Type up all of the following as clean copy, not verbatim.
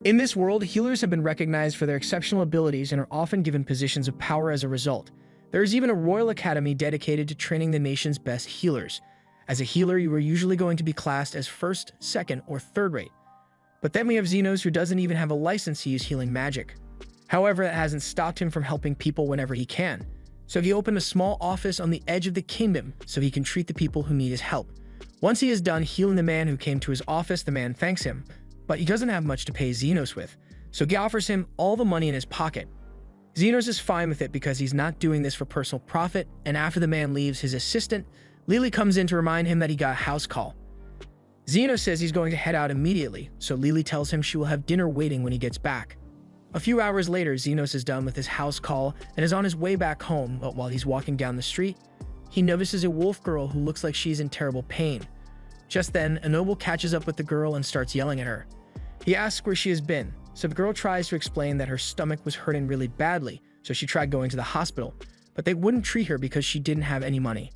In this world, healers have been recognized for their exceptional abilities and are often given positions of power as a result. There is even a royal academy dedicated to training the nation's best healers. As a healer, you are usually going to be classed as first, second, or third rate. But then we have Zenos, who doesn't even have a license to use healing magic. However, that hasn't stopped him from helping people whenever he can. So he opened a small office on the edge of the kingdom so he can treat the people who need his help. Once he is done healing the man who came to his office, the man thanks him, but he doesn't have much to pay Zenos with, so he offers him all the money in his pocket. Zenos is fine with it because he's not doing this for personal profit, and after the man leaves, his assistant, Lily, comes in to remind him that he got a house call. Zenos says he's going to head out immediately, so Lily tells him she will have dinner waiting when he gets back. A few hours later, Zenos is done with his house call and is on his way back home, but while he's walking down the street, he notices a wolf girl who looks like she's in terrible pain. Just then, a noble catches up with the girl and starts yelling at her. He asks where she has been, so the girl tries to explain that her stomach was hurting really badly, so she tried going to the hospital, but they wouldn't treat her because she didn't have any money.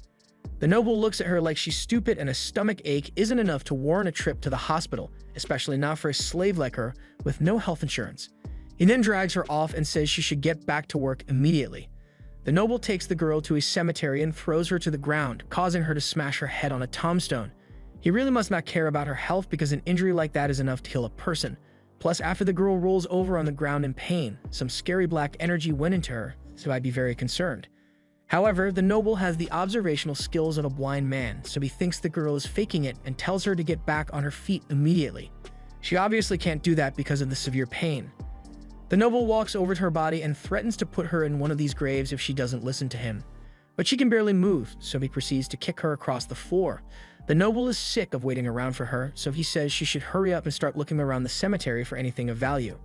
The noble looks at her like she's stupid, and a stomach ache isn't enough to warrant a trip to the hospital, especially not for a slave like her with no health insurance. He then drags her off and says she should get back to work immediately. The noble takes the girl to a cemetery and throws her to the ground, causing her to smash her head on a tombstone. He really must not care about her health because an injury like that is enough to kill a person. Plus, after the girl rolls over on the ground in pain, some scary black energy went into her, so I'd be very concerned. However, the noble has the observational skills of a blind man, so he thinks the girl is faking it and tells her to get back on her feet immediately. She obviously can't do that because of the severe pain. The noble walks over to her body and threatens to put her in one of these graves if she doesn't listen to him. But she can barely move, so he proceeds to kick her across the floor. The noble is sick of waiting around for her, so he says she should hurry up and start looking around the cemetery for anything of value.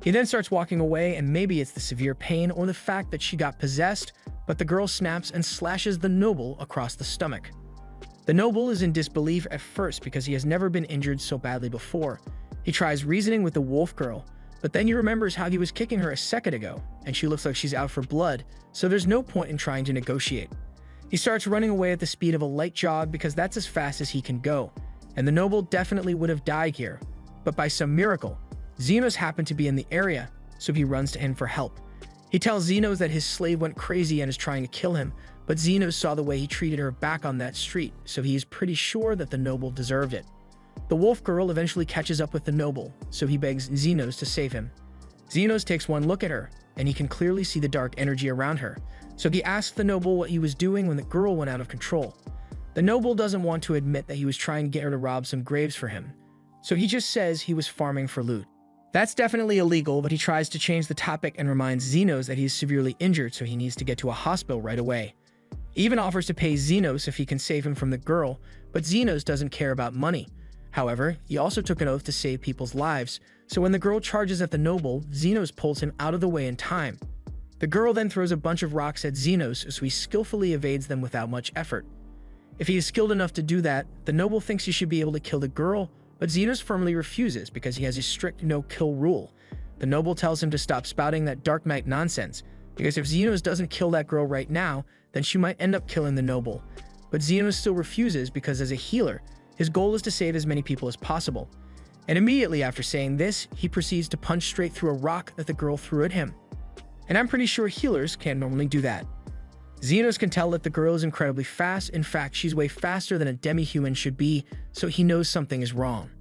He then starts walking away, and maybe it's the severe pain or the fact that she got possessed, but the girl snaps and slashes the noble across the stomach. The noble is in disbelief at first because he has never been injured so badly before. He tries reasoning with the wolf girl, but then he remembers how he was kicking her a second ago, and she looks like she's out for blood, so there's no point in trying to negotiate. He starts running away at the speed of a light jog because that's as fast as he can go, and the noble definitely would have died here. But by some miracle, Zenos happened to be in the area, so he runs to him for help. He tells Zenos that his slave went crazy and is trying to kill him, but Zenos saw the way he treated her back on that street, so he is pretty sure that the noble deserved it. The wolf girl eventually catches up with the noble, so he begs Zenos to save him. Zenos takes one look at her, and he can clearly see the dark energy around her, so he asks the noble what he was doing when the girl went out of control. The noble doesn't want to admit that he was trying to get her to rob some graves for him, so he just says he was farming for loot. That's definitely illegal, but he tries to change the topic and reminds Zenos that he is severely injured, so he needs to get to a hospital right away. He even offers to pay Zenos if he can save him from the girl, but Zenos doesn't care about money. However, he also took an oath to save people's lives, so when the girl charges at the noble, Zenos pulls him out of the way in time. The girl then throws a bunch of rocks at Zenos, so he skillfully evades them without much effort. If he is skilled enough to do that, the noble thinks he should be able to kill the girl, but Zenos firmly refuses because he has a strict no-kill rule. The noble tells him to stop spouting that Dark Knight nonsense, because if Zenos doesn't kill that girl right now, then she might end up killing the noble. But Zenos still refuses because as a healer, his goal is to save as many people as possible. And immediately after saying this, he proceeds to punch straight through a rock that the girl threw at him. And I'm pretty sure healers can't normally do that. Zenos can tell that the girl is incredibly fast. In fact, she's way faster than a demi-human should be, so he knows something is wrong.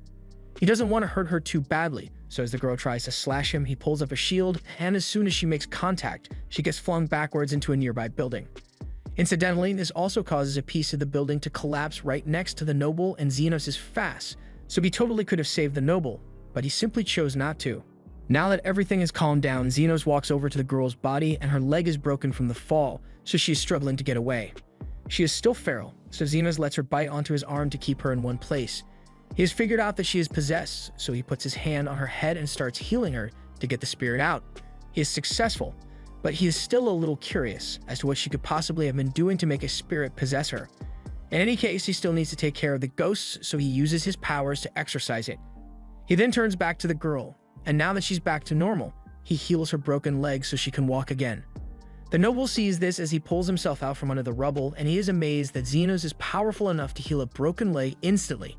He doesn't want to hurt her too badly, so as the girl tries to slash him, he pulls up a shield, and as soon as she makes contact, she gets flung backwards into a nearby building. Incidentally, this also causes a piece of the building to collapse right next to the noble, and Zenos is fast, so he totally could have saved the noble, but he simply chose not to. Now that everything has calmed down, Zenos walks over to the girl's body, and her leg is broken from the fall, so she is struggling to get away. She is still feral, so Zenos lets her bite onto his arm to keep her in one place. He has figured out that she is possessed, so he puts his hand on her head and starts healing her to get the spirit out. He is successful, but he is still a little curious as to what she could possibly have been doing to make a spirit possess her. In any case, he still needs to take care of the ghosts, so he uses his powers to exorcise it. He then turns back to the girl, and now that she's back to normal, he heals her broken leg so she can walk again. The noble sees this as he pulls himself out from under the rubble, and he is amazed that Zenos is powerful enough to heal a broken leg instantly.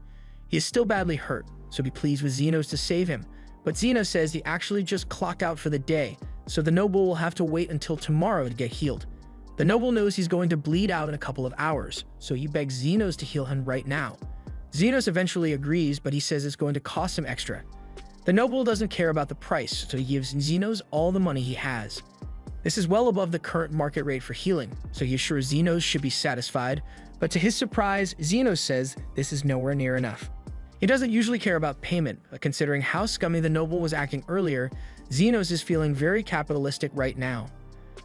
He is still badly hurt, so he pleads with Zenos to save him, But Zenos says he actually just clocked out for the day, so the noble will have to wait until tomorrow to get healed. The noble knows he's going to bleed out in a couple of hours, so he begs Zenos to heal him right now. Zenos eventually agrees, but he says it's going to cost him extra. The noble doesn't care about the price, so he gives Zenos all the money he has. This is well above the current market rate for healing, so he assures Zenos should be satisfied, but to his surprise, Zenos says this is nowhere near enough. He doesn't usually care about payment, but considering how scummy the noble was acting earlier, Zenos is feeling very capitalistic right now.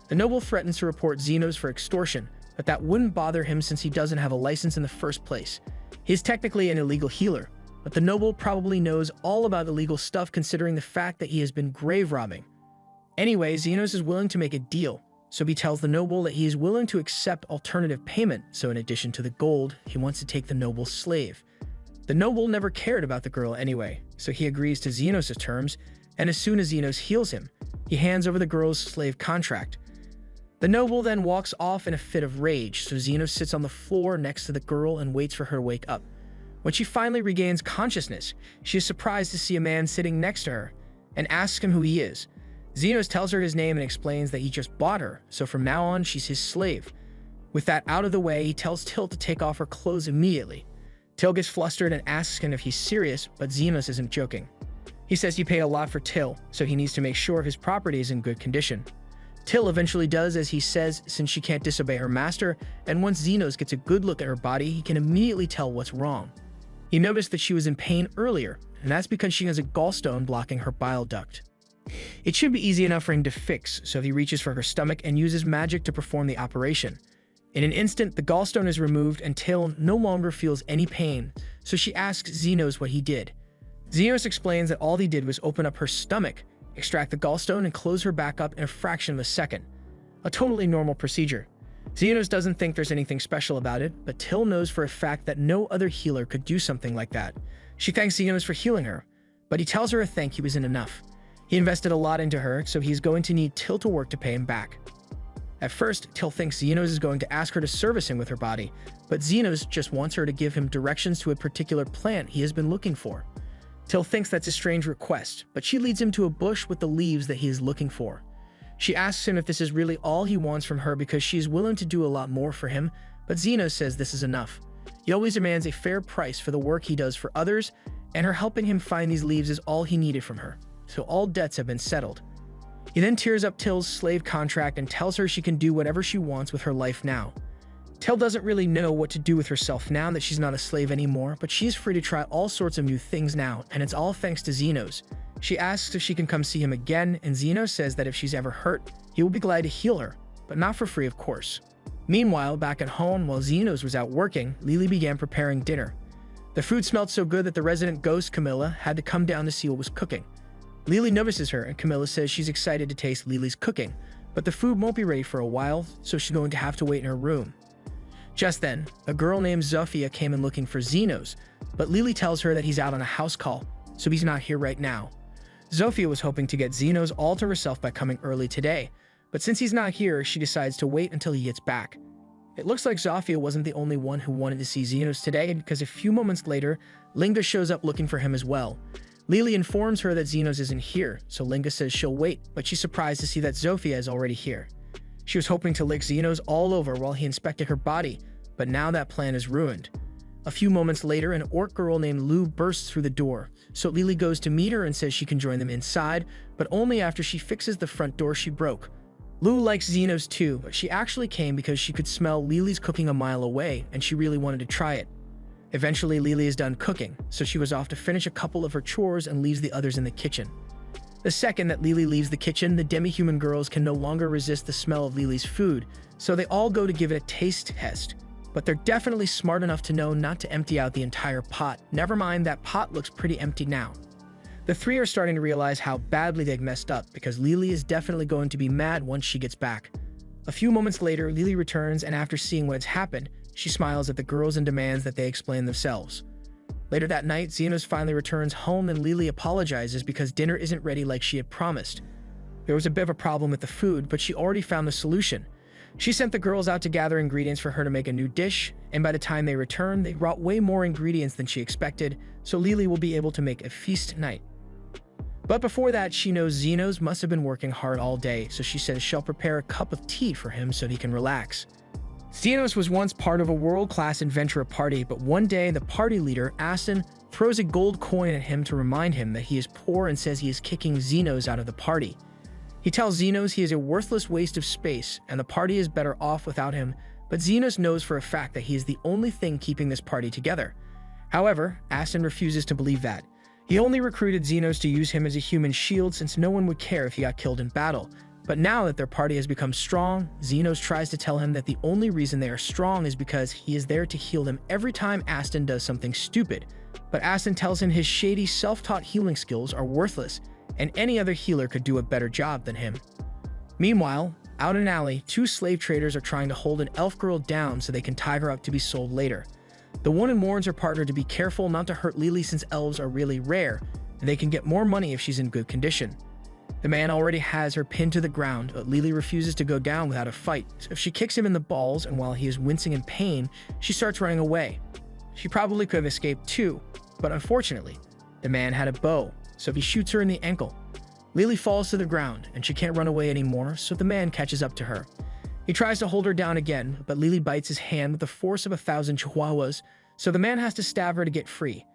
The noble threatens to report Zenos for extortion, but that wouldn't bother him since he doesn't have a license in the first place. He's technically an illegal healer, but the noble probably knows all about illegal stuff considering the fact that he has been grave robbing. Anyway, Zenos is willing to make a deal, so he tells the noble that he is willing to accept alternative payment, so in addition to the gold, he wants to take the noble's slave. The noble never cared about the girl anyway, so he agrees to Zenos' terms, and as soon as Zenos heals him, he hands over the girl's slave contract. The noble then walks off in a fit of rage, so Zenos sits on the floor next to the girl and waits for her to wake up. When she finally regains consciousness, she is surprised to see a man sitting next to her, and asks him who he is. Zenos tells her his name and explains that he just bought her, so from now on she's his slave. With that out of the way, he tells Till to take off her clothes immediately. Till gets flustered and asks him if he's serious, but Zenos isn't joking. He says he paid a lot for Till, so he needs to make sure his property is in good condition. Till eventually does as he says since she can't disobey her master, and once Zenos gets a good look at her body, he can immediately tell what's wrong. He noticed that she was in pain earlier, and that's because she has a gallstone blocking her bile duct. It should be easy enough for him to fix, so he reaches for her stomach and uses magic to perform the operation. In an instant, the gallstone is removed and Till no longer feels any pain, so she asks Zenos what he did. Zenos explains that all he did was open up her stomach, extract the gallstone, and close her back up in a fraction of a second. A totally normal procedure. Zenos doesn't think there's anything special about it, but Till knows for a fact that no other healer could do something like that. She thanks Zenos for healing her, but he tells her a thank you isn't enough. He invested a lot into her, so he's going to need Till to work to pay him back. At first, Till thinks Zenos is going to ask her to service him with her body, but Zenos just wants her to give him directions to a particular plant he has been looking for. Till thinks that's a strange request, but she leads him to a bush with the leaves that he is looking for. She asks him if this is really all he wants from her because she is willing to do a lot more for him, but Zenos says this is enough. He always demands a fair price for the work he does for others, and her helping him find these leaves is all he needed from her, so all debts have been settled. He then tears up Till's slave contract and tells her she can do whatever she wants with her life now. Till doesn't really know what to do with herself now that she's not a slave anymore, but she's free to try all sorts of new things now, and it's all thanks to Zenos. She asks if she can come see him again, and Zenos says that if she's ever hurt, he will be glad to heal her, but not for free of course. Meanwhile, back at home, while Zenos was out working, Lily began preparing dinner. The food smelled so good that the resident ghost, Camilla, had to come down to see what was cooking. Lily notices her, and Camilla says she's excited to taste Lily's cooking, but the food won't be ready for a while, so she's going to have to wait in her room. Just then, a girl named Zofia came in looking for Zenos, but Lily tells her that he's out on a house call, so he's not here right now. Zofia was hoping to get Zenos all to herself by coming early today, but since he's not here, she decides to wait until he gets back. It looks like Zofia wasn't the only one who wanted to see Zenos today, because a few moments later, Linga shows up looking for him as well. Lily informs her that Zenos isn't here, so Linga says she'll wait, but she's surprised to see that Zofia is already here. She was hoping to lick Zenos all over while he inspected her body, but now that plan is ruined. A few moments later, an orc girl named Lou bursts through the door, so Lily goes to meet her and says she can join them inside, but only after she fixes the front door she broke. Lou likes Zenos too, but she actually came because she could smell Lily's cooking a mile away, and she really wanted to try it. Eventually, Lily is done cooking, so she was off to finish a couple of her chores and leaves the others in the kitchen. The second that Lily leaves the kitchen, the demi-human girls can no longer resist the smell of Lily's food, so they all go to give it a taste test. But they're definitely smart enough to know not to empty out the entire pot. Never mind, that pot looks pretty empty now. The three are starting to realize how badly they've messed up because Lily is definitely going to be mad once she gets back. A few moments later, Lily returns, and after seeing what has happened, she smiles at the girls and demands that they explain themselves. Later that night, Zenos finally returns home and Lily apologizes because dinner isn't ready like she had promised. There was a bit of a problem with the food, but she already found the solution. She sent the girls out to gather ingredients for her to make a new dish, and by the time they return, they brought way more ingredients than she expected, so Lily will be able to make a feast night. But before that, she knows Zenos must have been working hard all day, so she says she'll prepare a cup of tea for him so he can relax. Zenos was once part of a world-class adventurer party, but one day the party leader, Aston, throws a gold coin at him to remind him that he is poor and says he is kicking Zenos out of the party. He tells Zenos he is a worthless waste of space and the party is better off without him, but Zenos knows for a fact that he is the only thing keeping this party together. However, Aston refuses to believe that. He only recruited Zenos to use him as a human shield since no one would care if he got killed in battle. But now that their party has become strong, Zenos tries to tell him that the only reason they are strong is because he is there to heal them every time Aston does something stupid. But Aston tells him his shady, self-taught healing skills are worthless, and any other healer could do a better job than him. Meanwhile, out in an alley, two slave traders are trying to hold an elf girl down so they can tie her up to be sold later. The woman warns her partner to be careful not to hurt Lily since elves are really rare, and they can get more money if she's in good condition. The man already has her pinned to the ground, but Lily refuses to go down without a fight, so she kicks him in the balls, and while he is wincing in pain, she starts running away. She probably could have escaped too, but unfortunately, the man had a bow, so he shoots her in the ankle. Lily falls to the ground, and she can't run away anymore, so the man catches up to her. He tries to hold her down again, but Lily bites his hand with the force of 1,000 chihuahuas, so the man has to stab her to get free.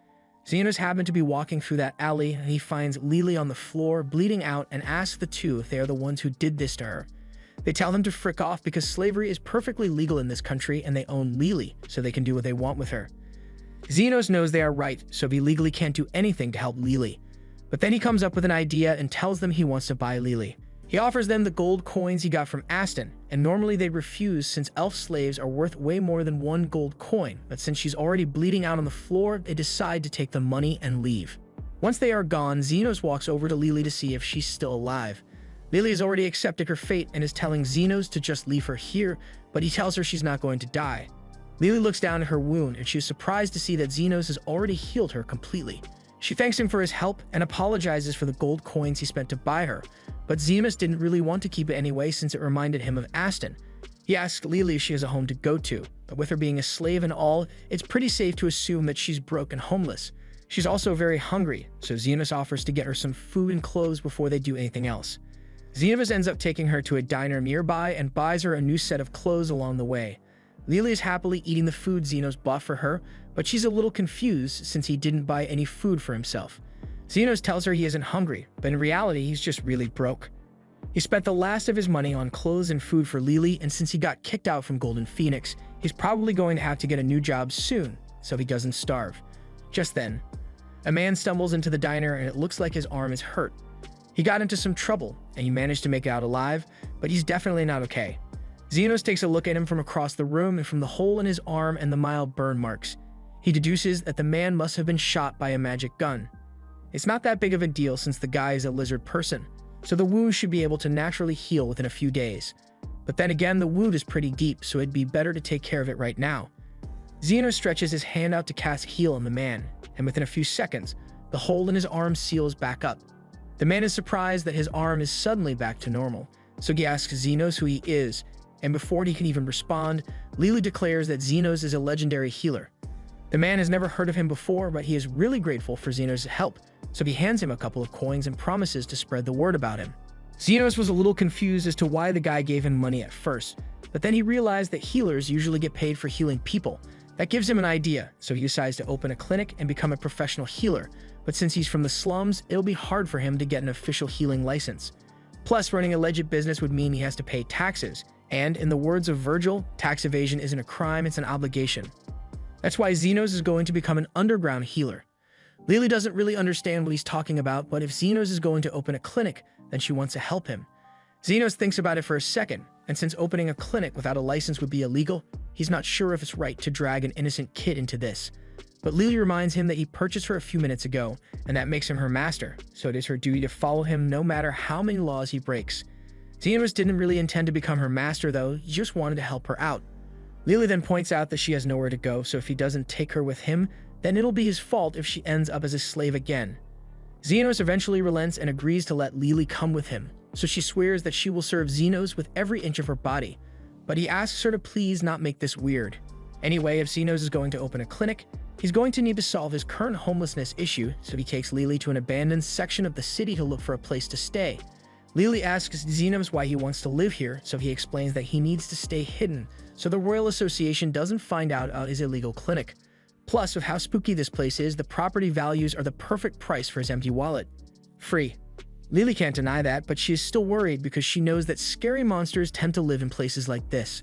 Zenos happened to be walking through that alley, and he finds Lily on the floor, bleeding out, and asks the two if they are the ones who did this to her. They tell them to frick off because slavery is perfectly legal in this country, and they own Lily, so they can do what they want with her. Zenos knows they are right, so he legally can't do anything to help Lily. But then he comes up with an idea and tells them he wants to buy Lily. He offers them the gold coins he got from Aston, and normally they refuse since elf slaves are worth way more than 1 gold coin, but since she's already bleeding out on the floor, they decide to take the money and leave. Once they are gone, Zenos walks over to Lily to see if she's still alive. Lily has already accepted her fate and is telling Zenos to just leave her here, but he tells her she's not going to die. Lily looks down at her wound, and she is surprised to see that Zenos has already healed her completely. She thanks him for his help and apologizes for the gold coins he spent to buy her, but Zenos didn't really want to keep it anyway since it reminded him of Aston. He asks Lily if she has a home to go to, but with her being a slave and all, it's pretty safe to assume that she's broke and homeless. She's also very hungry, so Zenos offers to get her some food and clothes before they do anything else. Zenos ends up taking her to a diner nearby and buys her a new set of clothes along the way. Lily is happily eating the food Zenos bought for her, but she's a little confused since he didn't buy any food for himself. Zenos tells her he isn't hungry, but in reality, he's just really broke. He spent the last of his money on clothes and food for Lily, and since he got kicked out from Golden Phoenix, he's probably going to have to get a new job soon, so he doesn't starve. Just then, a man stumbles into the diner and it looks like his arm is hurt. He got into some trouble, and he managed to make it out alive, but he's definitely not okay. Zenos takes a look at him from across the room and from the hole in his arm and the mild burn marks. He deduces that the man must have been shot by a magic gun. It's not that big of a deal since the guy is a lizard person, so the wound should be able to naturally heal within a few days. But then again, the wound is pretty deep, so it'd be better to take care of it right now. Zenos stretches his hand out to cast heal on the man, and within a few seconds, the hole in his arm seals back up. The man is surprised that his arm is suddenly back to normal, so he asks Zenos who he is, and before he can even respond, Lily declares that Zenos is a legendary healer. The man has never heard of him before, but he is really grateful for Zenos' help, so he hands him a couple of coins and promises to spread the word about him. Zenos was a little confused as to why the guy gave him money at first, but then he realized that healers usually get paid for healing people. That gives him an idea, so he decides to open a clinic and become a professional healer, but since he's from the slums, it'll be hard for him to get an official healing license. Plus, running a legit business would mean he has to pay taxes, and in the words of Virgil, tax evasion isn't a crime, it's an obligation. That's why Zenos is going to become an underground healer. Lily doesn't really understand what he's talking about, but if Zenos is going to open a clinic, then she wants to help him. Zenos thinks about it for a second, and since opening a clinic without a license would be illegal, he's not sure if it's right to drag an innocent kid into this. But Lily reminds him that he purchased her a few minutes ago, and that makes him her master, so it is her duty to follow him no matter how many laws he breaks. Zenos didn't really intend to become her master though, he just wanted to help her out. Lily then points out that she has nowhere to go, so if he doesn't take her with him, then it'll be his fault if she ends up as a slave again. Zenos eventually relents and agrees to let Lily come with him, so she swears that she will serve Zenos with every inch of her body, but he asks her to please not make this weird. Anyway, if Zenos is going to open a clinic, He's going to need to solve his current homelessness issue, so he takes Lily to an abandoned section of the city to look for a place to stay. Lily asks Zenos why he wants to live here, so he explains that he needs to stay hidden, so the Royal Association doesn't find out about his illegal clinic. Plus, with how spooky this place is, the property values are the perfect price for his empty wallet. Free. Lily can't deny that, but she is still worried because she knows that scary monsters tend to live in places like this.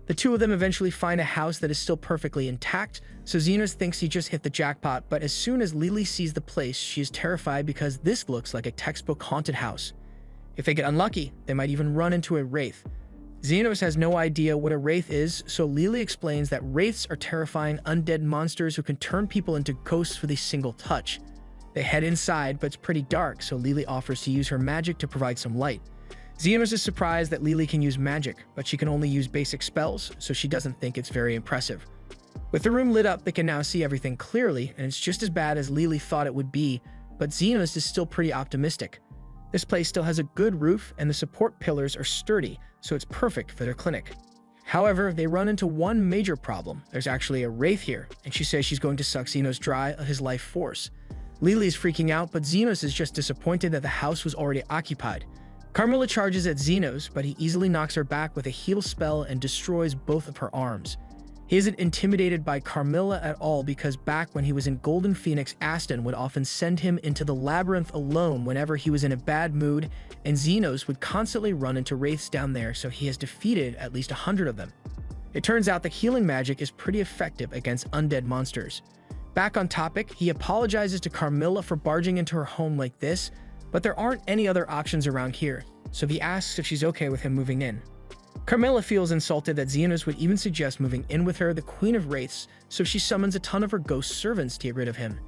The two of them eventually find a house that is still perfectly intact, so Zenos thinks he just hit the jackpot, but as soon as Lily sees the place, she is terrified because this looks like a textbook haunted house. If they get unlucky, they might even run into a wraith. Zenos has no idea what a wraith is, so Lily explains that wraiths are terrifying undead monsters who can turn people into ghosts with a single touch. They head inside, but it's pretty dark, so Lily offers to use her magic to provide some light. Zenos is surprised that Lily can use magic, but she can only use basic spells, so she doesn't think it's very impressive. With the room lit up, they can now see everything clearly, and it's just as bad as Lily thought it would be, but Zenos is still pretty optimistic. This place still has a good roof, and the support pillars are sturdy, so it's perfect for their clinic. However, they run into one major problem. There's actually a wraith here, and she says she's going to suck Zenos dry of his life force. Lily is freaking out, but Zenos is just disappointed that the house was already occupied. Carmilla charges at Zenos, but he easily knocks her back with a heal spell and destroys both of her arms. He isn't intimidated by Carmilla at all because back when he was in Golden Phoenix, Aston would often send him into the labyrinth alone whenever he was in a bad mood, and Zenos would constantly run into wraiths down there, so he has defeated at least 100 of them. It turns out that healing magic is pretty effective against undead monsters. Back on topic, he apologizes to Carmilla for barging into her home like this, but there aren't any other options around here, so he asks if she's okay with him moving in. Carmilla feels insulted that Zenos would even suggest moving in with her, the Queen of Wraiths, so she summons a ton of her ghost servants to get rid of him.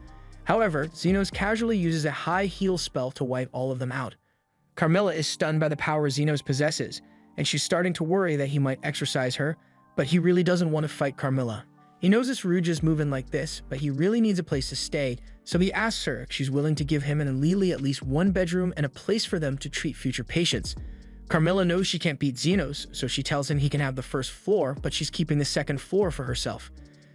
However, Zenos casually uses a high heal spell to wipe all of them out. Carmilla is stunned by the power Zenos possesses, and she's starting to worry that he might exorcise her, but he really doesn't want to fight Carmilla. He knows it's rude just moving like this, but he really needs a place to stay, so he asks her if she's willing to give him and Lily at least one bedroom and a place for them to treat future patients. Carmilla knows she can't beat Zenos, so she tells him he can have the first floor, but she's keeping the second floor for herself.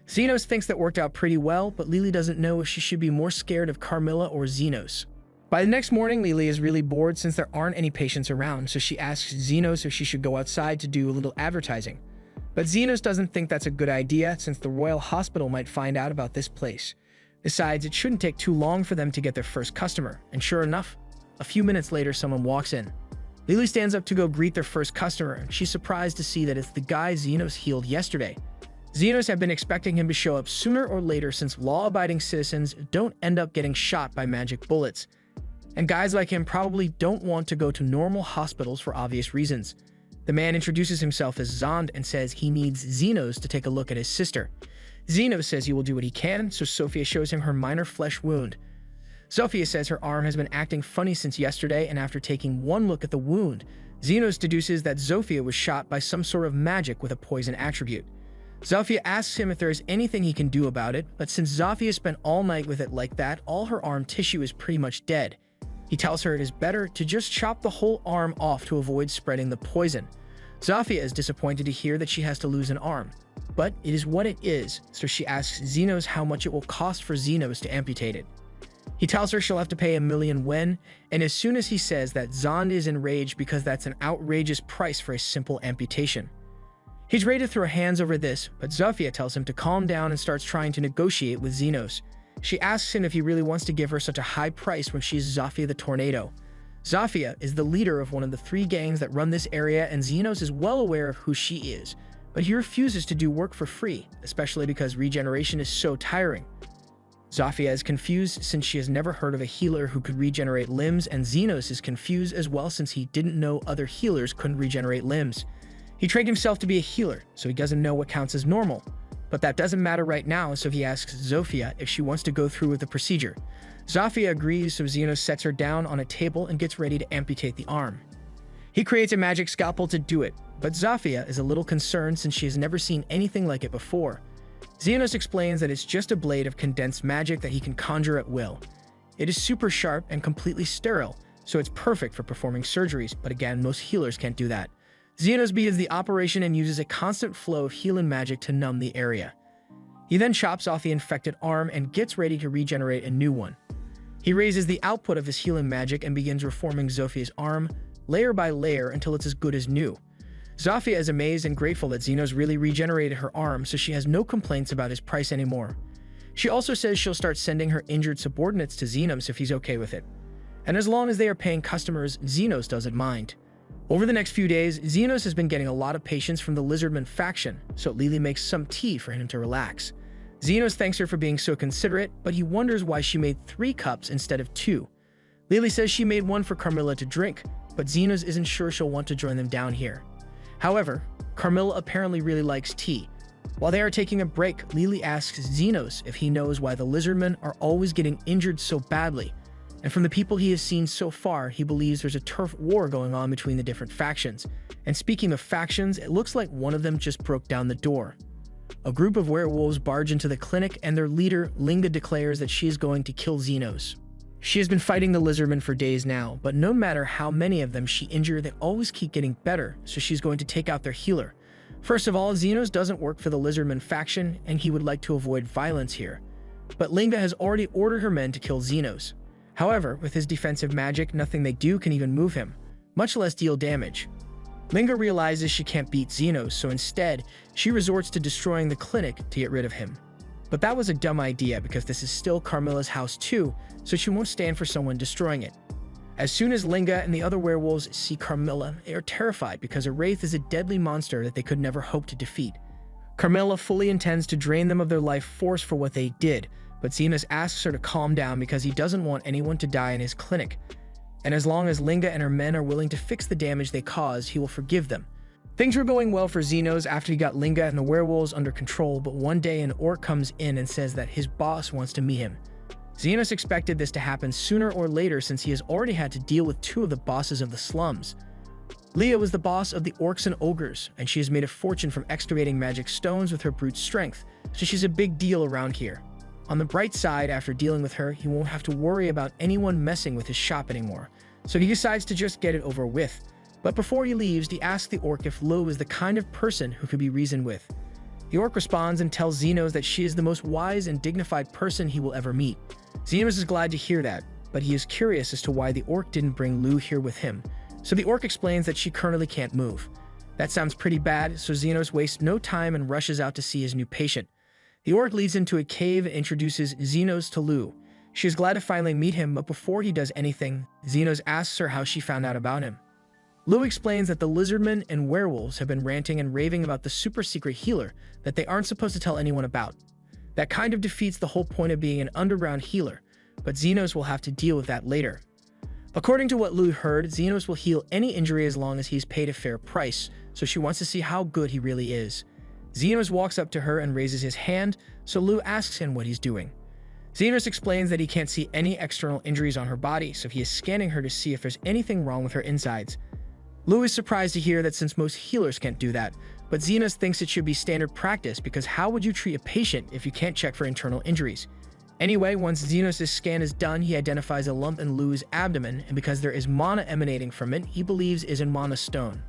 Zenos thinks that worked out pretty well, but Lily doesn't know if she should be more scared of Carmilla or Zenos. By the next morning, Lily is really bored since there aren't any patients around, so she asks Zenos if she should go outside to do a little advertising. But Zenos doesn't think that's a good idea since the Royal Hospital might find out about this place. Besides, it shouldn't take too long for them to get their first customer, and sure enough, a few minutes later someone walks in. Lily stands up to go greet their first customer, and she's surprised to see that it's the guy Zenos healed yesterday. Zenos had been expecting him to show up sooner or later since law-abiding citizens don't end up getting shot by magic bullets. And guys like him probably don't want to go to normal hospitals for obvious reasons. The man introduces himself as Zond and says he needs Zenos to take a look at his sister. Zenos says he will do what he can, so Sophia shows him her minor flesh wound. Sophia says her arm has been acting funny since yesterday, and after taking one look at the wound, Zenos deduces that Sophia was shot by some sort of magic with a poison attribute. Sophia asks him if there is anything he can do about it, but since Sophia spent all night with it like that, all her arm tissue is pretty much dead. He tells her it is better to just chop the whole arm off to avoid spreading the poison. Sophia is disappointed to hear that she has to lose an arm, but it is what it is, so she asks Zenos how much it will cost for Zenos to amputate it. He tells her she'll have to pay 1,000,000 yen, and as soon as he says that, Zond is enraged because that's an outrageous price for a simple amputation. He's ready to throw hands over this, but Sophia tells him to calm down and starts trying to negotiate with Zenos. She asks him if he really wants to give her such a high price when she's Sophia the Tornado. Sophia is the leader of one of the 3 gangs that run this area, and Zenos is well aware of who she is, but he refuses to do work for free, especially because regeneration is so tiring. Sophia is confused since she has never heard of a healer who could regenerate limbs, and Zenos is confused as well since he didn't know other healers couldn't regenerate limbs. He trained himself to be a healer, so he doesn't know what counts as normal. But that doesn't matter right now, so he asks Sophia if she wants to go through with the procedure. Sophia agrees, so Zenos sets her down on a table and gets ready to amputate the arm. He creates a magic scalpel to do it, but Sophia is a little concerned since she has never seen anything like it before. Zenos explains that it's just a blade of condensed magic that he can conjure at will. It is super sharp and completely sterile, so it's perfect for performing surgeries, but again, most healers can't do that. Zenos begins the operation and uses a constant flow of healing magic to numb the area. He then chops off the infected arm and gets ready to regenerate a new one. He raises the output of his healing magic and begins reforming Zophia's arm, layer by layer, until it's as good as new. Zophia is amazed and grateful that Zenos really regenerated her arm, so she has no complaints about his price anymore. She also says she'll start sending her injured subordinates to Zenos if he's okay with it. And as long as they are paying customers, Zenos doesn't mind. Over the next few days, Zenos has been getting a lot of patience from the lizardmen faction, so Lily makes some tea for him to relax. Zenos thanks her for being so considerate, but he wonders why she made 3 cups instead of 2. Lily says she made one for Carmilla to drink, but Zenos isn't sure she'll want to join them down here. However, Carmilla apparently really likes tea. While they are taking a break, Lily asks Zenos if he knows why the lizardmen are always getting injured so badly. And from the people he has seen so far, he believes there's a turf war going on between the different factions. And speaking of factions, it looks like one of them just broke down the door. A group of werewolves barge into the clinic, and their leader, Linga, declares that she is going to kill Zenos. She has been fighting the lizardmen for days now, but no matter how many of them she injures, they always keep getting better, so she's going to take out their healer. First of all, Zenos doesn't work for the lizardmen faction, and he would like to avoid violence here. But Linga has already ordered her men to kill Zenos. However, with his defensive magic, nothing they do can even move him, much less deal damage. Linga realizes she can't beat Zenos, so instead, she resorts to destroying the clinic to get rid of him. But that was a dumb idea because this is still Carmilla's house too, so she won't stand for someone destroying it. As soon as Linga and the other werewolves see Carmilla, they are terrified because a wraith is a deadly monster that they could never hope to defeat. Carmilla fully intends to drain them of their life force for what they did, but Zenos asks her to calm down because he doesn't want anyone to die in his clinic. And as long as Linga and her men are willing to fix the damage they caused, he will forgive them. Things were going well for Zenos after he got Linga and the werewolves under control, but one day an orc comes in and says that his boss wants to meet him. Zenos expected this to happen sooner or later since he has already had to deal with 2 of the bosses of the slums. Leah was the boss of the orcs and ogres, and she has made a fortune from excavating magic stones with her brute strength, so she's a big deal around here. On the bright side, after dealing with her, he won't have to worry about anyone messing with his shop anymore, so he decides to just get it over with. But before he leaves, he asks the orc if Lu is the kind of person who could be reasoned with. The orc responds and tells Zenos that she is the most wise and dignified person he will ever meet. Zenos is glad to hear that, but he is curious as to why the orc didn't bring Lu here with him, so the orc explains that she currently can't move. That sounds pretty bad, so Zenos wastes no time and rushes out to see his new patient. The orc leads into a cave and introduces Zenos to Lu. She is glad to finally meet him, but before he does anything, Zenos asks her how she found out about him. Lu explains that the lizardmen and werewolves have been ranting and raving about the super secret healer that they aren't supposed to tell anyone about. That kind of defeats the whole point of being an underground healer, but Zenos will have to deal with that later. According to what Lu heard, Zenos will heal any injury as long as he's paid a fair price, so she wants to see how good he really is. Zenos walks up to her and raises his hand, so Lu asks him what he's doing. Zenos explains that he can't see any external injuries on her body, so he is scanning her to see if there's anything wrong with her insides. Lu is surprised to hear that since most healers can't do that, but Zenos thinks it should be standard practice because how would you treat a patient if you can't check for internal injuries? Anyway, once Zenos' scan is done, he identifies a lump in Lu's abdomen, and because there is mana emanating from it, he believes is a mana stone.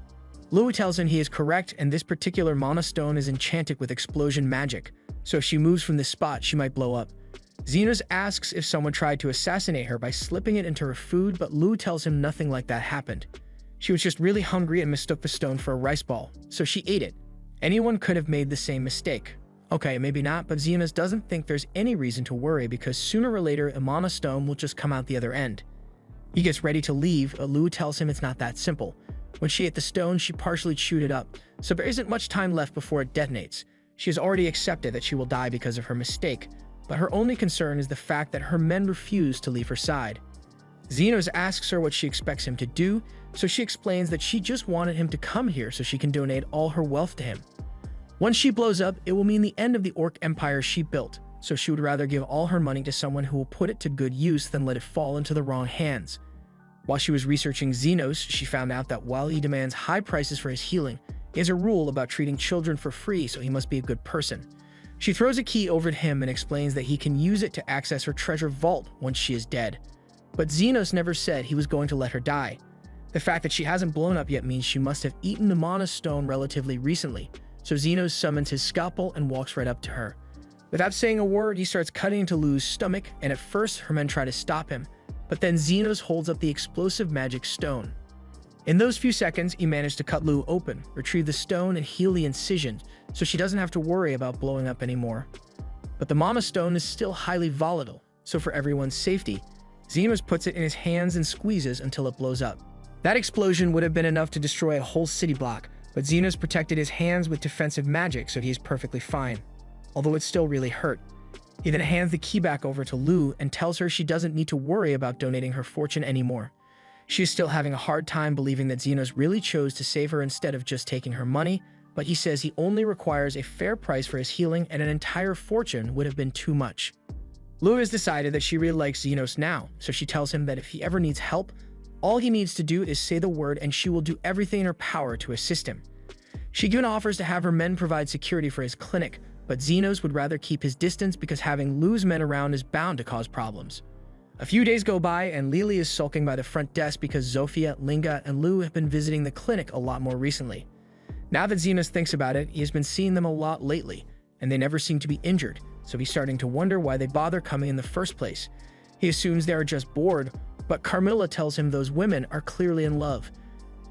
Lu tells him he is correct, and this particular mana stone is enchanted with explosion magic, so if she moves from this spot, she might blow up. Zenos asks if someone tried to assassinate her by slipping it into her food, but Lu tells him nothing like that happened. She was just really hungry and mistook the stone for a rice ball, so she ate it. Anyone could have made the same mistake. Okay, maybe not, but Zenos doesn't think there's any reason to worry because sooner or later a mana stone will just come out the other end. He gets ready to leave, but Lu tells him it's not that simple. When she ate the stone, she partially chewed it up, so there isn't much time left before it detonates. She has already accepted that she will die because of her mistake, but her only concern is the fact that her men refuse to leave her side. Zenos asks her what she expects him to do, so she explains that she just wanted him to come here so she can donate all her wealth to him. Once she blows up, it will mean the end of the orc empire she built, so she would rather give all her money to someone who will put it to good use than let it fall into the wrong hands. While she was researching Zenos, she found out that while he demands high prices for his healing, he has a rule about treating children for free, so he must be a good person. She throws a key over to him and explains that he can use it to access her treasure vault once she is dead. But Zenos never said he was going to let her die. The fact that she hasn't blown up yet means she must have eaten the mana stone relatively recently, so Zenos summons his scalpel and walks right up to her. Without saying a word, he starts cutting into Lu's stomach, and at first her men try to stop him, but then Zenos holds up the explosive magic stone. In those few seconds, he managed to cut Lu open, retrieve the stone, and heal the incision, so she doesn't have to worry about blowing up anymore. But the Mama Stone is still highly volatile, so for everyone's safety, Zenos puts it in his hands and squeezes until it blows up. That explosion would have been enough to destroy a whole city block, but Zenos protected his hands with defensive magic, so he's perfectly fine, although it still really hurt. He then hands the key back over to Lu and tells her she doesn't need to worry about donating her fortune anymore. She is still having a hard time believing that Zenos really chose to save her instead of just taking her money, but he says he only requires a fair price for his healing, and an entire fortune would have been too much. Lu has decided that she really likes Zenos now, so she tells him that if he ever needs help, all he needs to do is say the word and she will do everything in her power to assist him. She even offers to have her men provide security for his clinic, but Zenos would rather keep his distance because having Lu's men around is bound to cause problems. A few days go by and Lily is sulking by the front desk because Zofia, Linga, and Lu have been visiting the clinic a lot more recently. Now that Zenos thinks about it, he has been seeing them a lot lately, and they never seem to be injured, so he's starting to wonder why they bother coming in the first place. He assumes they are just bored, but Carmilla tells him those women are clearly in love.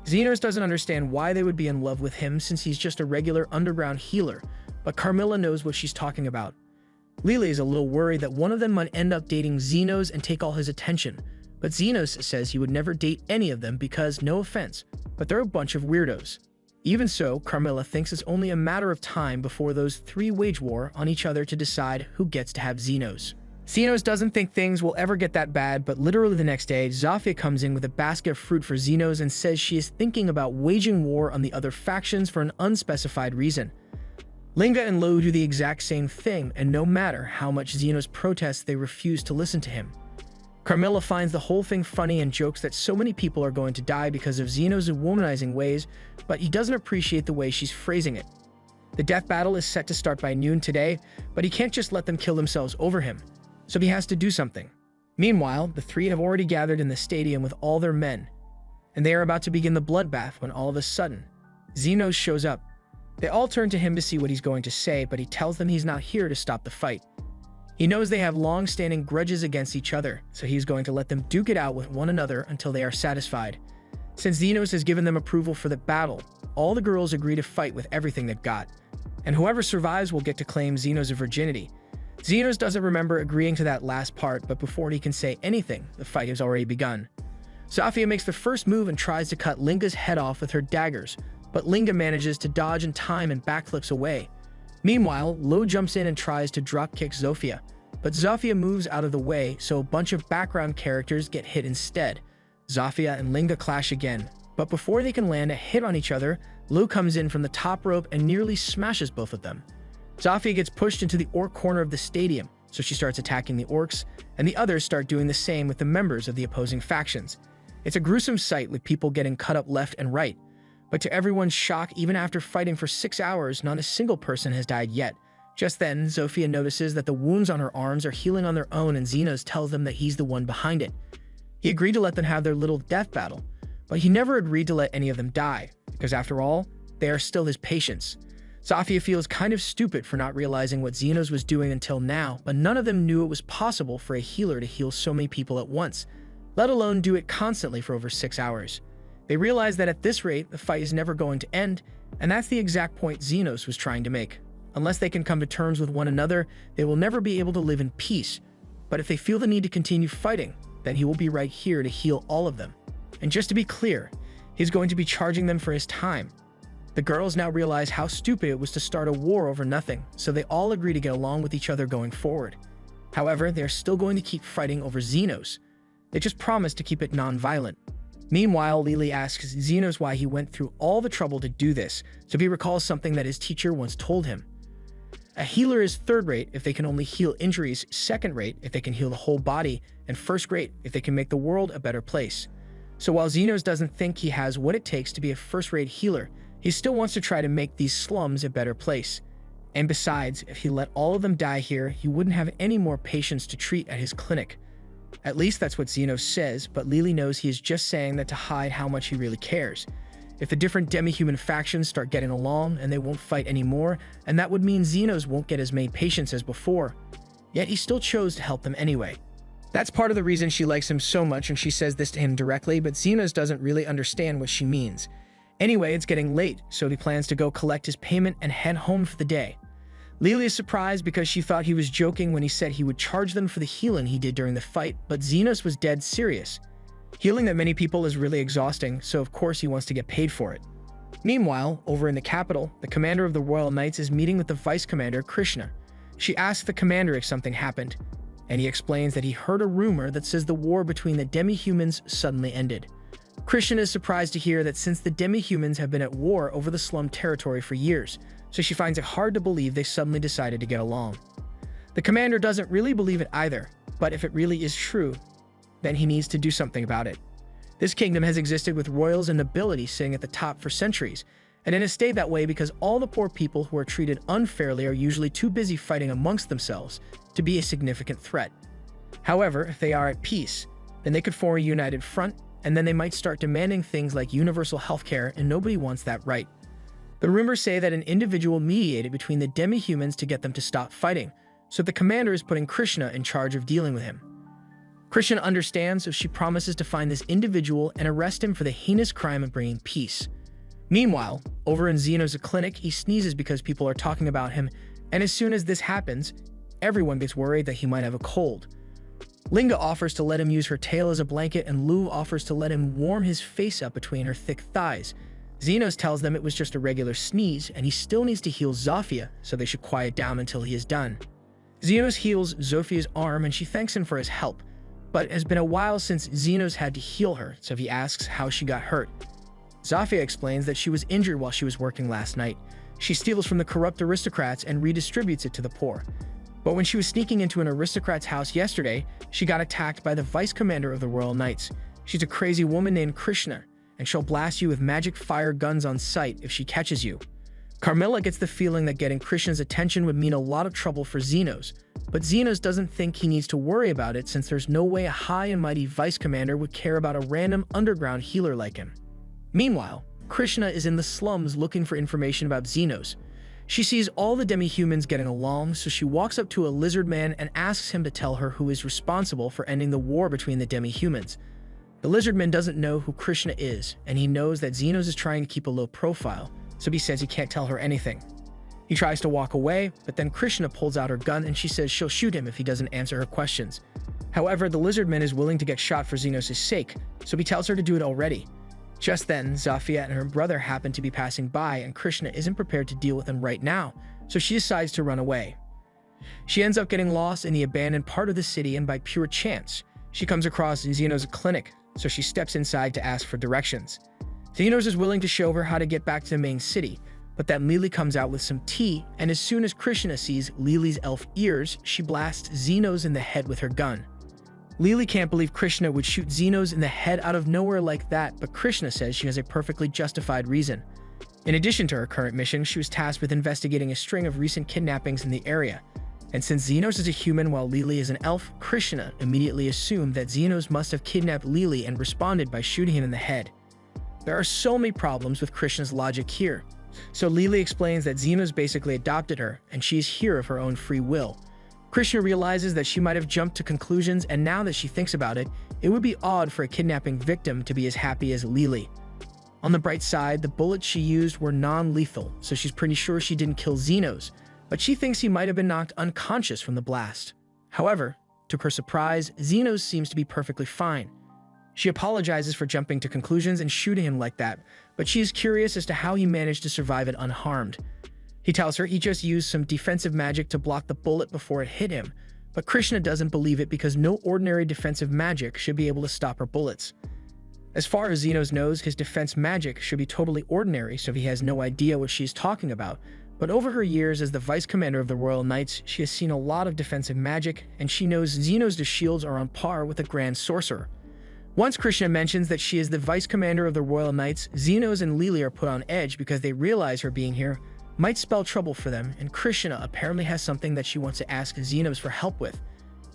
Zenos doesn't understand why they would be in love with him since he's just a regular underground healer, but Carmilla knows what she's talking about. Lily is a little worried that one of them might end up dating Zenos and take all his attention, but Zenos says he would never date any of them because, no offense, but they're a bunch of weirdos. Even so, Carmilla thinks it's only a matter of time before those three wage war on each other to decide who gets to have Zenos. Zenos doesn't think things will ever get that bad, but literally the next day, Zofia comes in with a basket of fruit for Zenos and says she is thinking about waging war on the other factions for an unspecified reason. Linga and Lu do the exact same thing, and no matter how much Zenos protests, they refuse to listen to him. Carmilla finds the whole thing funny and jokes that so many people are going to die because of Zenos' womanizing ways, but he doesn't appreciate the way she's phrasing it. The death battle is set to start by noon today, but he can't just let them kill themselves over him, so he has to do something. Meanwhile, the three have already gathered in the stadium with all their men, and they are about to begin the bloodbath when all of a sudden, Zenos shows up. They all turn to him to see what he's going to say, but he tells them he's not here to stop the fight. He knows they have long-standing grudges against each other, so he's going to let them duke it out with one another until they are satisfied. Since Zenos has given them approval for the battle, all the girls agree to fight with everything they've got, and whoever survives will get to claim Zenos' virginity. Zenos doesn't remember agreeing to that last part, but before he can say anything, the fight has already begun. Zofia makes the first move and tries to cut Linga's head off with her daggers, but Linga manages to dodge in time and backflips away. Meanwhile, Lo jumps in and tries to dropkick Zofia, but Zofia moves out of the way, so a bunch of background characters get hit instead. Zofia and Linga clash again, but before they can land a hit on each other, Lo comes in from the top rope and nearly smashes both of them. Zofia gets pushed into the orc corner of the stadium, so she starts attacking the orcs, and the others start doing the same with the members of the opposing factions. It's a gruesome sight with people getting cut up left and right, but to everyone's shock, even after fighting for 6 hours, not a single person has died yet. Just then, Zofia notices that the wounds on her arms are healing on their own, and Zenos tells them that he's the one behind it. He agreed to let them have their little death battle, but he never agreed to let any of them die, because after all, they are still his patients. Zofia feels kind of stupid for not realizing what Zenos was doing until now, but none of them knew it was possible for a healer to heal so many people at once, let alone do it constantly for over 6 hours. They realize that at this rate, the fight is never going to end, and that's the exact point Zenos was trying to make. Unless they can come to terms with one another, they will never be able to live in peace. But if they feel the need to continue fighting, then he will be right here to heal all of them. And just to be clear, he's going to be charging them for his time. The girls now realize how stupid it was to start a war over nothing, so they all agree to get along with each other going forward. However, they're still going to keep fighting over Zenos. They just promise to keep it non-violent. Meanwhile, Lily asks Zenos why he went through all the trouble to do this, so he recalls something that his teacher once told him. A healer is third-rate if they can only heal injuries, second-rate if they can heal the whole body, and first-rate if they can make the world a better place. So while Zenos doesn't think he has what it takes to be a first-rate healer, he still wants to try to make these slums a better place. And besides, if he let all of them die here, he wouldn't have any more patients to treat at his clinic. At least that's what Zenos says, but Lily knows he is just saying that to hide how much he really cares. if the different demi-human factions start getting along and they won't fight anymore, and that would mean Zenos won't get as many patients as before. Yet he still chose to help them anyway. That's part of the reason she likes him so much, and she says this to him directly, but Zenos doesn't really understand what she means. Anyway, it's getting late, so he plans to go collect his payment and head home for the day. Lily is surprised because she thought he was joking when he said he would charge them for the healing he did during the fight, but Zenos was dead serious. Healing that many people is really exhausting, so of course he wants to get paid for it. Meanwhile, over in the capital, the commander of the Royal Knights is meeting with the vice commander, Krishna. She asks the commander if something happened, and he explains that he heard a rumor that says the war between the demi-humans suddenly ended. Krishna is surprised to hear that since the demi-humans have been at war over the slum territory for years, so she finds it hard to believe they suddenly decided to get along. The commander doesn't really believe it either, but if it really is true, then he needs to do something about it. This kingdom has existed with royals and nobility sitting at the top for centuries, and it has stayed that way because all the poor people who are treated unfairly are usually too busy fighting amongst themselves to be a significant threat. However, if they are at peace, then they could form a united front, and then they might start demanding things like universal healthcare, and nobody wants that, right? The rumors say that an individual mediated between the demi-humans to get them to stop fighting, so the commander is putting Krishna in charge of dealing with him. Krishna understands, so she promises to find this individual and arrest him for the heinous crime of bringing peace. Meanwhile, over in Zenos' clinic, he sneezes because people are talking about him, and as soon as this happens, everyone gets worried that he might have a cold. Linga offers to let him use her tail as a blanket, and Lou offers to let him warm his face up between her thick thighs. Zenos tells them it was just a regular sneeze, and he still needs to heal Zofia, so they should quiet down until he is done. Zenos heals Zofia's arm, and she thanks him for his help, but it has been a while since Zenos had to heal her, so he asks how she got hurt. Zofia explains that she was injured while she was working last night. She steals from the corrupt aristocrats and redistributes it to the poor. But when she was sneaking into an aristocrat's house yesterday, she got attacked by the vice commander of the Royal Knights. She's a crazy woman named Krishna, and she'll blast you with magic fire guns on sight if she catches you. Carmilla gets the feeling that getting Krishna's attention would mean a lot of trouble for Zenos, but Zenos doesn't think he needs to worry about it since there's no way a high and mighty vice commander would care about a random underground healer like him. Meanwhile, Krishna is in the slums looking for information about Zenos. She sees all the demi-humans getting along, so she walks up to a lizardman and asks him to tell her who is responsible for ending the war between the demi-humans. The lizardman doesn't know who Krishna is, and he knows that Zenos is trying to keep a low profile, so he says he can't tell her anything. He tries to walk away, but then Krishna pulls out her gun and she says she'll shoot him if he doesn't answer her questions. However, the lizardman is willing to get shot for Zenos' sake, so he tells her to do it already. Just then, Zofia and her brother happen to be passing by, and Krishna isn't prepared to deal with them right now, so she decides to run away. She ends up getting lost in the abandoned part of the city, and by pure chance, she comes across Zenos' clinic, so she steps inside to ask for directions. Zenos is willing to show her how to get back to the main city, but then Lily comes out with some tea, and as soon as Krishna sees Lily's elf ears, she blasts Zenos in the head with her gun. Lily can't believe Krishna would shoot Zenos in the head out of nowhere like that, but Krishna says she has a perfectly justified reason. In addition to her current mission, she was tasked with investigating a string of recent kidnappings in the area. And since Zenos is a human while Lily is an elf, Krishna immediately assumed that Zenos must have kidnapped Lily and responded by shooting him in the head. There are so many problems with Krishna's logic here. So Lily explains that Zenos basically adopted her, and she is here of her own free will. Krishna realizes that she might have jumped to conclusions, and now that she thinks about it, it would be odd for a kidnapping victim to be as happy as Lily. On the bright side, the bullets she used were non-lethal, so she's pretty sure she didn't kill Zenos, but she thinks he might have been knocked unconscious from the blast. However, to her surprise, Zenos seems to be perfectly fine. She apologizes for jumping to conclusions and shooting him like that, but she is curious as to how he managed to survive it unharmed. He tells her he just used some defensive magic to block the bullet before it hit him, but Krishna doesn't believe it because no ordinary defensive magic should be able to stop her bullets. As far as Zenos knows, his defense magic should be totally ordinary, so he has no idea what she's talking about, but over her years as the vice commander of the Royal Knights, she has seen a lot of defensive magic, and she knows Zenos' shields are on par with a Grand Sorcerer. Once Krishna mentions that she is the vice commander of the Royal Knights, Zenos and Lily are put on edge because they realize her being here might spell trouble for them, and Krishna apparently has something that she wants to ask Zenos for help with.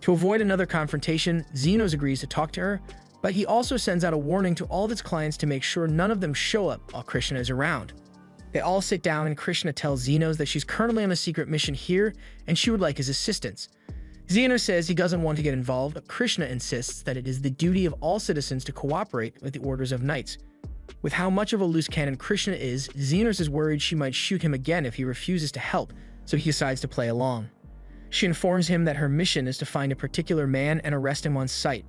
To avoid another confrontation, Zenos agrees to talk to her, But he also sends out a warning to all of its clients to make sure none of them show up while Krishna is around. They all sit down and Krishna tells Zenos that she's currently on a secret mission here and she would like his assistance. Zenos says he doesn't want to get involved, but Krishna insists that it is the duty of all citizens to cooperate with the orders of knights. With how much of a loose cannon Krishna is, Zenos is worried she might shoot him again if he refuses to help, so he decides to play along. She informs him that her mission is to find a particular man and arrest him on sight.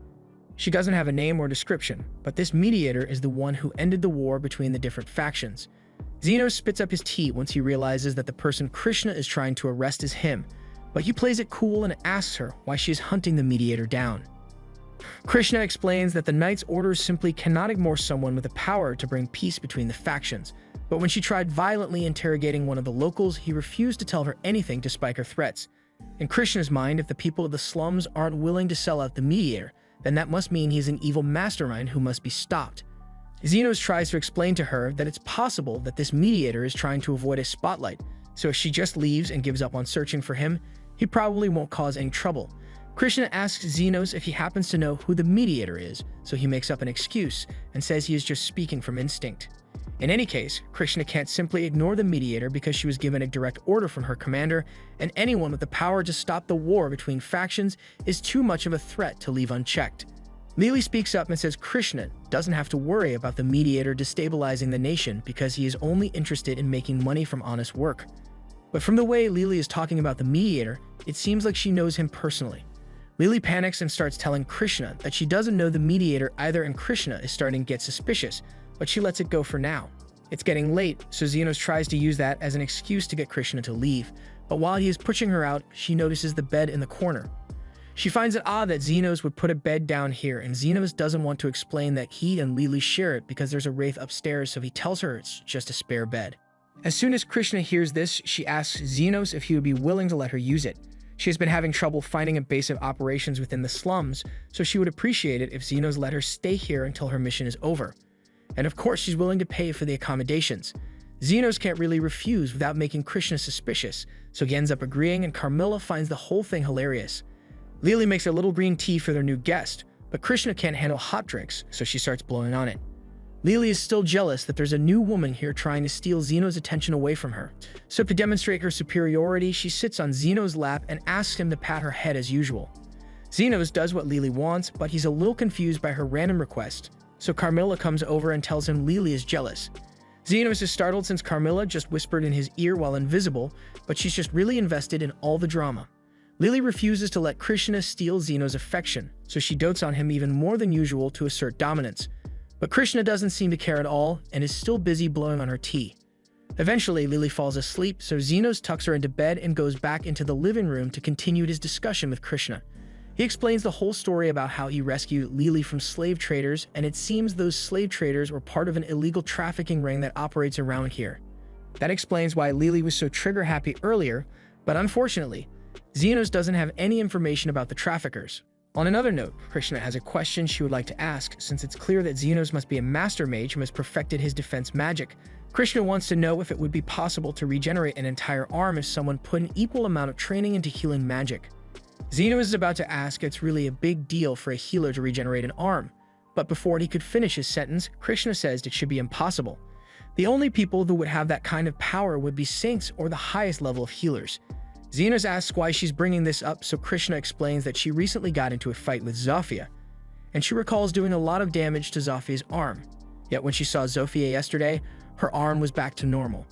She doesn't have a name or description, but this mediator is the one who ended the war between the different factions. Zenos spits up his tea once he realizes that the person Krishna is trying to arrest is him, but he plays it cool and asks her why she is hunting the mediator down. Krishna explains that the knight's orders simply cannot ignore someone with the power to bring peace between the factions, but when she tried violently interrogating one of the locals, he refused to tell her anything despite her threats. In Krishna's mind, if the people of the slums aren't willing to sell out the mediator, then that must mean he's an evil mastermind who must be stopped. Zenos tries to explain to her that it's possible that this mediator is trying to avoid a spotlight, so if she just leaves and gives up on searching for him, he probably won't cause any trouble. Krishna asks Zenos if he happens to know who the mediator is, so he makes up an excuse and says he is just speaking from instinct. In any case, Krishna can't simply ignore the mediator because she was given a direct order from her commander, and anyone with the power to stop the war between factions is too much of a threat to leave unchecked. Lily speaks up and says Krishna doesn't have to worry about the mediator destabilizing the nation because he is only interested in making money from honest work. But from the way Lily is talking about the mediator, it seems like she knows him personally. Lily panics and starts telling Krishna that she doesn't know the mediator either, and Krishna is starting to get suspicious, but she lets it go for now. It's getting late, so Zenos tries to use that as an excuse to get Krishna to leave, but while he is pushing her out, she notices the bed in the corner. She finds it odd that Zenos would put a bed down here, and Zenos doesn't want to explain that he and Lily share it because there's a wraith upstairs, so he tells her it's just a spare bed. As soon as Krishna hears this, she asks Zenos if he would be willing to let her use it. She has been having trouble finding a base of operations within the slums, so she would appreciate it if Zenos let her stay here until her mission is over. And of course, she's willing to pay for the accommodations. Zenos can't really refuse without making Krishna suspicious, so he ends up agreeing, and Carmilla finds the whole thing hilarious. Lily makes a little green tea for their new guest, but Krishna can't handle hot drinks, so she starts blowing on it. Lily is still jealous that there's a new woman here trying to steal Zenos' attention away from her. So to demonstrate her superiority, she sits on Zenos' lap and asks him to pat her head as usual. Zenos does what Lily wants, but he's a little confused by her random request, so Carmilla comes over and tells him Lily is jealous. Zenos is startled since Carmilla just whispered in his ear while invisible, but she's just really invested in all the drama. Lily refuses to let Krishna steal Zenos' affection, so she dotes on him even more than usual to assert dominance. But Krishna doesn't seem to care at all and is still busy blowing on her tea. Eventually, Lily falls asleep, so Zenos tucks her into bed and goes back into the living room to continue his discussion with Krishna. He explains the whole story about how he rescued Lily from slave traders, and it seems those slave traders were part of an illegal trafficking ring that operates around here. That explains why Lily was so trigger-happy earlier, but unfortunately, Zenos doesn't have any information about the traffickers. On another note, Krishna has a question she would like to ask, since it's clear that Zenos must be a master mage who has perfected his defense magic. Krishna wants to know if it would be possible to regenerate an entire arm if someone put an equal amount of training into healing magic. Zenos is about to ask if it's really a big deal for a healer to regenerate an arm, but before he could finish his sentence, Krishna says it should be impossible. The only people who would have that kind of power would be saints or the highest level of healers. Zenos asks why she's bringing this up, so Krishna explains that she recently got into a fight with Zofia, and she recalls doing a lot of damage to Zofia's arm. Yet when she saw Zofia yesterday, her arm was back to normal.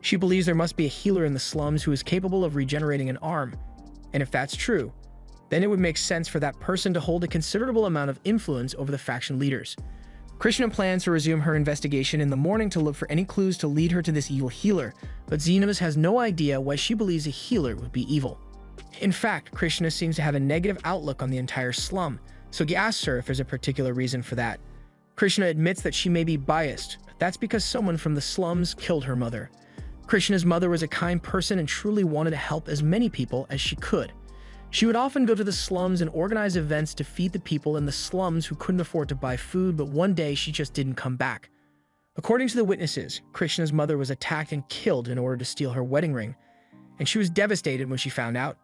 She believes there must be a healer in the slums who is capable of regenerating an arm, and if that's true, then it would make sense for that person to hold a considerable amount of influence over the faction leaders. Krishna plans to resume her investigation in the morning to look for any clues to lead her to this evil healer, but Zenos has no idea why she believes a healer would be evil. In fact, Krishna seems to have a negative outlook on the entire slum, so he asks her if there's a particular reason for that. Krishna admits that she may be biased, but that's because someone from the slums killed her mother. Krishna's mother was a kind person and truly wanted to help as many people as she could. She would often go to the slums and organize events to feed the people in the slums who couldn't afford to buy food, but one day she just didn't come back. According to the witnesses, Krishna's mother was attacked and killed in order to steal her wedding ring, and she was devastated when she found out.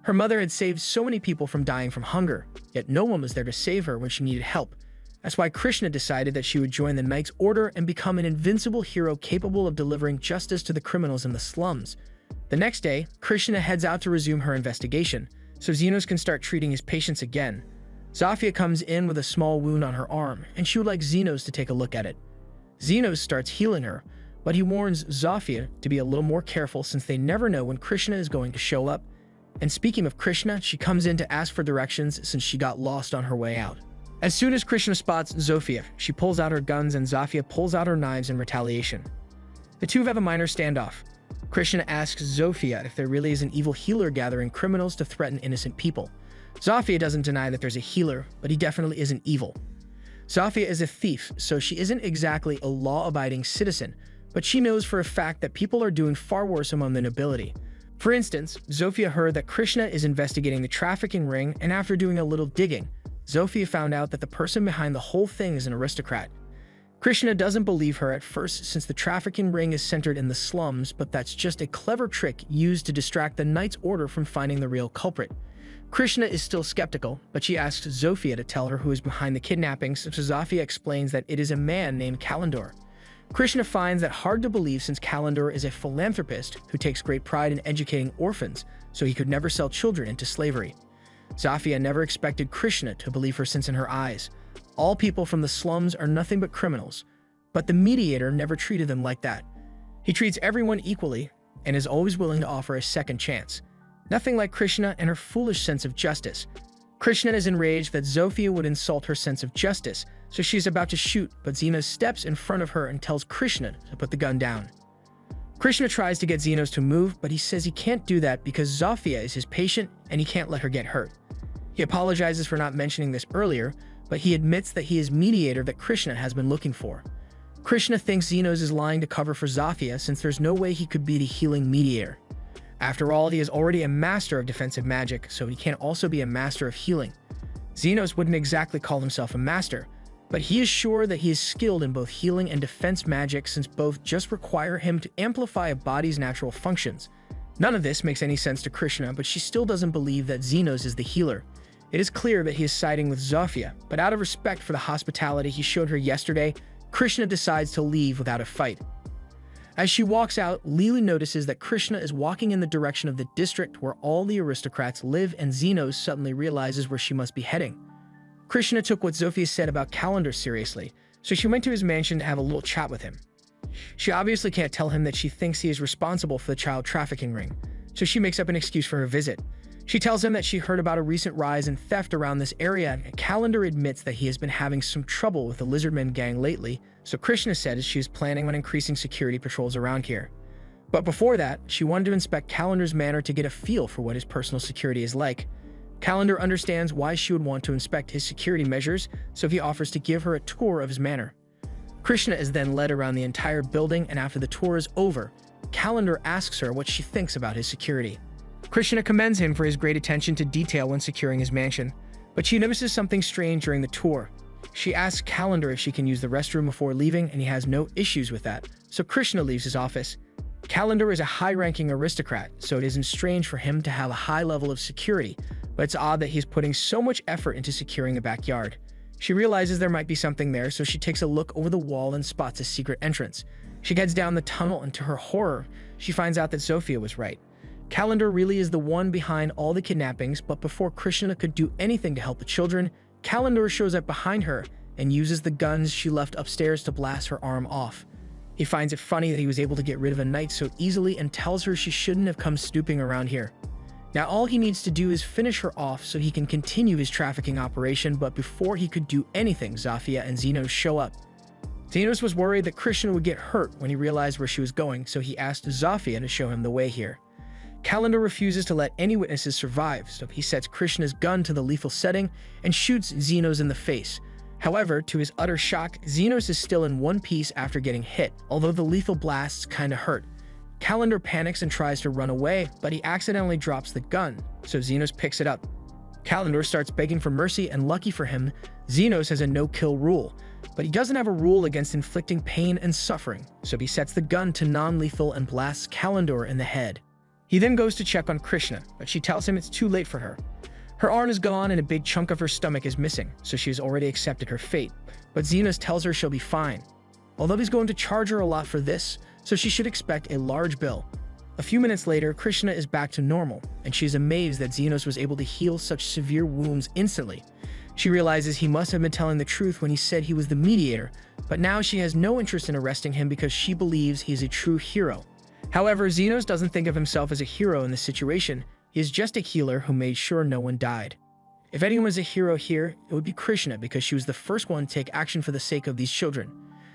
Her mother had saved so many people from dying from hunger, yet no one was there to save her when she needed help. That's why Krishna decided that she would join the Knight's Order and become an invincible hero capable of delivering justice to the criminals in the slums. The next day, Krishna heads out to resume her investigation, so Zenos can start treating his patients again. Zofia comes in with a small wound on her arm, and she would like Zenos to take a look at it. Zenos starts healing her, but he warns Zofia to be a little more careful since they never know when Krishna is going to show up. And speaking of Krishna, she comes in to ask for directions since she got lost on her way out. As soon as Krishna spots Zofia, she pulls out her guns and Zofia pulls out her knives in retaliation. The two have a minor standoff. Krishna asks Zofia if there really is an evil healer gathering criminals to threaten innocent people. Zofia doesn't deny that there's a healer, but he definitely isn't evil. Zofia is a thief, so she isn't exactly a law-abiding citizen, but she knows for a fact that people are doing far worse among the nobility. For instance, Zofia heard that Krishna is investigating the trafficking ring, and after doing a little digging, Zofia found out that the person behind the whole thing is an aristocrat. Krishna doesn't believe her at first since the trafficking ring is centered in the slums, but that's just a clever trick used to distract the Knight's Order from finding the real culprit. Krishna is still skeptical, but she asks Zofia to tell her who is behind the kidnappings, so Zofia explains that it is a man named Kalendor. Krishna finds that hard to believe since Kalendor is a philanthropist who takes great pride in educating orphans, so he could never sell children into slavery. Zofia never expected Krishna to believe her since in her eyes, all people from the slums are nothing but criminals, but the mediator never treated them like that. He treats everyone equally and is always willing to offer a second chance. Nothing like Krishna and her foolish sense of justice. Krishna is enraged that Zofia would insult her sense of justice, so she's about to shoot, but Zenos steps in front of her and tells Krishna to put the gun down. Krishna tries to get Zenos to move, but he says he can't do that because Zofia is his patient and he can't let her get hurt. He apologizes for not mentioning this earlier, but he admits that he is mediator that Krishna has been looking for. Krishna thinks Zenos is lying to cover for Zofia since there's no way he could be the healing mediator. After all, he is already a master of defensive magic, so he can't also be a master of healing. Zenos wouldn't exactly call himself a master, but he is sure that he is skilled in both healing and defense magic since both just require him to amplify a body's natural functions. None of this makes any sense to Krishna, but she still doesn't believe that Zenos is the healer. It is clear that he is siding with Zofia, but out of respect for the hospitality he showed her yesterday, Krishna decides to leave without a fight. As she walks out, Lily notices that Krishna is walking in the direction of the district where all the aristocrats live, and Zenos suddenly realizes where she must be heading. Krishna took what Zofia said about Kalendor seriously, so she went to his mansion to have a little chat with him. She obviously can't tell him that she thinks he is responsible for the child trafficking ring, so she makes up an excuse for her visit. She tells him that she heard about a recent rise in theft around this area, and Kalendor admits that he has been having some trouble with the lizardmen gang lately, so Krishna says she is planning on increasing security patrols around here. But before that, she wanted to inspect Kalendor's manor to get a feel for what his personal security is like. Kalendor understands why she would want to inspect his security measures, so he offers to give her a tour of his manor. Krishna is then led around the entire building, and after the tour is over, Kalendor asks her what she thinks about his security. Krishna commends him for his great attention to detail when securing his mansion, but she notices something strange during the tour. She asks Kalendor if she can use the restroom before leaving, and he has no issues with that, so Krishna leaves his office. Kalendor is a high-ranking aristocrat, so it isn't strange for him to have a high level of security, but it's odd that he's putting so much effort into securing the backyard. She realizes there might be something there, so she takes a look over the wall and spots a secret entrance. She heads down the tunnel, and to her horror, she finds out that Zofia was right. Kalendor really is the one behind all the kidnappings, but before Krishna could do anything to help the children, Kalendor shows up behind her and uses the guns she left upstairs to blast her arm off. He finds it funny that he was able to get rid of a knight so easily and tells her she shouldn't have come snooping around here. Now all he needs to do is finish her off so he can continue his trafficking operation, but before he could do anything, Zofia and Zenos show up. Zenos was worried that Krishna would get hurt when he realized where she was going, so he asked Zofia to show him the way here. Kalendor refuses to let any witnesses survive, so he sets Krishna's gun to the lethal setting and shoots Zenos in the face. However, to his utter shock, Zenos is still in one piece after getting hit, although the lethal blasts kinda hurt. Kalendor panics and tries to run away, but he accidentally drops the gun, so Zenos picks it up. Kalendor starts begging for mercy, and lucky for him, Zenos has a no-kill rule, but he doesn't have a rule against inflicting pain and suffering, so he sets the gun to non-lethal and blasts Kalendor in the head. He then goes to check on Krishna, but she tells him it's too late for her. Her arm is gone and a big chunk of her stomach is missing, so she has already accepted her fate. But Zenos tells her she'll be fine, although he's going to charge her a lot for this, so she should expect a large bill. A few minutes later, Krishna is back to normal, and she is amazed that Zenos was able to heal such severe wounds instantly. She realizes he must have been telling the truth when he said he was the mediator, but now she has no interest in arresting him because she believes he is a true hero. However, Zenos doesn't think of himself as a hero in this situation. He is just a healer who made sure no one died. If anyone was a hero here, it would be Krishna because she was the first one to take action for the sake of these children.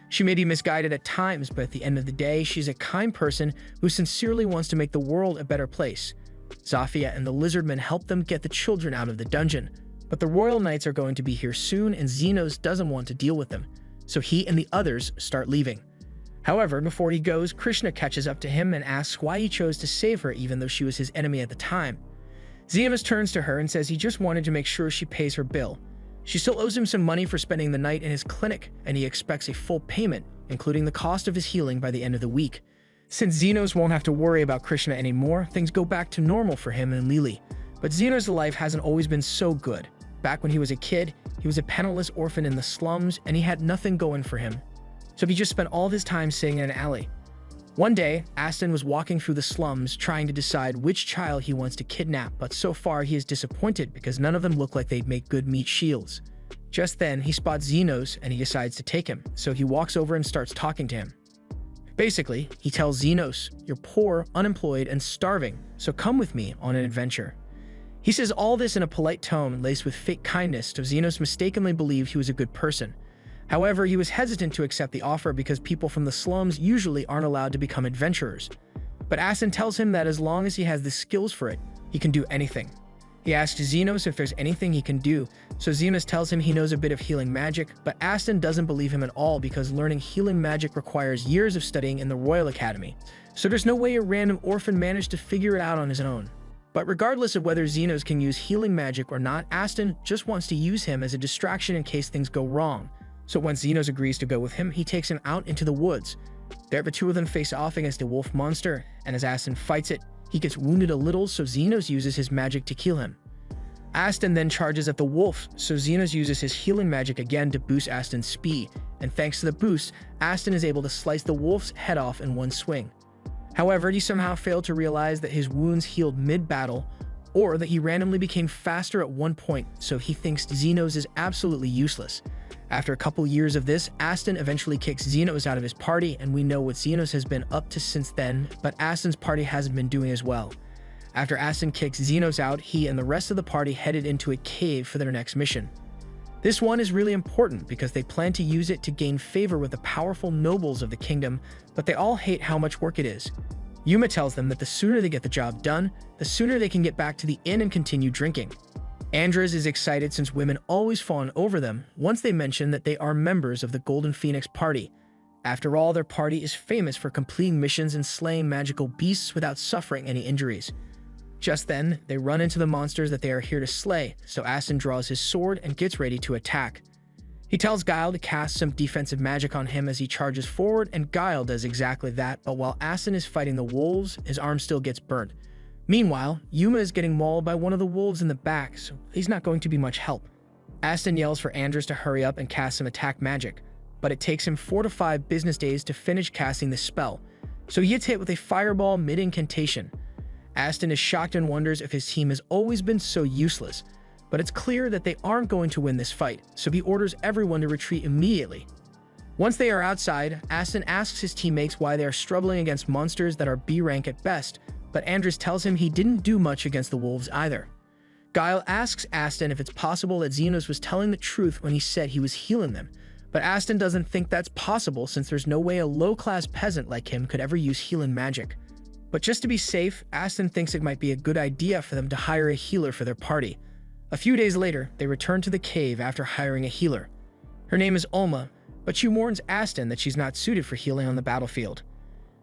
She may be misguided at times, but at the end of the day, she's a kind person who sincerely wants to make the world a better place. Zafia and the lizardmen help them get the children out of the dungeon, but the royal knights are going to be here soon and Zenos doesn't want to deal with them, so he and the others start leaving. However, before he goes, Krishna catches up to him and asks why he chose to save her even though she was his enemy at the time. Zenos turns to her and says he just wanted to make sure she pays her bill. She still owes him some money for spending the night in his clinic, and he expects a full payment, including the cost of his healing by the end of the week. Since Zenos won't have to worry about Krishna anymore, things go back to normal for him and Lily. But Zenos' life hasn't always been so good. Back when he was a kid, he was a penniless orphan in the slums, and he had nothing going for him. So he just spent all of his time sitting in an alley. One day, Aston was walking through the slums trying to decide which child he wants to kidnap, but so far he is disappointed because none of them look like they'd make good meat shields. Just then, he spots Zenos and he decides to take him, so he walks over and starts talking to him. Basically, he tells Zenos, "You're poor, unemployed, and starving, so come with me on an adventure." He says all this in a polite tone laced with fake kindness, so Zenos mistakenly believed he was a good person. However, he was hesitant to accept the offer because people from the slums usually aren't allowed to become adventurers. But Aston tells him that as long as he has the skills for it, he can do anything. He asks Zenos if there's anything he can do, so Zenos tells him he knows a bit of healing magic, but Aston doesn't believe him at all because learning healing magic requires years of studying in the Royal Academy, so there's no way a random orphan managed to figure it out on his own. But regardless of whether Zenos can use healing magic or not, Aston just wants to use him as a distraction in case things go wrong. So when Zenos agrees to go with him, he takes him out into the woods. There, the two of them face off against a wolf monster, and as Aston fights it, he gets wounded a little, so Zenos uses his magic to kill him. Aston then charges at the wolf, so Zenos uses his healing magic again to boost Aston's speed, and thanks to the boost, Aston is able to slice the wolf's head off in one swing. However, he somehow failed to realize that his wounds healed mid-battle, or that he randomly became faster at one point, so he thinks Zenos is absolutely useless. After a couple years of this, Aston eventually kicks Zenos out of his party, and we know what Zenos has been up to since then, but Aston's party hasn't been doing as well. After Aston kicks Zenos out, he and the rest of the party headed into a cave for their next mission. This one is really important because they plan to use it to gain favor with the powerful nobles of the kingdom, but they all hate how much work it is. Yuma tells them that the sooner they get the job done, the sooner they can get back to the inn and continue drinking. Andres is excited since women always fawn over them once they mention that they are members of the Golden Phoenix Party. After all, their party is famous for completing missions and slaying magical beasts without suffering any injuries. Just then, they run into the monsters that they are here to slay, so Aston draws his sword and gets ready to attack. He tells Guile to cast some defensive magic on him as he charges forward, and Guile does exactly that, but while Aston is fighting the wolves, his arm still gets burnt. Meanwhile, Yuma is getting mauled by one of the wolves in the back, so he's not going to be much help. Aston yells for Andres to hurry up and cast some attack magic, but it takes him 4 to 5 business days to finish casting the spell, so he gets hit with a fireball mid-incantation. Aston is shocked and wonders if his team has always been so useless, but it's clear that they aren't going to win this fight, so he orders everyone to retreat immediately. Once they are outside, Aston asks his teammates why they are struggling against monsters that are B rank at best, but Andres tells him he didn't do much against the wolves either. Guile asks Aston if it's possible that Zenos was telling the truth when he said he was healing them, but Aston doesn't think that's possible since there's no way a low-class peasant like him could ever use healing magic. But just to be safe, Aston thinks it might be a good idea for them to hire a healer for their party. A few days later, they return to the cave after hiring a healer. Her name is Ulma, but she warns Aston that she's not suited for healing on the battlefield.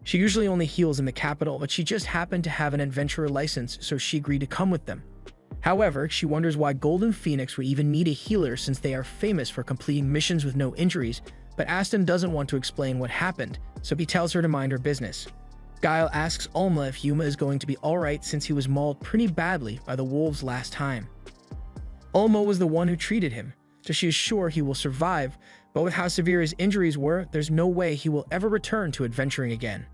She usually only heals in the capital, but she just happened to have an adventurer license, so she agreed to come with them. However, she wonders why Golden Phoenix would even need a healer since they are famous for completing missions with no injuries, but Aston doesn't want to explain what happened, so he tells her to mind her business. Guile asks Ulma if Yuma is going to be alright since he was mauled pretty badly by the wolves last time. Ulma was the one who treated him, so she is sure he will survive, but with how severe his injuries were, there's no way he will ever return to adventuring again.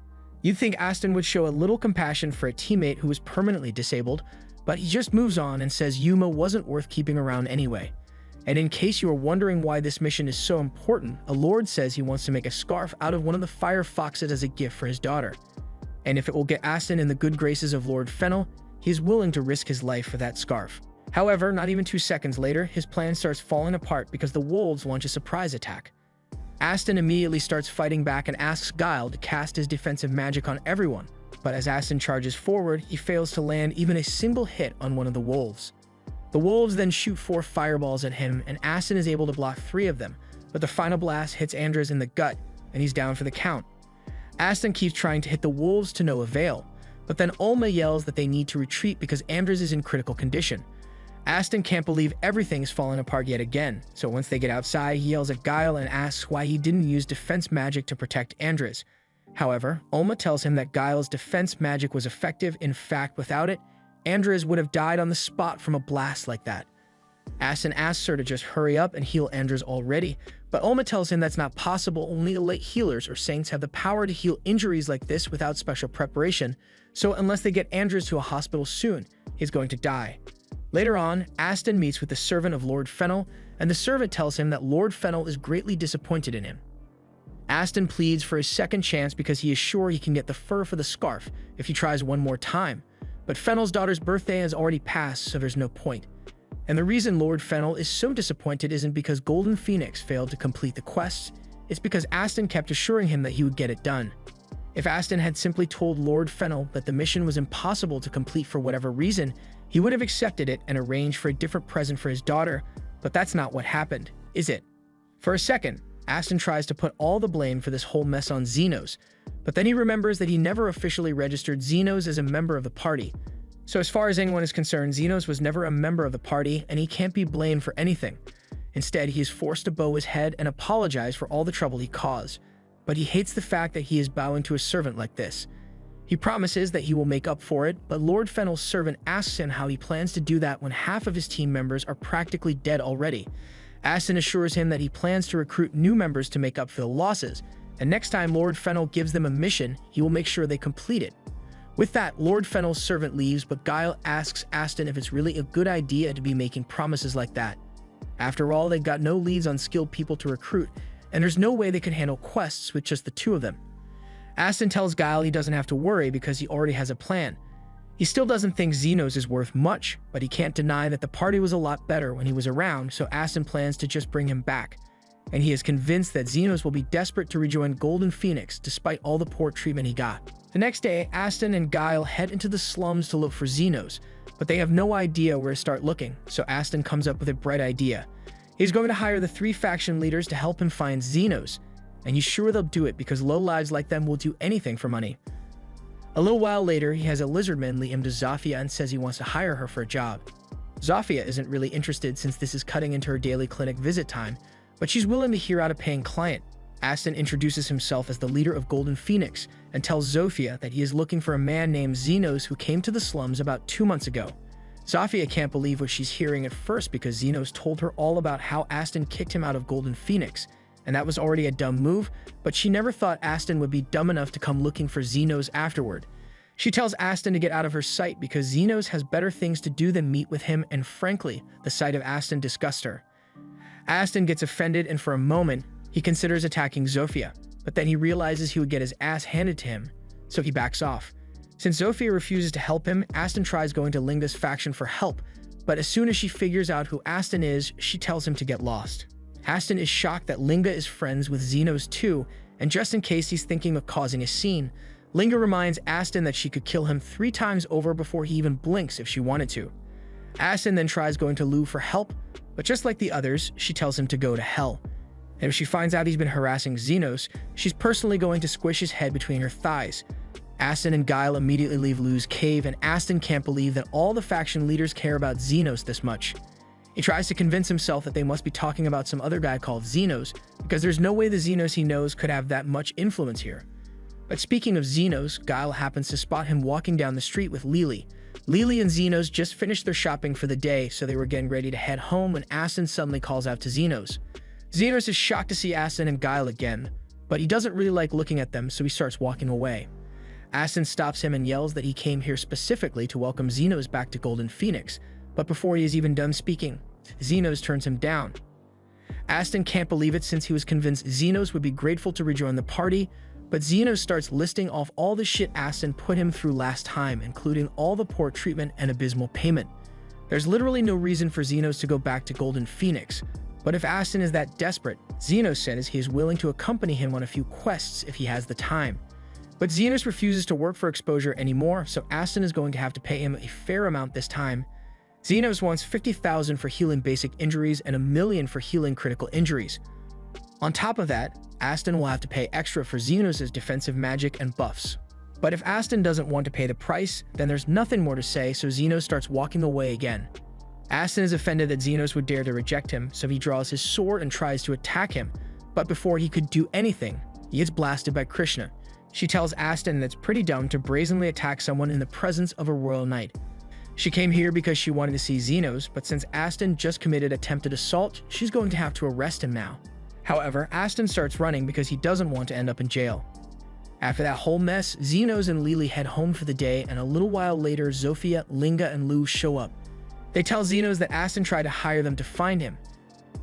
You'd think Aston would show a little compassion for a teammate who was permanently disabled, but he just moves on and says Yuma wasn't worth keeping around anyway. And in case you are wondering why this mission is so important, a lord says he wants to make a scarf out of one of the fire foxes as a gift for his daughter. And if it will get Aston in the good graces of Lord Fennel, he is willing to risk his life for that scarf. However, not even 2 seconds later, his plan starts falling apart because the wolves launch a surprise attack. Aston immediately starts fighting back and asks Guile to cast his defensive magic on everyone, but as Aston charges forward, he fails to land even a single hit on one of the wolves. The wolves then shoot 4 fireballs at him, and Aston is able to block 3 of them, but the final blast hits Andres in the gut, and he's down for the count. Aston keeps trying to hit the wolves to no avail, but then Ulma yells that they need to retreat because Andres is in critical condition. Aston can't believe everything is falling apart yet again, so once they get outside, he yells at Guile and asks why he didn't use defense magic to protect Andres. However, Ulma tells him that Guile's defense magic was effective. In fact, without it, Andres would have died on the spot from a blast like that. Aston asks her to just hurry up and heal Andres already, but Ulma tells him that's not possible. Only elite healers or saints have the power to heal injuries like this without special preparation, so unless they get Andres to a hospital soon, he's going to die. Later on, Aston meets with the servant of Lord Fennel, and the servant tells him that Lord Fennel is greatly disappointed in him. Aston pleads for his second chance because he is sure he can get the fur for the scarf if he tries one more time, but Fennel's daughter's birthday has already passed, so there's no point. And the reason Lord Fennel is so disappointed isn't because Golden Phoenix failed to complete the quest, it's because Aston kept assuring him that he would get it done. If Aston had simply told Lord Fennel that the mission was impossible to complete for whatever reason, he would have accepted it and arranged for a different present for his daughter, but that's not what happened, is it? For a second, Aston tries to put all the blame for this whole mess on Zenos, but then he remembers that he never officially registered Zenos as a member of the party. So as far as anyone is concerned, Zenos was never a member of the party, and he can't be blamed for anything. Instead, he is forced to bow his head and apologize for all the trouble he caused, but he hates the fact that he is bowing to a servant like this. He promises that he will make up for it, but Lord Fennel's servant asks him how he plans to do that when half of his team members are practically dead already. Aston assures him that he plans to recruit new members to make up for the losses, and next time Lord Fennel gives them a mission, he will make sure they complete it. With that, Lord Fennel's servant leaves, but Guile asks Aston if it's really a good idea to be making promises like that. After all, they've got no leads on skilled people to recruit, and there's no way they could handle quests with just the 2 of them. Aston tells Guile he doesn't have to worry because he already has a plan. He still doesn't think Zenos is worth much, but he can't deny that the party was a lot better when he was around, so Aston plans to just bring him back. And he is convinced that Zenos will be desperate to rejoin Golden Phoenix despite all the poor treatment he got. The next day, Aston and Guile head into the slums to look for Zenos, but they have no idea where to start looking, so Aston comes up with a bright idea. He's going to hire the 3 faction leaders to help him find Zenos, and he's sure they'll do it because lowlives like them will do anything for money. A little while later, he has a lizardman lead him to Zafia and says he wants to hire her for a job. Zafia isn't really interested since this is cutting into her daily clinic visit time, but she's willing to hear out a paying client. Aston introduces himself as the leader of Golden Phoenix and tells Zofia that he is looking for a man named Zenos who came to the slums about 2 months ago. Zafia can't believe what she's hearing at first because Zenos told her all about how Aston kicked him out of Golden Phoenix, and that was already a dumb move, but she never thought Aston would be dumb enough to come looking for Zenos afterward. She tells Aston to get out of her sight because Zenos has better things to do than meet with him, and frankly, the sight of Aston disgusts her. Aston gets offended, and for a moment, he considers attacking Zofia, but then he realizes he would get his ass handed to him, so he backs off. Since Zofia refuses to help him, Aston tries going to Linga's faction for help, but as soon as she figures out who Aston is, she tells him to get lost. Aston is shocked that Linga is friends with Zenos too, and just in case he's thinking of causing a scene, Linga reminds Aston that she could kill him 3 times over before he even blinks if she wanted to. Aston then tries going to Lou for help, but just like the others, she tells him to go to hell. And if she finds out he's been harassing Zenos, she's personally going to squish his head between her thighs. Aston and Guile immediately leave Lou's cave, and Aston can't believe that all the faction leaders care about Zenos this much. He tries to convince himself that they must be talking about some other guy called Zenos, because there's no way the Zenos he knows could have that much influence here. But speaking of Zenos, Guile happens to spot him walking down the street with Lily, Lily and Zenos just finished their shopping for the day, so they were getting ready to head home when Aston suddenly calls out to Zenos. Zenos is shocked to see Aston and Guile again, but he doesn't really like looking at them, so he starts walking away. Aston stops him and yells that he came here specifically to welcome Zenos back to Golden Phoenix, but before he is even done speaking, Zenos turns him down. Aston can't believe it since he was convinced Zenos would be grateful to rejoin the party, but Zenos starts listing off all the shit Aston put him through last time, including all the poor treatment and abysmal payment. There's literally no reason for Zenos to go back to Golden Phoenix, but if Aston is that desperate, Zenos says he is willing to accompany him on a few quests if he has the time. But Zenos refuses to work for exposure anymore, so Aston is going to have to pay him a fair amount this time. Zenos wants 50,000 for healing basic injuries and 1 million for healing critical injuries. On top of that, Aston will have to pay extra for Zenos' defensive magic and buffs. But if Aston doesn't want to pay the price, then there's nothing more to say, so Zenos starts walking away again. Aston is offended that Zenos would dare to reject him, so he draws his sword and tries to attack him, but before he could do anything, he gets blasted by Krishna. She tells Aston that it's pretty dumb to brazenly attack someone in the presence of a royal knight. She came here because she wanted to see Zenos, but since Aston just committed attempted assault, she's going to have to arrest him now. However, Aston starts running because he doesn't want to end up in jail. After that whole mess, Zenos and Lily head home for the day, and a little while later, Zofia, Linga, and Lou show up. They tell Zenos that Aston tried to hire them to find him,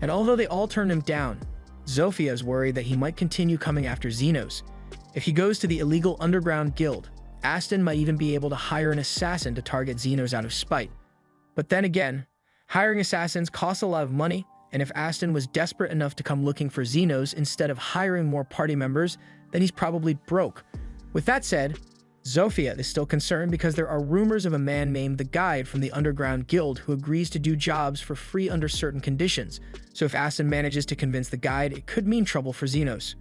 and although they all turned him down, Zofia is worried that he might continue coming after Zenos. If he goes to the illegal underground guild, Aston might even be able to hire an assassin to target Zenos out of spite. But then again, hiring assassins costs a lot of money, and if Aston was desperate enough to come looking for Zenos instead of hiring more party members, then he's probably broke. With that said, Zofia is still concerned because there are rumors of a man named the Guide from the Underground Guild who agrees to do jobs for free under certain conditions, so if Aston manages to convince the Guide, it could mean trouble for Zenos.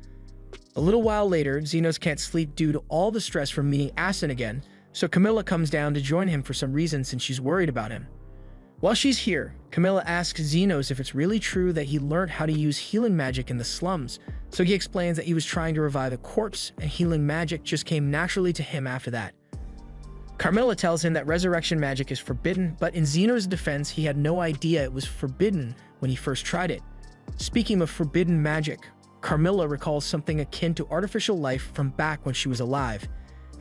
A little while later, Zenos can't sleep due to all the stress from meeting Aston again, so Camilla comes down to join him for some reason since she's worried about him. While she's here, Camilla asks Zenos if it's really true that he learned how to use healing magic in the slums, so he explains that he was trying to revive a corpse, and healing magic just came naturally to him after that. Carmilla tells him that resurrection magic is forbidden, but in Zenos' defense, he had no idea it was forbidden when he first tried it. Speaking of forbidden magic, Carmilla recalls something akin to artificial life from back when she was alive.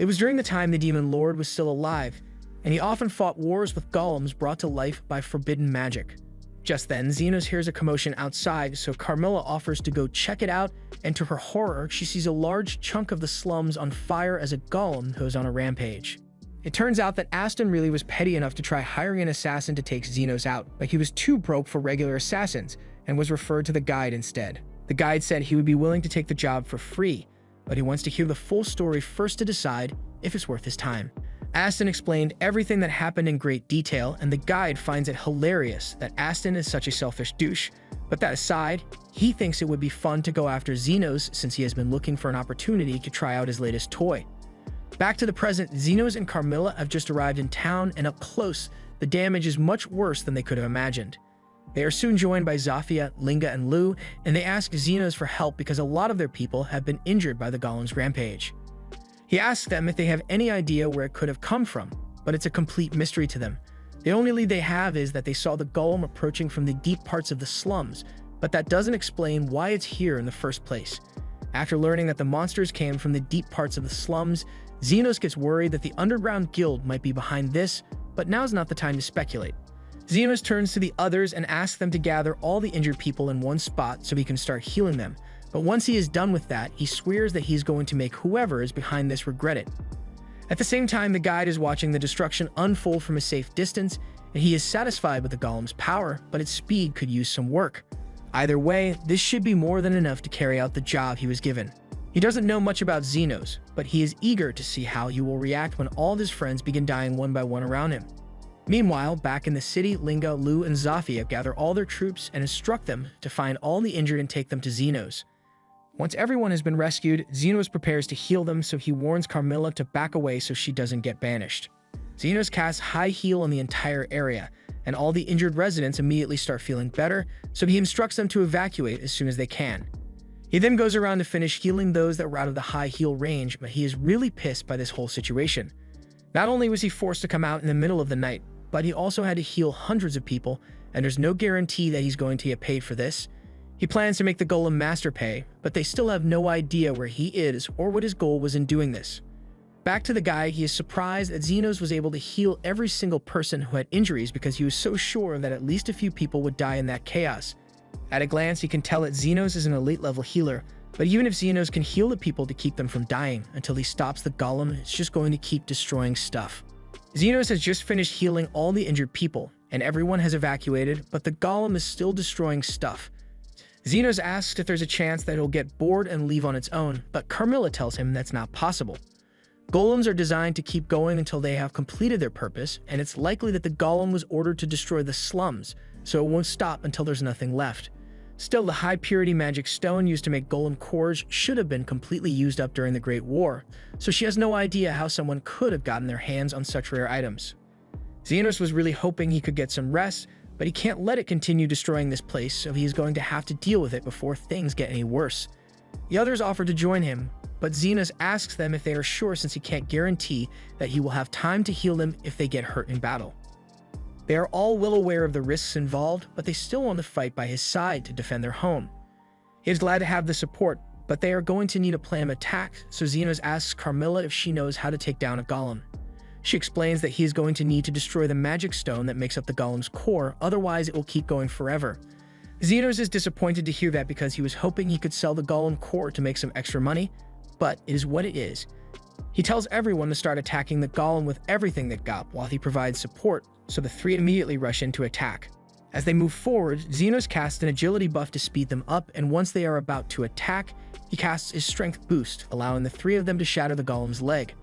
It was during the time the Demon Lord was still alive, and he often fought wars with golems brought to life by forbidden magic. Just then, Zenos hears a commotion outside, so Carmilla offers to go check it out, and to her horror, she sees a large chunk of the slums on fire as a golem goes on a rampage. It turns out that Aston really was petty enough to try hiring an assassin to take Zenos out, but he was too broke for regular assassins, and was referred to the Guide instead. The Guide said he would be willing to take the job for free, but he wants to hear the full story first to decide if it's worth his time. Aston explained everything that happened in great detail, and the Guide finds it hilarious that Aston is such a selfish douche. But that aside, he thinks it would be fun to go after Zenos since he has been looking for an opportunity to try out his latest toy. Back to the present, Zenos and Carmilla have just arrived in town, and up close, the damage is much worse than they could have imagined. They are soon joined by Zofia, Linga, and Lou, and they ask Zenos for help because a lot of their people have been injured by the golem's rampage. He asks them if they have any idea where it could have come from, but it's a complete mystery to them. The only lead they have is that they saw the golem approaching from the deep parts of the slums, but that doesn't explain why it's here in the first place. After learning that the monsters came from the deep parts of the slums, Zenos gets worried that the Underground Guild might be behind this, but now's not the time to speculate. Zenos turns to the others and asks them to gather all the injured people in one spot so he can start healing them. But once he is done with that, he swears that he's going to make whoever is behind this regret it. At the same time, the Guide is watching the destruction unfold from a safe distance, and he is satisfied with the golem's power, but its speed could use some work. Either way, this should be more than enough to carry out the job he was given. He doesn't know much about Zenos, but he is eager to see how he will react when all of his friends begin dying one by one around him. Meanwhile, back in the city, Linga, Lou, and Zofia gather all their troops and instruct them to find all the injured and take them to Zenos. Once everyone has been rescued, Zenos prepares to heal them, so he warns Carmilla to back away so she doesn't get banished. Zenos casts High Heal on the entire area, and all the injured residents immediately start feeling better, so he instructs them to evacuate as soon as they can. He then goes around to finish healing those that were out of the High Heal range, but he is really pissed by this whole situation. Not only was he forced to come out in the middle of the night, but he also had to heal hundreds of people, and there's no guarantee that he's going to get paid for this. He plans to make the golem master pay, but they still have no idea where he is or what his goal was in doing this. Back to the guy, he is surprised that Zenos was able to heal every single person who had injuries because he was so sure that at least a few people would die in that chaos. At a glance, he can tell that Zenos is an elite level healer, but even if Zenos can heal the people to keep them from dying until he stops the golem, it's just going to keep destroying stuff. Zenos has just finished healing all the injured people, and everyone has evacuated, but the golem is still destroying stuff. Zenos asks if there's a chance that it'll get bored and leave on its own, but Carmilla tells him that's not possible. Golems are designed to keep going until they have completed their purpose, and it's likely that the golem was ordered to destroy the slums, so it won't stop until there's nothing left. Still, the high-purity magic stone used to make golem cores should have been completely used up during the Great War, so she has no idea how someone could have gotten their hands on such rare items. Zenos was really hoping he could get some rest, but he can't let it continue destroying this place, so he is going to have to deal with it before things get any worse. The others offer to join him, but Zenos asks them if they are sure since he can't guarantee that he will have time to heal them if they get hurt in battle. They are all well aware of the risks involved, but they still want to fight by his side to defend their home. He is glad to have the support, but they are going to need a plan of attack, so Zenos asks Carmilla if she knows how to take down a golem. She explains that he is going to need to destroy the magic stone that makes up the golem's core, otherwise it will keep going forever. Zenos is disappointed to hear that because he was hoping he could sell the golem core to make some extra money, but it is what it is. He tells everyone to start attacking the golem with everything they've got while he provides support, so the three immediately rush in to attack. As they move forward, Zenos casts an agility buff to speed them up, and once they are about to attack, he casts his strength boost, allowing the three of them to shatter the golem's leg.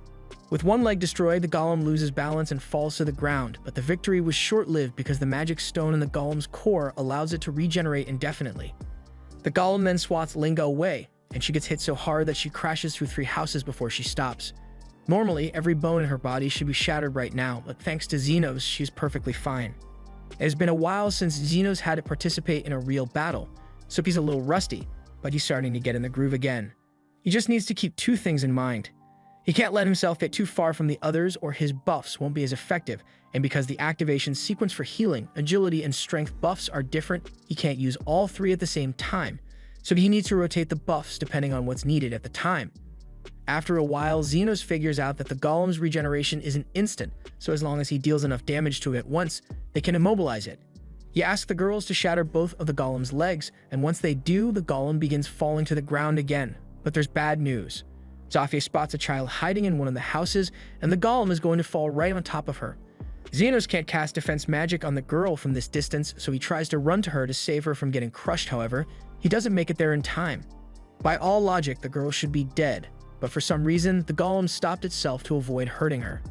With one leg destroyed, the golem loses balance and falls to the ground, but the victory was short-lived because the magic stone in the golem's core allows it to regenerate indefinitely. The golem then swats Linga away, and she gets hit so hard that she crashes through 3 houses before she stops. Normally, every bone in her body should be shattered right now, but thanks to Zenos, she's perfectly fine. It has been a while since Zenos had to participate in a real battle, so he's a little rusty, but he's starting to get in the groove again. He just needs to keep 2 things in mind. He can't let himself get too far from the others or his buffs won't be as effective, and because the activation sequence for healing, agility, and strength buffs are different, he can't use all 3 at the same time, so he needs to rotate the buffs depending on what's needed at the time. After a while, Zenos figures out that the golem's regeneration isn't instant, so as long as he deals enough damage to it at once, they can immobilize it. He asks the girls to shatter both of the golem's legs, and once they do, the golem begins falling to the ground again. But there's bad news. Zafia spots a child hiding in one of the houses, and the golem is going to fall right on top of her. Zenos can't cast defense magic on the girl from this distance, so he tries to run to her to save her from getting crushed. However, he doesn't make it there in time. By all logic, the girl should be dead, but for some reason, the golem stopped itself to avoid hurting her.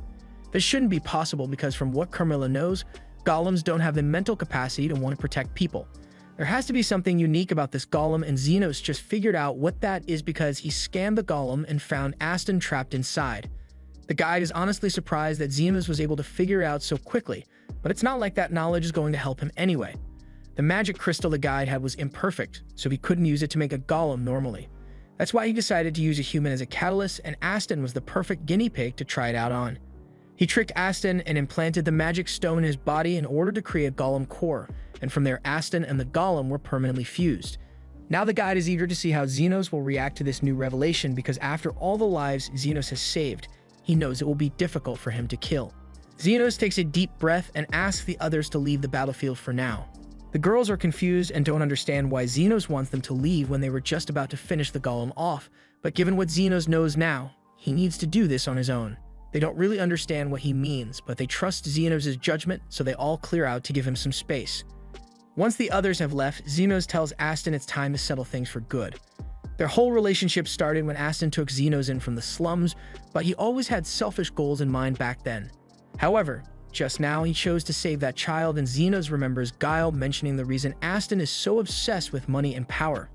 This shouldn't be possible because from what Carmilla knows, golems don't have the mental capacity to want to protect people. There has to be something unique about this golem, and Zenos just figured out what that is because he scanned the golem and found Aston trapped inside. The guide is honestly surprised that Zenos was able to figure it out so quickly, but it's not like that knowledge is going to help him anyway. The magic crystal the guide had was imperfect, so he couldn't use it to make a golem normally. That's why he decided to use a human as a catalyst, and Aston was the perfect guinea pig to try it out on. He tricked Aston and implanted the magic stone in his body in order to create a golem core, and from there Aston and the golem were permanently fused. Now the guide is eager to see how Zenos will react to this new revelation because after all the lives Zenos has saved, he knows it will be difficult for him to kill. Zenos takes a deep breath and asks the others to leave the battlefield for now. The girls are confused and don't understand why Zenos wants them to leave when they were just about to finish the golem off, but given what Zenos knows now, he needs to do this on his own. They don't really understand what he means, but they trust Zenos' judgment, so they all clear out to give him some space. Once the others have left, Zenos tells Aston it's time to settle things for good. Their whole relationship started when Aston took Zenos in from the slums, but he always had selfish goals in mind back then. However, just now he chose to save that child, and Zenos remembers Guile mentioning the reason Aston is so obsessed with money and power.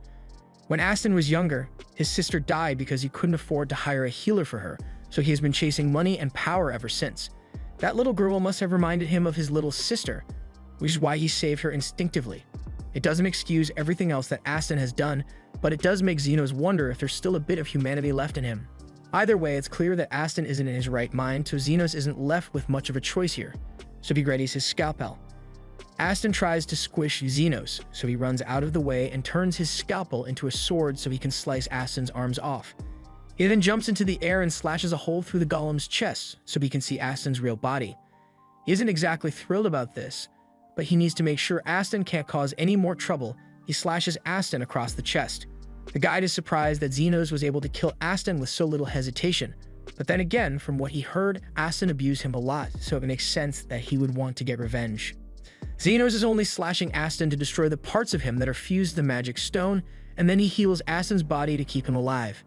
When Aston was younger, his sister died because he couldn't afford to hire a healer for her, so he has been chasing money and power ever since. That little girl must have reminded him of his little sister, which is why he saved her instinctively. It doesn't excuse everything else that Aston has done, but it does make Zenos wonder if there's still a bit of humanity left in him. Either way, it's clear that Aston isn't in his right mind, so Zenos isn't left with much of a choice here, so he readies his scalpel. Aston tries to squish Zenos, so he runs out of the way and turns his scalpel into a sword so he can slice Aston's arms off. He then jumps into the air and slashes a hole through the golem's chest so he can see Aston's real body. He isn't exactly thrilled about this, but he needs to make sure Aston can't cause any more trouble. He slashes Aston across the chest. The guide is surprised that Zenos was able to kill Aston with so little hesitation, but then again, from what he heard, Aston abused him a lot, so it makes sense that he would want to get revenge. Zenos is only slashing Aston to destroy the parts of him that are fused to the magic stone, and then he heals Aston's body to keep him alive.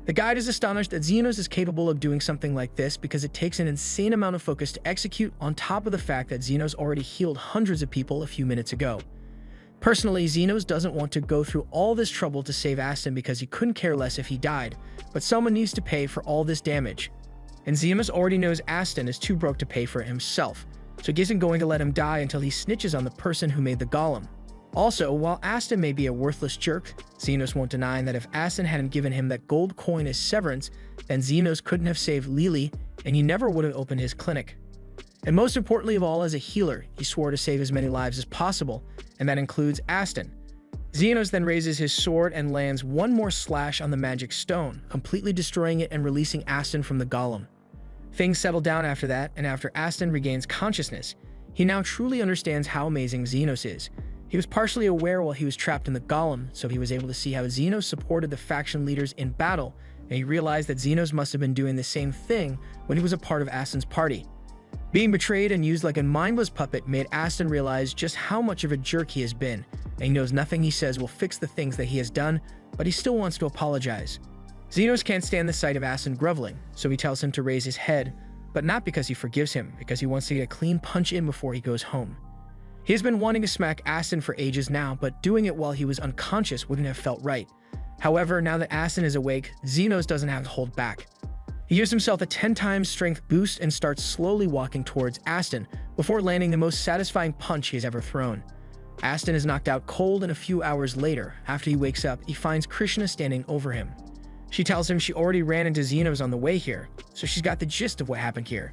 The guide is astonished that Zenos is capable of doing something like this because it takes an insane amount of focus to execute, on top of the fact that Zenos already healed hundreds of people a few minutes ago. Personally, Zenos doesn't want to go through all this trouble to save Aston because he couldn't care less if he died, but someone needs to pay for all this damage. And Zenos already knows Aston is too broke to pay for it himself, so he isn't going to let him die until he snitches on the person who made the golem. Also, while Aston may be a worthless jerk, Zenos won't deny that if Aston hadn't given him that gold coin as severance, then Zenos couldn't have saved Lily, and he never would have opened his clinic. And most importantly of all, as a healer, he swore to save as many lives as possible, and that includes Aston. Zenos then raises his sword and lands one more slash on the magic stone, completely destroying it and releasing Aston from the golem. Things settle down after that, and after Aston regains consciousness, he now truly understands how amazing Zenos is. He was partially aware while he was trapped in the golem, so he was able to see how Zenos supported the faction leaders in battle, and he realized that Zenos must have been doing the same thing when he was a part of Aston's party. Being betrayed and used like a mindless puppet made Aston realize just how much of a jerk he has been, and he knows nothing he says will fix the things that he has done, but he still wants to apologize. Zenos can't stand the sight of Aston groveling, so he tells him to raise his head, but not because he forgives him, because he wants to get a clean punch in before he goes home. He has been wanting to smack Aston for ages now, but doing it while he was unconscious wouldn't have felt right. However, now that Aston is awake, Zenos doesn't have to hold back. He gives himself a 10 times strength boost and starts slowly walking towards Aston before landing the most satisfying punch he has ever thrown. Aston is knocked out cold, and a few hours later, after he wakes up, he finds Krishna standing over him. She tells him she already ran into Zenos on the way here, so she's got the gist of what happened here.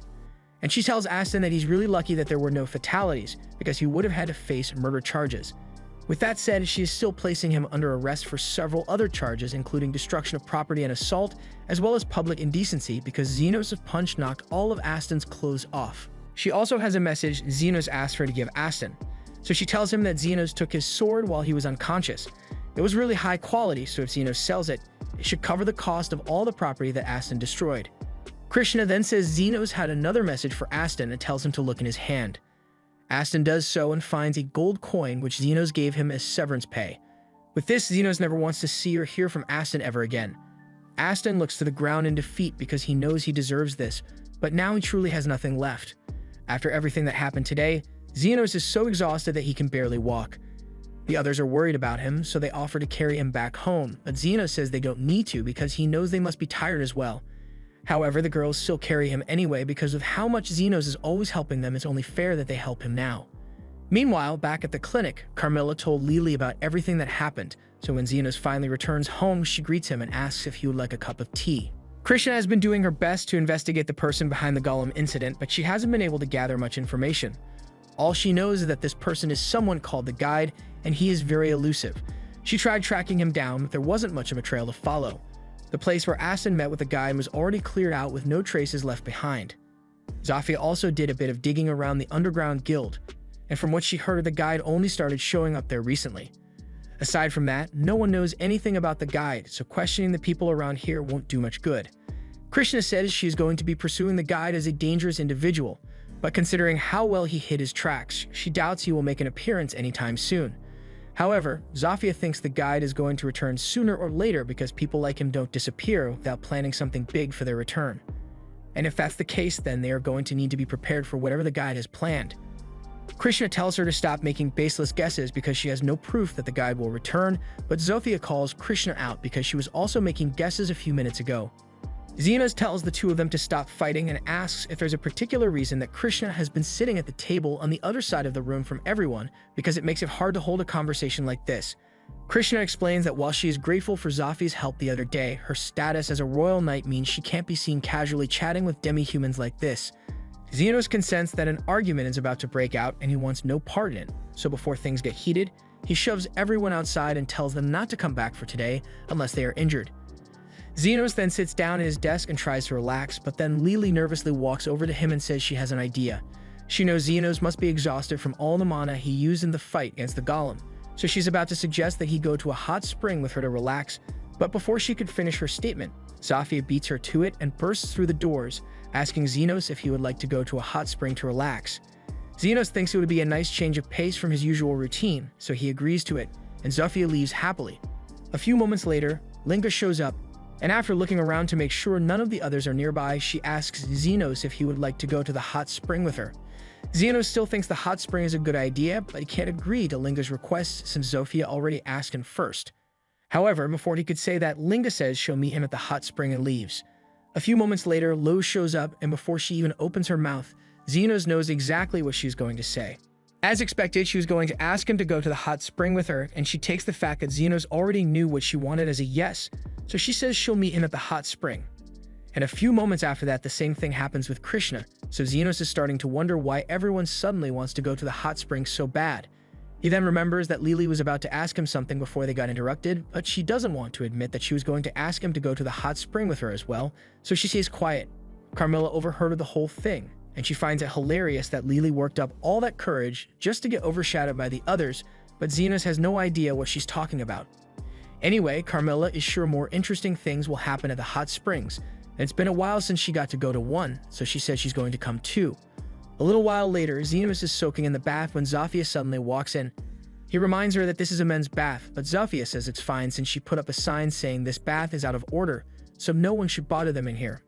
And she tells Aston that he's really lucky that there were no fatalities, because he would have had to face murder charges. With that said, she is still placing him under arrest for several other charges, including destruction of property and assault, as well as public indecency, because Zenos' punch knocked all of Aston's clothes off. She also has a message Zenos asked her to give Aston, so she tells him that Zenos took his sword while he was unconscious. It was really high quality, so if Zenos sells it, it should cover the cost of all the property that Aston destroyed. Krishna then says Zenos had another message for Aston and tells him to look in his hand. Aston does so and finds a gold coin which Zenos gave him as severance pay. With this, Zenos never wants to see or hear from Aston ever again. Aston looks to the ground in defeat because he knows he deserves this, but now he truly has nothing left. After everything that happened today, Zenos is so exhausted that he can barely walk. The others are worried about him, so they offer to carry him back home, but Zenos says they don't need to because he knows they must be tired as well. However, the girls still carry him anyway because of how much Zenos is always helping them. It's only fair that they help him now. Meanwhile, back at the clinic, Carmilla told Lily about everything that happened, so when Zenos finally returns home, she greets him and asks if he would like a cup of tea. Krishna has been doing her best to investigate the person behind the golem incident, but she hasn't been able to gather much information. All she knows is that this person is someone called the Guide, and he is very elusive. She tried tracking him down, but there wasn't much of a trail to follow. The place where Aston met with the Guide was already cleared out with no traces left behind. Zafia also did a bit of digging around the underground guild, and from what she heard, the Guide only started showing up there recently. Aside from that, no one knows anything about the Guide, so questioning the people around here won't do much good. Krishna says she is going to be pursuing the Guide as a dangerous individual, but considering how well he hid his tracks, she doubts he will make an appearance anytime soon. However, Zafia thinks the Guide is going to return sooner or later because people like him don't disappear without planning something big for their return. And if that's the case, then they are going to need to be prepared for whatever the Guide has planned. Krishna tells her to stop making baseless guesses because she has no proof that the Guide will return, but Zofia calls Krishna out because she was also making guesses a few minutes ago. Zenos tells the two of them to stop fighting and asks if there's a particular reason that Krishna has been sitting at the table on the other side of the room from everyone, because it makes it hard to hold a conversation like this. Krishna explains that while she is grateful for Zofia's help the other day, her status as a royal knight means she can't be seen casually chatting with demi-humans like this. Zenos can sense that an argument is about to break out and he wants no part in it, so before things get heated, he shoves everyone outside and tells them not to come back for today unless they are injured. Zenos then sits down at his desk and tries to relax, but then Lily nervously walks over to him and says she has an idea. She knows Zenos must be exhausted from all the mana he used in the fight against the golem, so she's about to suggest that he go to a hot spring with her to relax, but before she could finish her statement, Zofia beats her to it and bursts through the doors, asking Zenos if he would like to go to a hot spring to relax. Zenos thinks it would be a nice change of pace from his usual routine, so he agrees to it, and Zofia leaves happily. A few moments later, Linga shows up, and after looking around to make sure none of the others are nearby, she asks Zenos if he would like to go to the hot spring with her. Zenos still thinks the hot spring is a good idea, but he can't agree to Linga's request since Zofia already asked him first. However, before he could say that, Linga says she'll meet him at the hot spring and leaves. A few moments later, Lo shows up, and before she even opens her mouth, Zenos knows exactly what she's going to say. As expected, she was going to ask him to go to the hot spring with her, and she takes the fact that Zenos already knew what she wanted as a yes, so she says she'll meet him at the hot spring. And a few moments after that, the same thing happens with Krishna, so Zenos is starting to wonder why everyone suddenly wants to go to the hot spring so bad. He then remembers that Lily was about to ask him something before they got interrupted, but she doesn't want to admit that she was going to ask him to go to the hot spring with her as well, so she stays quiet. Carmilla overheard the whole thing, and she finds it hilarious that Lily worked up all that courage just to get overshadowed by the others, but Zenos has no idea what she's talking about. Anyway, Carmilla is sure more interesting things will happen at the hot springs, and it's been a while since she got to go to one, so she says she's going to come too. A little while later, Zenos is soaking in the bath when Zofia suddenly walks in. He reminds her that this is a men's bath, but Zofia says it's fine since she put up a sign saying this bath is out of order, so no one should bother them in here.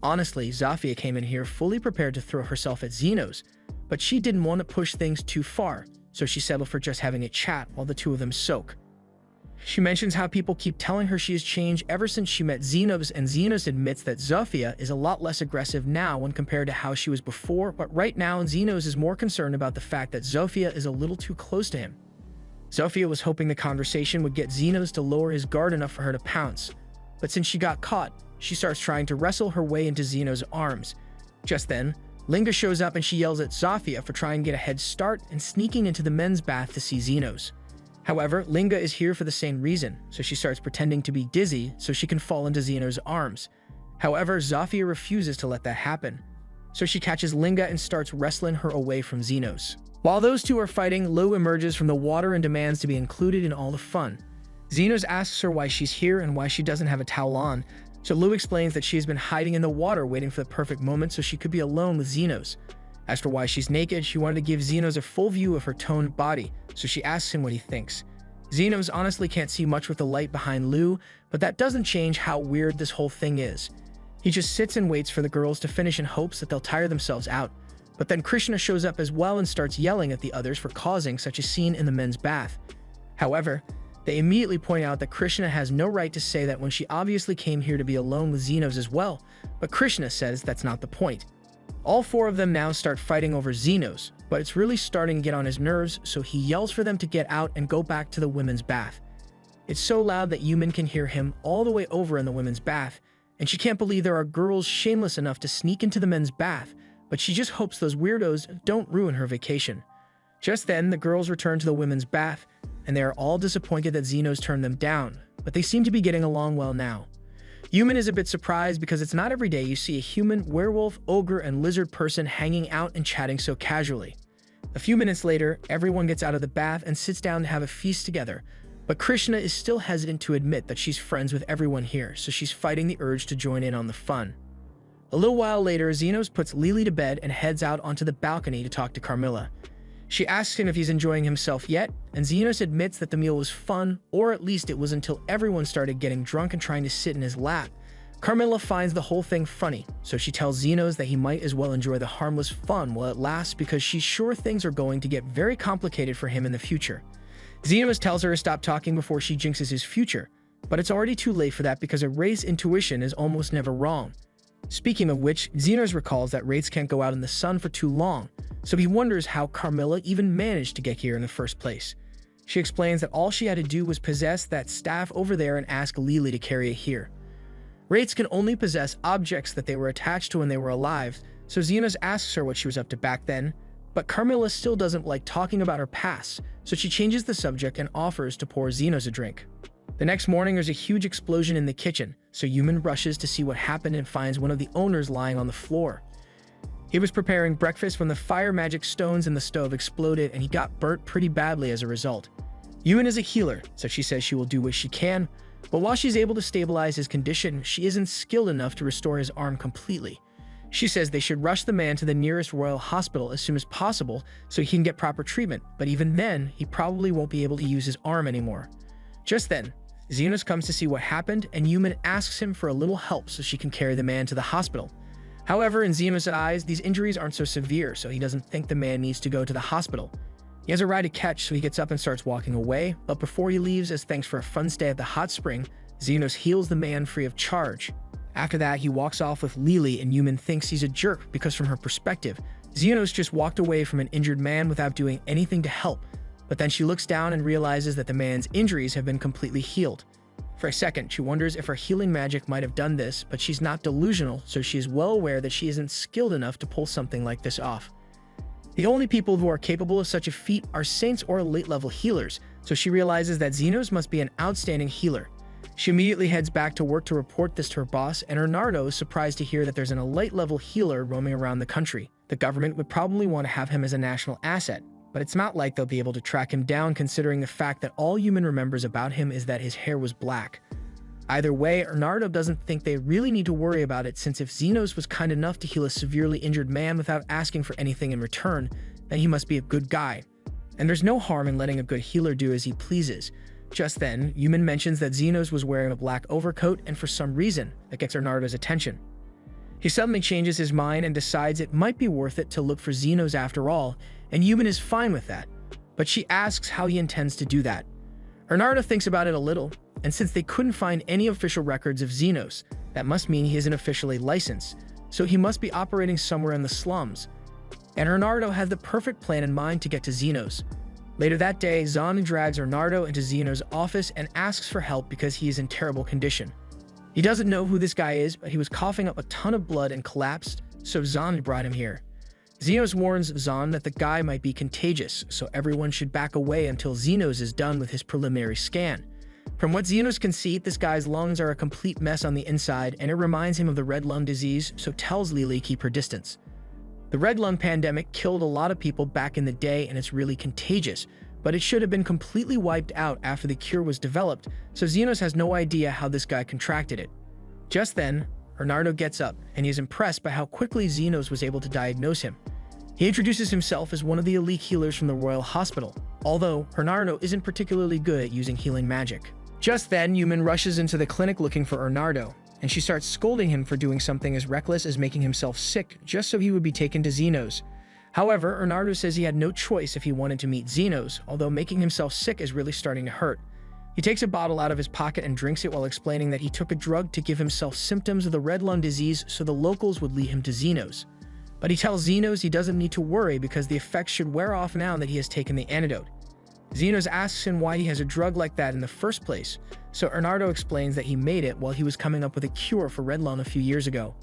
Honestly, Zofia came in here fully prepared to throw herself at Zenos, but she didn't want to push things too far, so she settled for just having a chat while the two of them soak. She mentions how people keep telling her she has changed ever since she met Zenos, and Zenos admits that Zofia is a lot less aggressive now when compared to how she was before, but right now Zenos is more concerned about the fact that Zofia is a little too close to him. Zofia was hoping the conversation would get Zenos to lower his guard enough for her to pounce, but since she got caught, she starts trying to wrestle her way into Zenos' arms. Just then, Linga shows up and she yells at Zofia for trying to get a head start and sneaking into the men's bath to see Zenos. However, Linga is here for the same reason, so she starts pretending to be dizzy so she can fall into Zenos' arms. However, Zofia refuses to let that happen, so she catches Linga and starts wrestling her away from Zenos. While those two are fighting, Lo emerges from the water and demands to be included in all the fun. Zenos asks her why she's here and why she doesn't have a towel on, so Lo explains that she has been hiding in the water waiting for the perfect moment so she could be alone with Zenos. As for why she's naked, she wanted to give Zenos a full view of her toned body, so she asks him what he thinks. Zenos honestly can't see much with the light behind Lu, but that doesn't change how weird this whole thing is. He just sits and waits for the girls to finish in hopes that they'll tire themselves out, but then Krishna shows up as well and starts yelling at the others for causing such a scene in the men's bath. However, they immediately point out that Krishna has no right to say that when she obviously came here to be alone with Zenos as well, but Krishna says that's not the point. All four of them now start fighting over Zenos, but it's really starting to get on his nerves, so he yells for them to get out and go back to the women's bath. It's so loud that Yumin can hear him all the way over in the women's bath, and she can't believe there are girls shameless enough to sneak into the men's bath, but she just hopes those weirdos don't ruin her vacation. Just then, the girls return to the women's bath, and they are all disappointed that Zenos turned them down, but they seem to be getting along well now. Yumin is a bit surprised because it's not every day you see a human, werewolf, ogre, and lizard person hanging out and chatting so casually. A few minutes later, everyone gets out of the bath and sits down to have a feast together, but Krishna is still hesitant to admit that she's friends with everyone here, so she's fighting the urge to join in on the fun. A little while later, Zenos puts Lily to bed and heads out onto the balcony to talk to Carmilla. She asks him if he's enjoying himself yet, and Zenos admits that the meal was fun, or at least it was until everyone started getting drunk and trying to sit in his lap. Carmilla finds the whole thing funny, so she tells Zenos that he might as well enjoy the harmless fun while it lasts because she's sure things are going to get very complicated for him in the future. Zenos tells her to stop talking before she jinxes his future, but it's already too late for that because a wraith's intuition is almost never wrong. Speaking of which, Zenos recalls that wraiths can't go out in the sun for too long, so he wonders how Carmilla even managed to get here in the first place. She explains that all she had to do was possess that staff over there and ask Lily to carry it here. Wraiths can only possess objects that they were attached to when they were alive, so Zenos asks her what she was up to back then, but Carmilla still doesn't like talking about her past, so she changes the subject and offers to pour Zenos a drink. The next morning, there's a huge explosion in the kitchen, so Yumin rushes to see what happened and finds one of the owners lying on the floor. He was preparing breakfast when the fire magic stones in the stove exploded and he got burnt pretty badly as a result. Yumin is a healer, so she says she will do what she can, but while she's able to stabilize his condition, she isn't skilled enough to restore his arm completely. She says they should rush the man to the nearest royal hospital as soon as possible so he can get proper treatment, but even then, he probably won't be able to use his arm anymore. Just then, Zenos comes to see what happened, and Yumin asks him for a little help so she can carry the man to the hospital. However, in Zenos' eyes, these injuries aren't so severe, so he doesn't think the man needs to go to the hospital. He has a ride to catch, so he gets up and starts walking away, but before he leaves, as thanks for a fun stay at the hot spring, Zenos heals the man free of charge. After that, he walks off with Lily, and Yumin thinks he's a jerk because from her perspective, Zenos just walked away from an injured man without doing anything to help, but then she looks down and realizes that the man's injuries have been completely healed. For a second, she wonders if her healing magic might have done this, but she's not delusional, so she is well aware that she isn't skilled enough to pull something like this off. The only people who are capable of such a feat are saints or late-level healers, so she realizes that Zenos must be an outstanding healer. She immediately heads back to work to report this to her boss, and Bernardo is surprised to hear that there's an elite-level healer roaming around the country. The government would probably want to have him as a national asset, but it's not like they'll be able to track him down considering the fact that all Yumin remembers about him is that his hair was black. Either way, Bernardo doesn't think they really need to worry about it, since if Zenos was kind enough to heal a severely injured man without asking for anything in return, then he must be a good guy. And there's no harm in letting a good healer do as he pleases. Just then, Yumin mentions that Zenos was wearing a black overcoat, and for some reason, that gets Bernardo's attention. He suddenly changes his mind and decides it might be worth it to look for Zenos after all, and Yumin is fine with that. But she asks how he intends to do that. Bernardo thinks about it a little, and since they couldn't find any official records of Zenos, that must mean he isn't officially licensed, so he must be operating somewhere in the slums. And Bernardo has the perfect plan in mind to get to Zenos. Later that day, Zan drags Bernardo into Zenos' office and asks for help because he is in terrible condition. He doesn't know who this guy is, but he was coughing up a ton of blood and collapsed, so Zan brought him here. Zenos warns Zan that the guy might be contagious, so everyone should back away until Zenos is done with his preliminary scan. From what Zenos can see, this guy's lungs are a complete mess on the inside, and it reminds him of the red lung disease, so tells Lily keep her distance. The red lung pandemic killed a lot of people back in the day, and it's really contagious, but it should have been completely wiped out after the cure was developed, so Zenos has no idea how this guy contracted it. Just then, Bernardo gets up, and he is impressed by how quickly Zenos was able to diagnose him. He introduces himself as one of the elite healers from the Royal Hospital, although Bernardo isn't particularly good at using healing magic. Just then, Yumin rushes into the clinic looking for Bernardo, and she starts scolding him for doing something as reckless as making himself sick just so he would be taken to Zenos. However, Bernardo says he had no choice if he wanted to meet Zenos, although making himself sick is really starting to hurt. He takes a bottle out of his pocket and drinks it while explaining that he took a drug to give himself symptoms of the red lung disease so the locals would lead him to Zenos. But he tells Zenos he doesn't need to worry because the effects should wear off now that he has taken the antidote. Zenos asks him why he has a drug like that in the first place, so Bernardo explains that he made it while he was coming up with a cure for red lung a few years ago.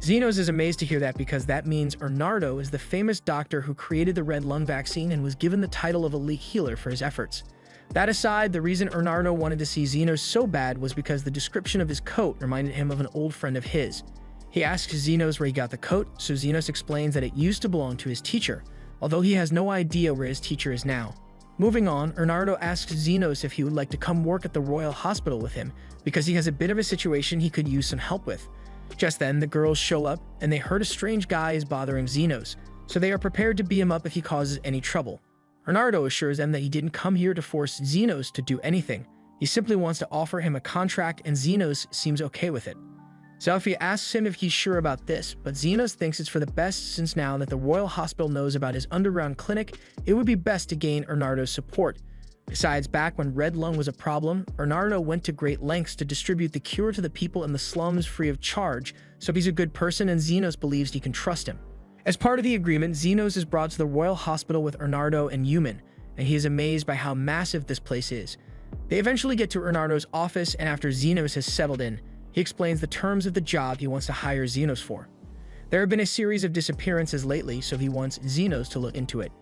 Zenos is amazed to hear that because that means Bernardo is the famous doctor who created the red lung vaccine and was given the title of elite healer for his efforts. That aside, the reason Bernardo wanted to see Zenos so bad was because the description of his coat reminded him of an old friend of his. He asks Zenos where he got the coat, so Zenos explains that it used to belong to his teacher, although he has no idea where his teacher is now. Moving on, Bernardo asks Zenos if he would like to come work at the Royal Hospital with him, because he has a bit of a situation he could use some help with. Just then, the girls show up, and they heard a strange guy is bothering Zenos, so they are prepared to beat him up if he causes any trouble. Bernardo assures them that he didn't come here to force Zenos to do anything. He simply wants to offer him a contract, and Zenos seems okay with it. Zelfie asks him if he's sure about this, but Zenos thinks it's for the best since now that the Royal Hospital knows about his underground clinic, it would be best to gain Bernardo's support. Besides, back when red lung was a problem, Bernardo went to great lengths to distribute the cure to the people in the slums free of charge, so he's a good person and Zenos believes he can trust him. As part of the agreement, Zenos is brought to the Royal Hospital with Bernardo and Yumin, and he is amazed by how massive this place is. They eventually get to Bernardo's office, and after Zenos has settled in, he explains the terms of the job he wants to hire Zenos for. There have been a series of disappearances lately, so he wants Zenos to look into it.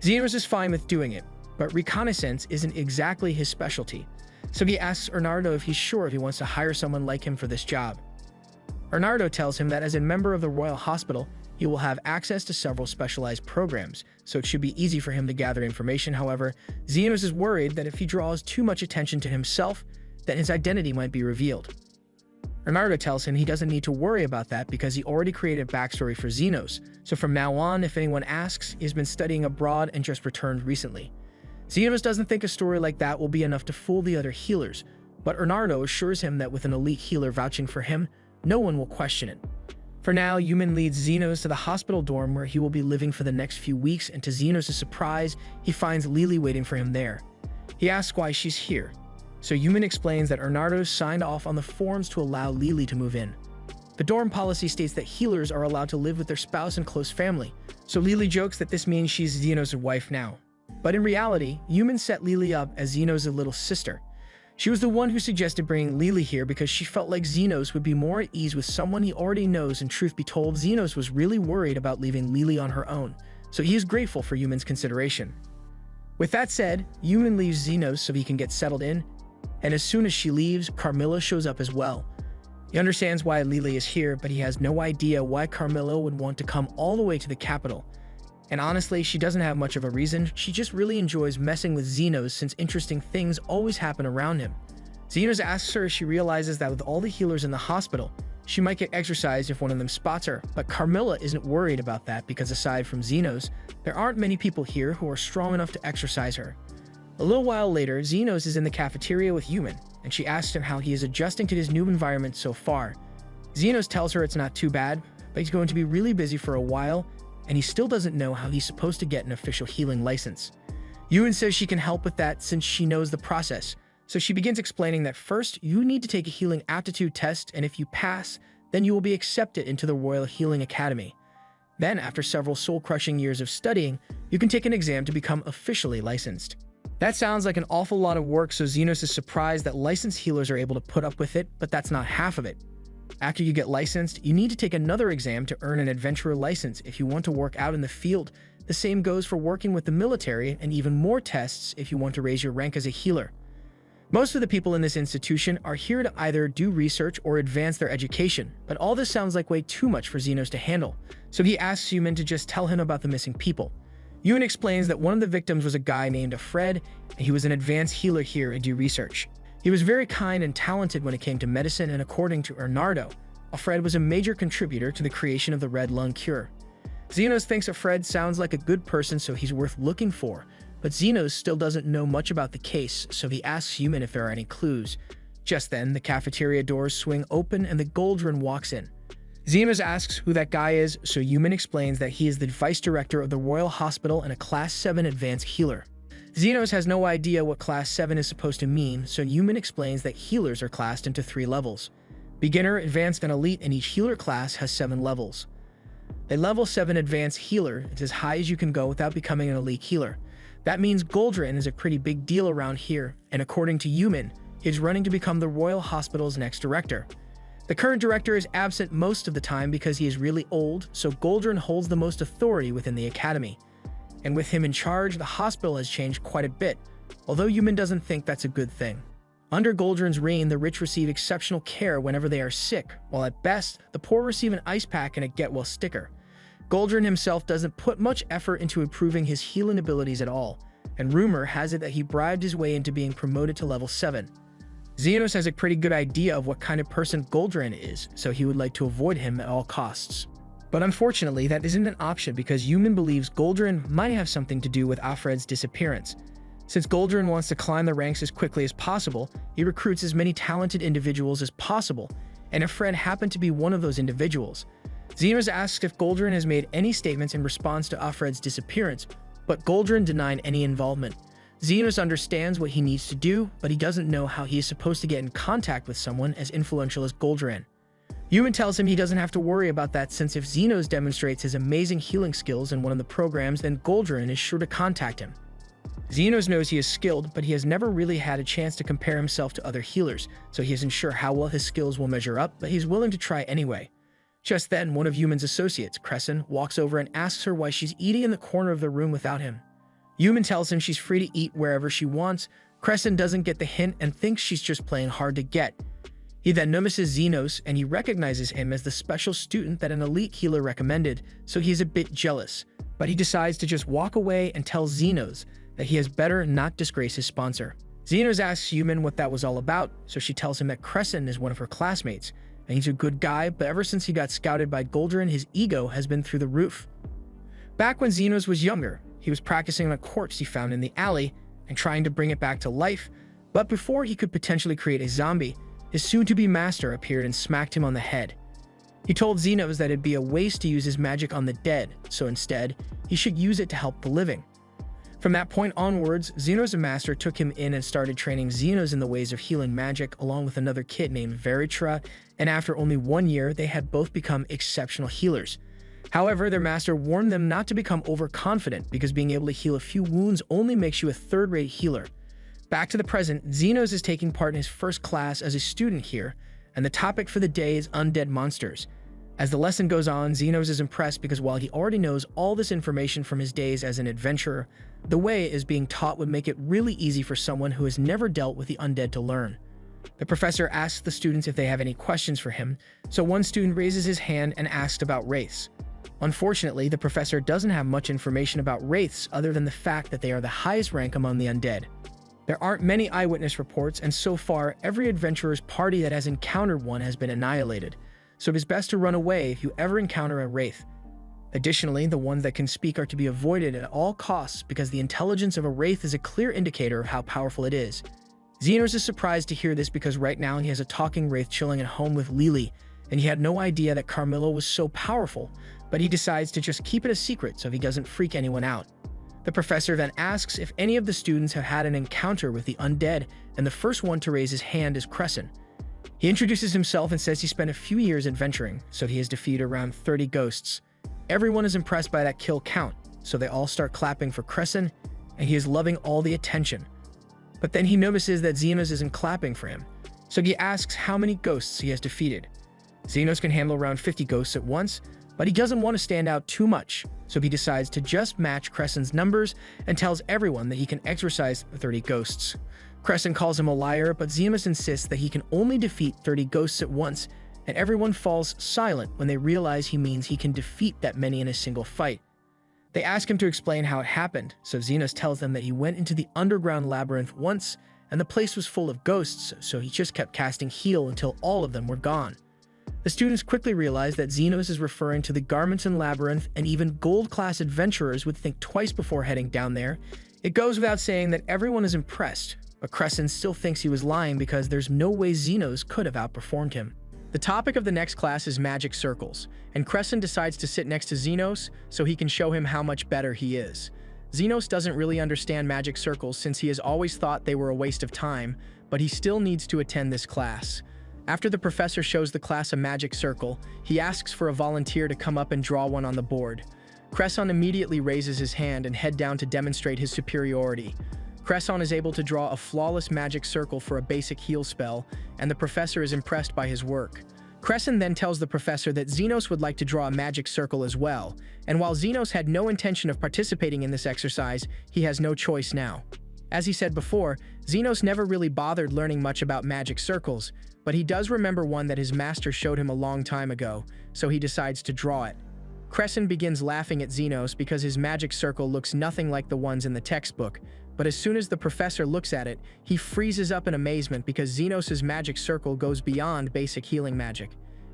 Zenos is fine with doing it, but reconnaissance isn't exactly his specialty, so he asks Bernardo if he's sure if he wants to hire someone like him for this job. Bernardo tells him that as a member of the Royal Hospital, he will have access to several specialized programs, so it should be easy for him to gather information. However, Zenos is worried that if he draws too much attention to himself, then his identity might be revealed. Bernardo tells him he doesn't need to worry about that because he already created a backstory for Zenos, so from now on, if anyone asks, he's been studying abroad and just returned recently. Zenos doesn't think a story like that will be enough to fool the other healers, but Bernardo assures him that with an elite healer vouching for him, no one will question it. For now, Yumin leads Zenos to the hospital dorm where he will be living for the next few weeks, and to Zenos' surprise, he finds Lily waiting for him there. He asks why she's here, so Yumin explains that Bernardo signed off on the forms to allow Lily to move in. The dorm policy states that healers are allowed to live with their spouse and close family, so Lily jokes that this means she's Zenos' wife now. But in reality, Yumin set Lily up as Zenos' little sister. She was the one who suggested bringing Lily here because she felt like Zenos would be more at ease with someone he already knows, and truth be told, Zenos was really worried about leaving Lily on her own, so he is grateful for Yumin's consideration. With that said, Yumin leaves Zenos so he can get settled in, and as soon as she leaves, Carmilla shows up as well. He understands why Lily is here, but he has no idea why Carmilla would want to come all the way to the capital. And honestly, she doesn't have much of a reason. She just really enjoys messing with Zenos since interesting things always happen around him. Zenos asks her if she realizes that with all the healers in the hospital, she might get exorcised if one of them spots her, but Carmilla isn't worried about that because aside from Zenos, there aren't many people here who are strong enough to exorcise her. A little while later, Zenos is in the cafeteria with Yumin, and she asks him how he is adjusting to his new environment so far. Zenos tells her it's not too bad, but he's going to be really busy for a while, and he still doesn't know how he's supposed to get an official healing license. Yumin says she can help with that since she knows the process, so she begins explaining that first, you need to take a healing aptitude test, and if you pass, then you will be accepted into the Royal Healing Academy. Then, after several soul-crushing years of studying, you can take an exam to become officially licensed. That sounds like an awful lot of work, so Zenos is surprised that licensed healers are able to put up with it, but that's not half of it. After you get licensed, you need to take another exam to earn an adventurer license if you want to work out in the field. The same goes for working with the military, and even more tests if you want to raise your rank as a healer. Most of the people in this institution are here to either do research or advance their education, but all this sounds like way too much for Zenos to handle, so he asks Yumin to just tell him about the missing people. Yumin explains that one of the victims was a guy named Fred, and he was an advanced healer here and do research. He was very kind and talented when it came to medicine, and according to Bernardo, Fred was a major contributor to the creation of the red lung cure. Zenos thinks Fred sounds like a good person, so he's worth looking for, but Zenos still doesn't know much about the case, so he asks Yumin if there are any clues. Just then, the cafeteria doors swing open and the Goldrin walks in. Zenos asks who that guy is, so Yumin explains that he is the vice director of the Royal Hospital and a Class 7 advanced healer. Zenos has no idea what Class 7 is supposed to mean, so Yumin explains that healers are classed into 3 levels. Beginner, Advanced, and Elite, and each healer class has 7 levels. A Level 7 Advanced Healer is as high as you can go without becoming an Elite Healer. That means Goldrin is a pretty big deal around here, and according to Yumin, he is running to become the Royal Hospital's next director. The current director is absent most of the time because he is really old, so Goldrin holds the most authority within the academy. And with him in charge, the hospital has changed quite a bit, although Yumin doesn't think that's a good thing. Under Goldrin's reign, the rich receive exceptional care whenever they are sick, while at best, the poor receive an ice pack and a get-well sticker. Goldrin himself doesn't put much effort into improving his healing abilities at all, and rumor has it that he bribed his way into being promoted to level 7. Zenos has a pretty good idea of what kind of person Goldrin is, so he would like to avoid him at all costs. But unfortunately, that isn't an option because Yumin believes Goldrin might have something to do with Alfred's disappearance. Since Goldrin wants to climb the ranks as quickly as possible, he recruits as many talented individuals as possible, and Alfred happened to be one of those individuals. Zenos asks if Goldrin has made any statements in response to Alfred's disappearance, but Goldrin denied any involvement. Zenos understands what he needs to do, but he doesn't know how he is supposed to get in contact with someone as influential as Goldrin. Yumin tells him he doesn't have to worry about that since if Zenos demonstrates his amazing healing skills in one of the programs, then Goldrin is sure to contact him. Zenos knows he is skilled, but he has never really had a chance to compare himself to other healers, so he isn't sure how well his skills will measure up, but he's willing to try anyway. Just then, one of Yuman's associates, Crescent, walks over and asks her why she's eating in the corner of the room without him. Yuman tells him she's free to eat wherever she wants. Crescent doesn't get the hint and thinks she's just playing hard to get. He then notices Zenos, and he recognizes him as the special student that an elite healer recommended, so he's a bit jealous. But he decides to just walk away and tell Zenos that he has better not disgrace his sponsor. Zenos asks Yuman what that was all about, so she tells him that Crescent is one of her classmates, and he's a good guy, but ever since he got scouted by Goldrin, his ego has been through the roof. Back when Zenos was younger, he was practicing on a corpse he found in the alley and trying to bring it back to life, but before he could potentially create a zombie, his soon-to-be master appeared and smacked him on the head. He told Zenos that it'd be a waste to use his magic on the dead, so instead, he should use it to help the living. From that point onwards, Zenos' master took him in and started training Zenos in the ways of healing magic along with another kid named Veritra, and after only 1 year, they had both become exceptional healers. However, their master warned them not to become overconfident because being able to heal a few wounds only makes you a third-rate healer. Back to the present, Zenos is taking part in his first class as a student here, and the topic for the day is undead monsters. As the lesson goes on, Zenos is impressed because while he already knows all this information from his days as an adventurer, the way it is being taught would make it really easy for someone who has never dealt with the undead to learn. The professor asks the students if they have any questions for him, so one student raises his hand and asks about wraiths. Unfortunately, the professor doesn't have much information about wraiths other than the fact that they are the highest rank among the undead. There aren't many eyewitness reports, and so far, every adventurer's party that has encountered one has been annihilated, so it is best to run away if you ever encounter a wraith. Additionally, the ones that can speak are to be avoided at all costs because the intelligence of a wraith is a clear indicator of how powerful it is. Zenos is surprised to hear this because right now he has a talking wraith chilling at home with Lily, and he had no idea that Carmilla was so powerful, but he decides to just keep it a secret so he doesn't freak anyone out. The professor then asks if any of the students have had an encounter with the undead, and the first one to raise his hand is Crescent. He introduces himself and says he spent a few years adventuring, so he has defeated around 30 ghosts. Everyone is impressed by that kill count, so they all start clapping for Crescent, and he is loving all the attention. But then he notices that Zenos isn't clapping for him, so he asks how many ghosts he has defeated. Zenos can handle around 50 ghosts at once, but he doesn't want to stand out too much, so he decides to just match Crescent's numbers and tells everyone that he can exorcise 30 ghosts. Crescent calls him a liar, but Zenos insists that he can only defeat 30 ghosts at once, and everyone falls silent when they realize he means he can defeat that many in a single fight. They ask him to explain how it happened, so Zenos tells them that he went into the underground labyrinth once, and the place was full of ghosts, so he just kept casting heal until all of them were gone. The students quickly realize that Zenos is referring to the Garmenton Labyrinth, and even gold-class adventurers would think twice before heading down there. It goes without saying that everyone is impressed, but Crescent still thinks he was lying because there's no way Zenos could have outperformed him. The topic of the next class is magic circles, and Crescent decides to sit next to Zenos so he can show him how much better he is. Zenos doesn't really understand magic circles since he has always thought they were a waste of time, but he still needs to attend this class. After the professor shows the class a magic circle, he asks for a volunteer to come up and draw one on the board. Crescent immediately raises his hand and head down to demonstrate his superiority. Crescent is able to draw a flawless magic circle for a basic heal spell, and the professor is impressed by his work. Crescent then tells the professor that Zenos would like to draw a magic circle as well, and while Zenos had no intention of participating in this exercise, he has no choice now. As he said before, Zenos never really bothered learning much about magic circles, but he does remember one that his master showed him a long time ago, so he decides to draw it. Crescent begins laughing at Zenos because his magic circle looks nothing like the ones in the textbook, but as soon as the professor looks at it, he freezes up in amazement because Zenos' magic circle goes beyond basic healing magic.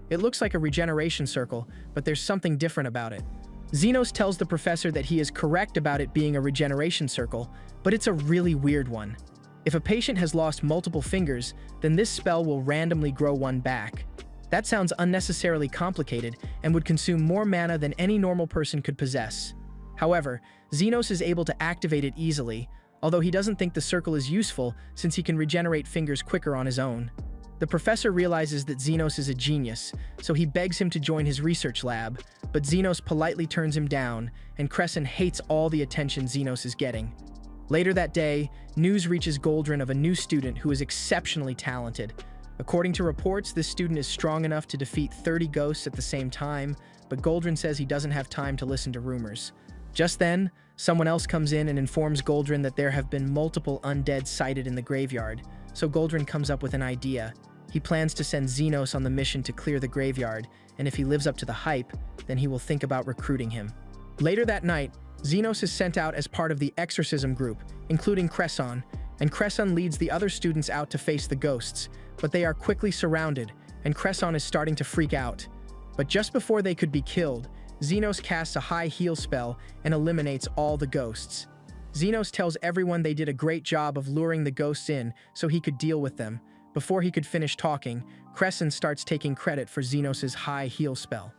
It looks like a regeneration circle, but there's something different about it. Zenos tells the professor that he is correct about it being a regeneration circle, but it's a really weird one. If a patient has lost multiple fingers, then this spell will randomly grow one back. That sounds unnecessarily complicated and would consume more mana than any normal person could possess. However, Zenos is able to activate it easily, although he doesn't think the circle is useful since he can regenerate fingers quicker on his own. The professor realizes that Zenos is a genius, so he begs him to join his research lab, but Zenos politely turns him down, and Crescent hates all the attention Zenos is getting. Later that day, news reaches Goldrin of a new student who is exceptionally talented. According to reports, this student is strong enough to defeat 30 ghosts at the same time, but Goldrin says he doesn't have time to listen to rumors. Just then, someone else comes in and informs Goldrin that there have been multiple undead sighted in the graveyard, so Goldrin comes up with an idea. He plans to send Zenos on the mission to clear the graveyard, and if he lives up to the hype, then he will think about recruiting him. Later that night, Zenos is sent out as part of the exorcism group, including Cresson, and Cresson leads the other students out to face the ghosts, but they are quickly surrounded, and Cresson is starting to freak out. But just before they could be killed, Zenos casts a high heal spell and eliminates all the ghosts. Zenos tells everyone they did a great job of luring the ghosts in so he could deal with them. Before he could finish talking, Cresson starts taking credit for Zenos' high heal spell.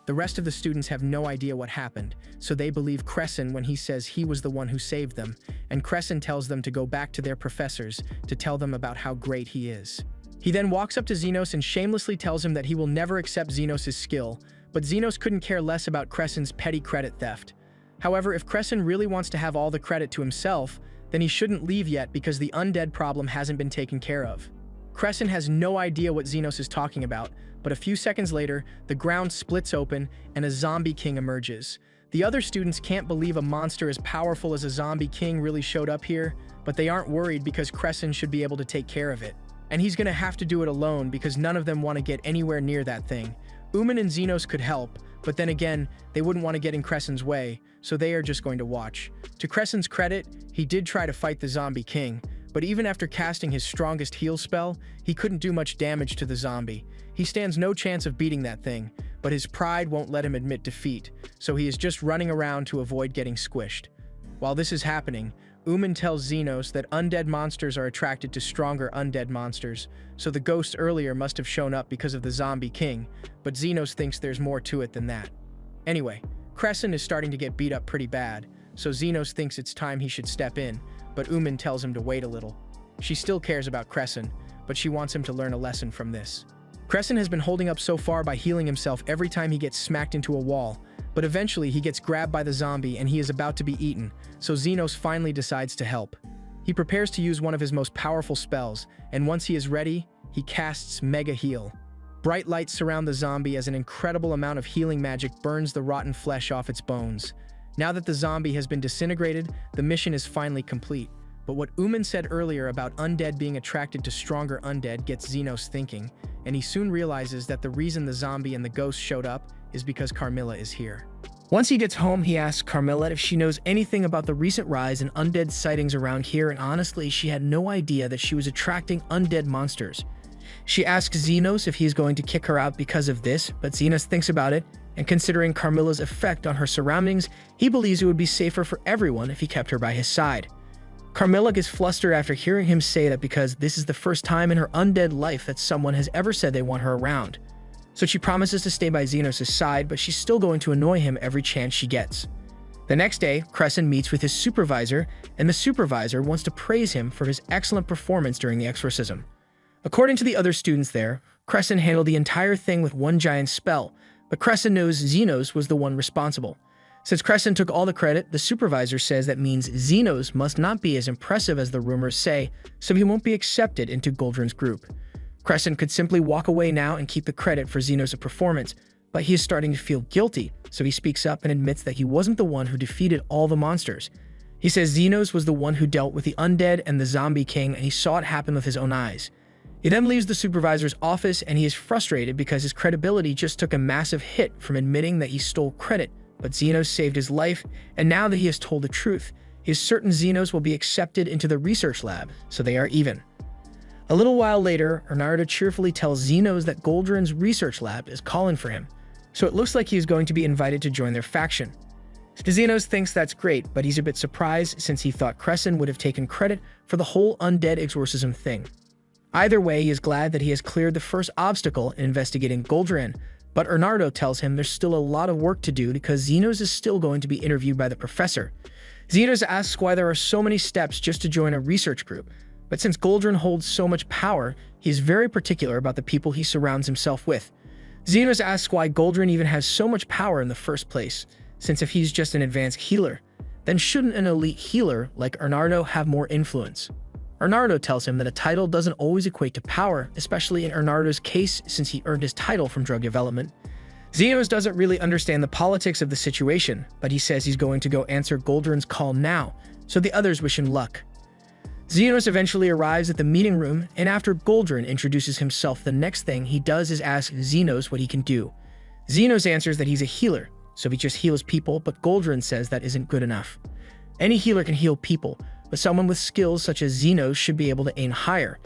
The rest of the students have no idea what happened, so they believe Cresson when he says he was the one who saved them, and Cresson tells them to go back to their professors to tell them about how great he is. He then walks up to Zenos and shamelessly tells him that he will never accept Zenos' skill, but Zenos couldn't care less about Cresson's petty credit theft. However, if Cresson really wants to have all the credit to himself, then he shouldn't leave yet because the undead problem hasn't been taken care of. Cresson has no idea what Zenos is talking about, but a few seconds later, the ground splits open and a zombie king emerges. The other students can't believe a monster as powerful as a zombie king really showed up here, but they aren't worried because Cresson should be able to take care of it. And he's gonna have to do it alone because none of them want to get anywhere near that thing. Uman and Zenos could help, but then again, they wouldn't want to get in Cresson's way, so they are just going to watch. To Cresson's credit, he did try to fight the zombie king, but even after casting his strongest heal spell, he couldn't do much damage to the zombie. He stands no chance of beating that thing, but his pride won't let him admit defeat, so he is just running around to avoid getting squished. While this is happening, Uman tells Zenos that undead monsters are attracted to stronger undead monsters, so the ghosts earlier must have shown up because of the zombie king, but Zenos thinks there's more to it than that. Anyway, Cresson is starting to get beat up pretty bad, so Zenos thinks it's time he should step in, but Uman tells him to wait a little. She still cares about Cresson, but she wants him to learn a lesson from this. Cresson has been holding up so far by healing himself every time he gets smacked into a wall, but eventually he gets grabbed by the zombie and he is about to be eaten, so Zenos finally decides to help. He prepares to use one of his most powerful spells, and once he is ready, he casts Mega Heal. Bright lights surround the zombie as an incredible amount of healing magic burns the rotten flesh off its bones. Now that the zombie has been disintegrated, the mission is finally complete. But what Uman said earlier about undead being attracted to stronger undead gets Zenos thinking, and he soon realizes that the reason the zombie and the ghost showed up is because Carmilla is here. Once he gets home, he asks Carmilla if she knows anything about the recent rise in undead sightings around here, and honestly, she had no idea that she was attracting undead monsters. She asks Zenos if he's going to kick her out because of this, but Zenos thinks about it, and considering Carmilla's effect on her surroundings, he believes it would be safer for everyone if he kept her by his side. Carmilla gets flustered after hearing him say that because this is the first time in her undead life that someone has ever said they want her around. So she promises to stay by Zenos' side, but she's still going to annoy him every chance she gets. The next day, Cresson meets with his supervisor, and the supervisor wants to praise him for his excellent performance during the exorcism. According to the other students there, Cresson handled the entire thing with one giant spell, but Cresson knows Zenos was the one responsible. Since Cresson took all the credit, the supervisor says that means Zenos must not be as impressive as the rumors say, so he won't be accepted into Goldrin's group. Cresson could simply walk away now and keep the credit for Zenos' performance, but he is starting to feel guilty, so he speaks up and admits that he wasn't the one who defeated all the monsters. He says Zenos was the one who dealt with the undead and the zombie king, and he saw it happen with his own eyes. He then leaves the supervisor's office, and he is frustrated because his credibility just took a massive hit from admitting that he stole credit, but Zenos saved his life, and now that he has told the truth, he is certain Zenos will be accepted into the research lab, so they are even. A little while later, Arnardo cheerfully tells Zenos that Goldrin's research lab is calling for him, so it looks like he is going to be invited to join their faction. Zenos thinks that's great, but he's a bit surprised since he thought Cresson would have taken credit for the whole undead exorcism thing. Either way, he is glad that he has cleared the first obstacle in investigating Goldrin, but Arnardo tells him there's still a lot of work to do because Zenos is still going to be interviewed by the professor. Zenos asks why there are so many steps just to join a research group, but since Goldrin holds so much power, he is very particular about the people he surrounds himself with. Zenos asks why Goldrin even has so much power in the first place, since if he's just an advanced healer, then shouldn't an elite healer like Arnardo have more influence? Arnardo tells him that a title doesn't always equate to power, especially in Arnardo's case since he earned his title from drug development. Zenos doesn't really understand the politics of the situation, but he says he's going to go answer Goldrin's call now, so the others wish him luck. Zenos eventually arrives at the meeting room, and after Goldrin introduces himself, the next thing he does is ask Zenos what he can do. Zenos answers that he's a healer, so he just heals people, but Goldrin says that isn't good enough. Any healer can heal people, but someone with skills such as Zenos should be able to aim higher.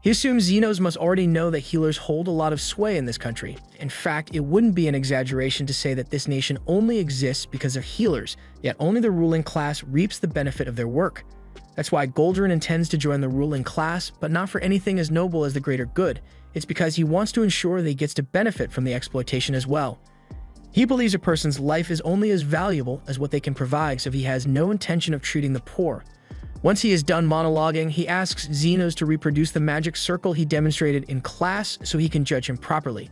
He assumes Zenos must already know that healers hold a lot of sway in this country. In fact, it wouldn't be an exaggeration to say that this nation only exists because they're healers, yet only the ruling class reaps the benefit of their work. That's why Goldrin intends to join the ruling class, but not for anything as noble as the greater good. It's because he wants to ensure that he gets to benefit from the exploitation as well. He believes a person's life is only as valuable as what they can provide, so he has no intention of treating the poor. Once he is done monologuing, he asks Zenos to reproduce the magic circle he demonstrated in class so he can judge him properly.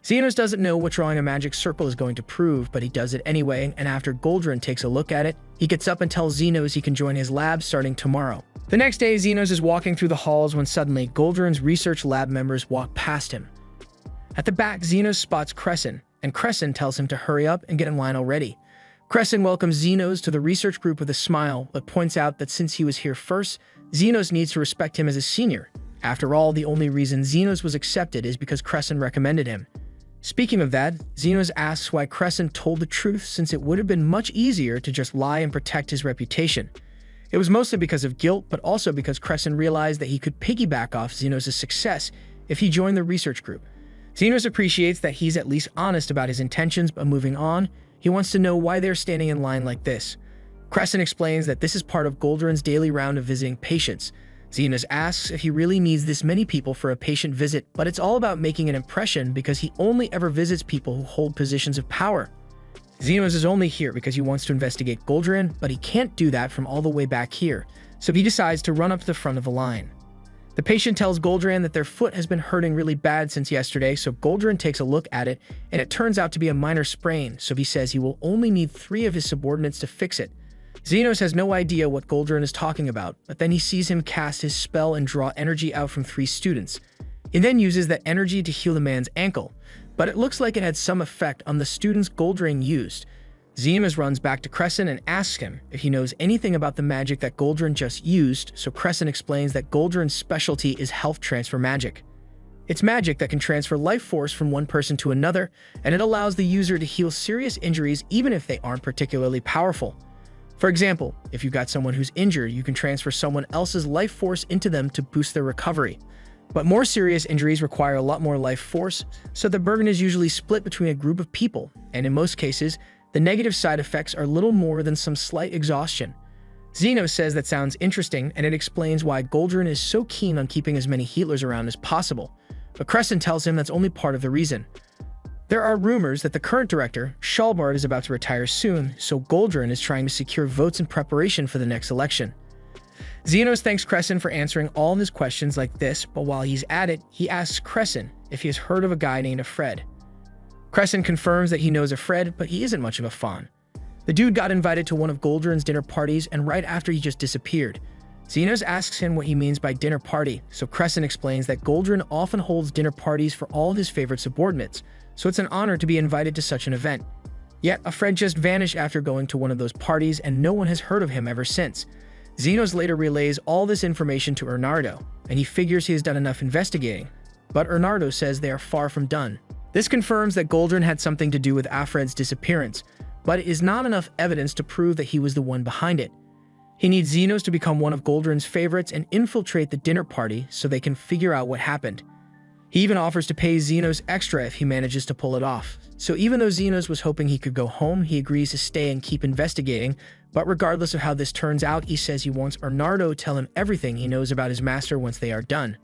Zenos doesn't know what drawing a magic circle is going to prove, but he does it anyway, and after Goldrin takes a look at it, he gets up and tells Zenos he can join his lab starting tomorrow. The next day, Zenos is walking through the halls when suddenly Goldrin's research lab members walk past him. At the back, Zenos spots Crescent, and Crescent tells him to hurry up and get in line already. Crescent welcomes Zenos to the research group with a smile, but points out that since he was here first, Zenos needs to respect him as a senior. After all, the only reason Zenos was accepted is because Crescent recommended him. Speaking of that, Zenos asks why Crescent told the truth since it would have been much easier to just lie and protect his reputation. It was mostly because of guilt, but also because Crescent realized that he could piggyback off Zenos' success if he joined the research group. Zenos appreciates that he's at least honest about his intentions, but moving on, he wants to know why they're standing in line like this. Crescent explains that this is part of Goldrin's daily round of visiting patients. Zenos asks if he really needs this many people for a patient visit, but it's all about making an impression because he only ever visits people who hold positions of power. Zenos is only here because he wants to investigate Goldrin, but he can't do that from all the way back here, so he decides to run up to the front of the line. The patient tells Goldrin that their foot has been hurting really bad since yesterday, so Goldrin takes a look at it, and it turns out to be a minor sprain, so he says he will only need 3 of his subordinates to fix it. Zenos has no idea what Goldrin is talking about, but then he sees him cast his spell and draw energy out from 3 students. He then uses that energy to heal the man's ankle, but it looks like it had some effect on the students Goldrin used. Zenos runs back to Crescent and asks him if he knows anything about the magic that Goldrin just used, so Crescent explains that Goldrin's specialty is health transfer magic. It's magic that can transfer life force from one person to another, and it allows the user to heal serious injuries even if they aren't particularly powerful. For example, if you've got someone who's injured, you can transfer someone else's life force into them to boost their recovery. But more serious injuries require a lot more life force, so the burden is usually split between a group of people, and in most cases, the negative side effects are little more than some slight exhaustion. Zenos says that sounds interesting, and it explains why Goldrin is so keen on keeping as many healers around as possible. But Crescent tells him that's only part of the reason. There are rumors that the current director, Shalbard, is about to retire soon, so Goldrin is trying to secure votes in preparation for the next election. Zenos thanks Crescent for answering all of his questions like this, but while he's at it, he asks Crescent if he has heard of a guy named Fred. Crescent confirms that he knows a Fred, but he isn't much of a fan. The dude got invited to one of Goldrin's dinner parties, and right after he just disappeared. Zenos asks him what he means by dinner party, so Crescent explains that Goldrin often holds dinner parties for all of his favorite subordinates, so it's an honor to be invited to such an event. Yet, a Fred just vanished after going to one of those parties, and no one has heard of him ever since. Zenos later relays all this information to Arnardo, and he figures he has done enough investigating, but Arnardo says they are far from done. This confirms that Goldrin had something to do with Afred's disappearance, but it is not enough evidence to prove that he was the one behind it. He needs Zenos to become one of Goldrin's favorites and infiltrate the dinner party so they can figure out what happened. He even offers to pay Zenos extra if he manages to pull it off. So even though Zenos was hoping he could go home, he agrees to stay and keep investigating, but regardless of how this turns out, he says he wants Arnardo tell him everything he knows about his master once they are done.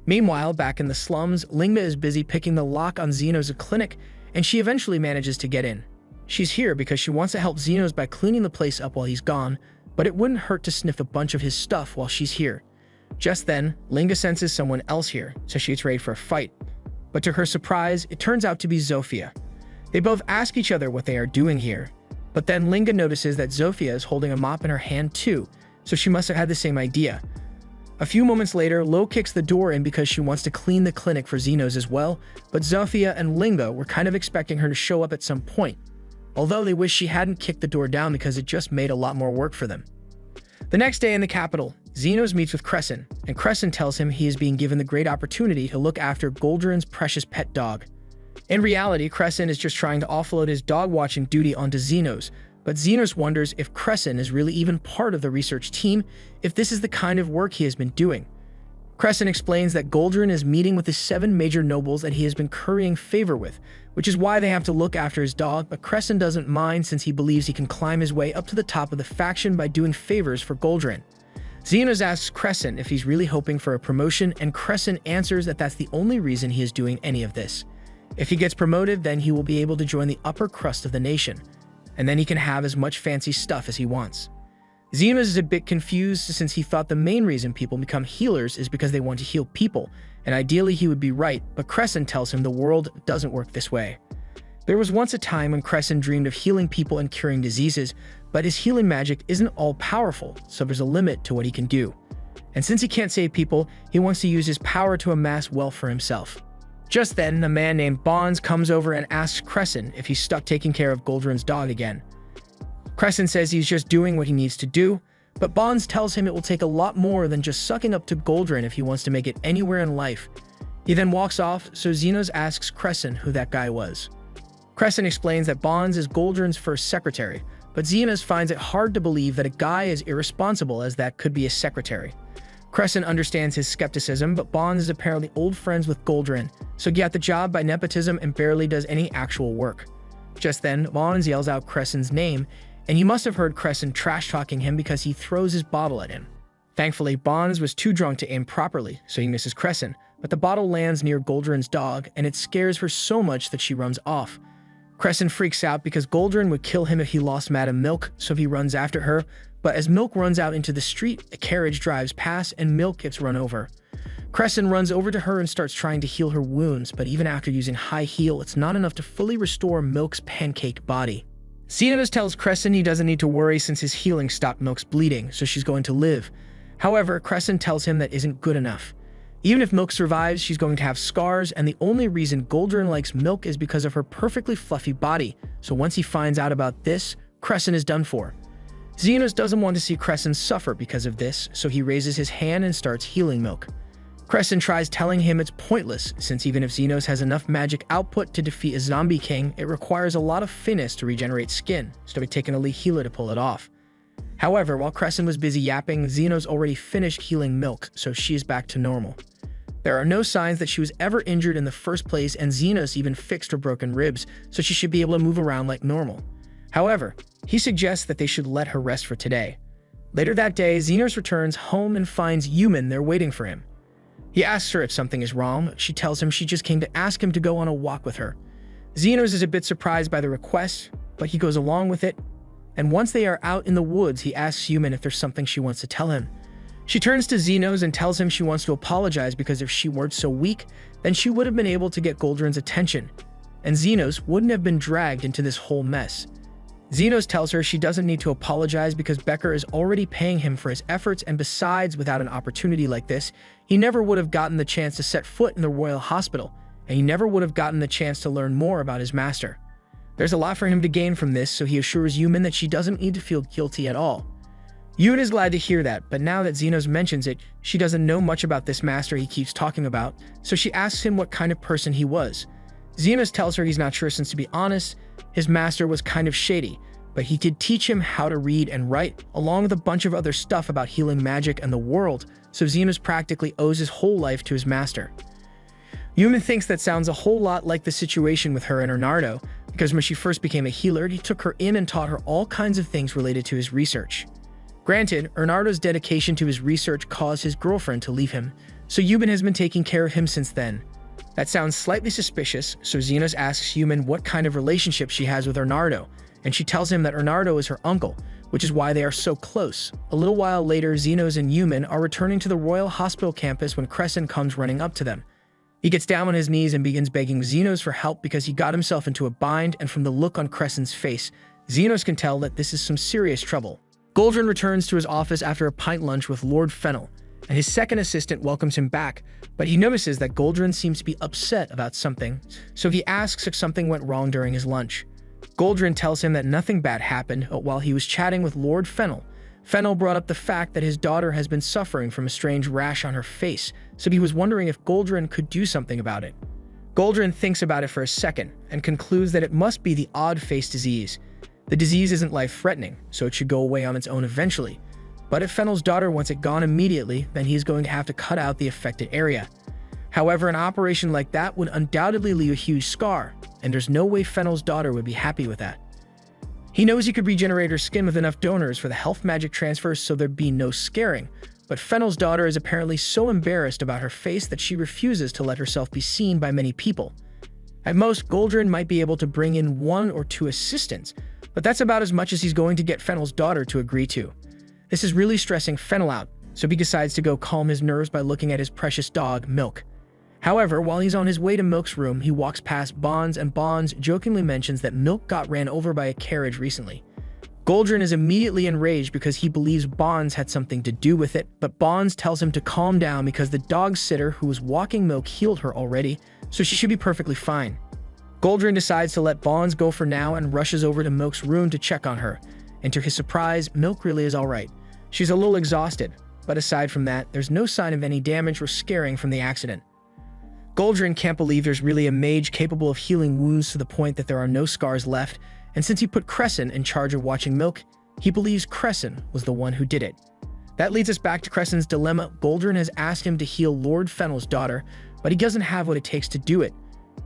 Meanwhile, back in the slums, Lingma is busy picking the lock on Zenos' clinic, and she eventually manages to get in. She's here because she wants to help Zenos by cleaning the place up while he's gone, but it wouldn't hurt to sniff a bunch of his stuff while she's here. Just then, Lingma senses someone else here, so she gets ready for a fight. But to her surprise, it turns out to be Zofia. They both ask each other what they are doing here, But then Linga notices that Zofia is holding a mop in her hand too, so she must have had the same idea. A few moments later, Lo kicks the door in because she wants to clean the clinic for Zenos as well, but Zofia and Linga were kind of expecting her to show up at some point, although they wish she hadn't kicked the door down because it just made a lot more work for them. The next day in the capital, Zenos meets with Crescent, and Crescent tells him he is being given the great opportunity to look after Goldrin's precious pet dog. In reality, Crescent is just trying to offload his dog-watching duty onto Zenos, but Zenos wonders if Crescent is really even part of the research team, if this is the kind of work he has been doing. Crescent explains that Goldrin is meeting with the 7 major nobles that he has been currying favor with, which is why they have to look after his dog, but Crescent doesn't mind since he believes he can climb his way up to the top of the faction by doing favors for Goldrin. Zenos asks Crescent if he's really hoping for a promotion, and Crescent answers that that's the only reason he is doing any of this. If he gets promoted, then he will be able to join the upper crust of the nation, and then he can have as much fancy stuff as he wants. Zenos is a bit confused since he thought the main reason people become healers is because they want to heal people, and ideally he would be right, but Crescent tells him the world doesn't work this way. There was once a time when Crescent dreamed of healing people and curing diseases, but his healing magic isn't all-powerful, so there's a limit to what he can do. And since he can't save people, he wants to use his power to amass wealth for himself. Just then, a man named Bonds comes over and asks Crescent if he's stuck taking care of Goldrin's dog again. Crescent says he's just doing what he needs to do, but Bonds tells him it will take a lot more than just sucking up to Goldrin if he wants to make it anywhere in life. He then walks off, so Zenos asks Crescent who that guy was. Crescent explains that Bonds is Goldrin's first secretary, but Zenos finds it hard to believe that a guy as irresponsible as that could be a secretary. Crescent understands his skepticism, but Bonds is apparently old friends with Goldrin, so he got the job by nepotism and barely does any actual work. Just then, Bonds yells out Crescent's name, and you must have heard Crescent trash-talking him because he throws his bottle at him. Thankfully, Bonds was too drunk to aim properly, so he misses Crescent, but the bottle lands near Goldrin's dog, and it scares her so much that she runs off. Crescent freaks out because Goldrin would kill him if he lost Madame Milk, so he runs after her, but as Milk runs out into the street, a carriage drives past and Milk gets run over. Crescent runs over to her and starts trying to heal her wounds, but even after using high heal, it's not enough to fully restore Milk's pancake body. Zenos tells Crescent he doesn't need to worry since his healing stopped Milk's bleeding, so she's going to live. However, Crescent tells him that isn't good enough. Even if Milk survives, she's going to have scars, and the only reason Goldrin likes Milk is because of her perfectly fluffy body, so once he finds out about this, Crescent is done for. Zenos doesn't want to see Crescent suffer because of this, so he raises his hand and starts healing Milk. Crescent tries telling him it's pointless, since even if Zenos has enough magic output to defeat a zombie king, it requires a lot of finesse to regenerate skin, so it'd take an elite healer to pull it off. However, while Crescent was busy yapping, Zenos already finished healing Milk, so she is back to normal. There are no signs that she was ever injured in the first place, and Zenos even fixed her broken ribs, so she should be able to move around like normal. However, he suggests that they should let her rest for today. Later that day, Zenos returns home and finds Yumin there waiting for him. He asks her if something is wrong. She tells him she just came to ask him to go on a walk with her. Zenos is a bit surprised by the request, but he goes along with it, and once they are out in the woods, he asks Yumin if there's something she wants to tell him. She turns to Zenos and tells him she wants to apologize because if she weren't so weak, then she would have been able to get Goldrin's attention, and Zenos wouldn't have been dragged into this whole mess. Zenos tells her she doesn't need to apologize because Becker is already paying him for his efforts, and besides, without an opportunity like this, he never would have gotten the chance to set foot in the royal hospital, and he never would have gotten the chance to learn more about his master. There's a lot for him to gain from this, so he assures Yumin that she doesn't need to feel guilty at all. Yumin is glad to hear that, but now that Zenos mentions it, she doesn't know much about this master he keeps talking about, so she asks him what kind of person he was. Zenos tells her he's not sure since, to be honest, his master was kind of shady, but he did teach him how to read and write, along with a bunch of other stuff about healing magic and the world, so Zenos practically owes his whole life to his master. Yumin thinks that sounds a whole lot like the situation with her and Bernardo, because when she first became a healer, he took her in and taught her all kinds of things related to his research. Granted, Bernardo's dedication to his research caused his girlfriend to leave him, so Yumin has been taking care of him since then. That sounds slightly suspicious, so Zenos asks Yumin what kind of relationship she has with Bernardo, and she tells him that Bernardo is her uncle, which is why they are so close. A little while later, Zenos and Yumin are returning to the Royal Hospital campus when Crescent comes running up to them. He gets down on his knees and begins begging Zenos for help because he got himself into a bind, and from the look on Crescent's face, Zenos can tell that this is some serious trouble. Goldrin returns to his office after a pint lunch with Lord Fennel, and his second assistant welcomes him back, but he notices that Goldrin seems to be upset about something, so he asks if something went wrong during his lunch. Goldrin tells him that nothing bad happened, but while he was chatting with Lord Fennel, Fennel brought up the fact that his daughter has been suffering from a strange rash on her face, so he was wondering if Goldrin could do something about it. Goldrin thinks about it for a second and concludes that it must be the odd face disease. The disease isn't life-threatening, so it should go away on its own eventually. But if Fennel's daughter wants it gone immediately, then he's going to have to cut out the affected area. However, an operation like that would undoubtedly leave a huge scar, and there's no way Fennel's daughter would be happy with that. He knows he could regenerate her skin with enough donors for the health magic transfers so there'd be no scaring, but Fennel's daughter is apparently so embarrassed about her face that she refuses to let herself be seen by many people. At most, Goldrin might be able to bring in 1 or 2 assistants, but that's about as much as he's going to get Fennel's daughter to agree to. This is really stressing Fennel out, so he decides to go calm his nerves by looking at his precious dog, Milk. However, while he's on his way to Milk's room, he walks past Bonds, and Bonds jokingly mentions that Milk got ran over by a carriage recently. Goldrin is immediately enraged because he believes Bonds had something to do with it, but Bonds tells him to calm down because the dog sitter who was walking Milk healed her already, so she should be perfectly fine. Goldrin decides to let Bonds go for now and rushes over to Milk's room to check on her, and to his surprise, Milk really is alright. She's a little exhausted, but aside from that, there's no sign of any damage or scaring from the accident. Goldrin can't believe there's really a mage capable of healing wounds to the point that there are no scars left, and since he put Crescent in charge of watching Milk, he believes Crescent was the one who did it. That leads us back to Crescent's dilemma. Goldrin has asked him to heal Lord Fennel's daughter, but he doesn't have what it takes to do it.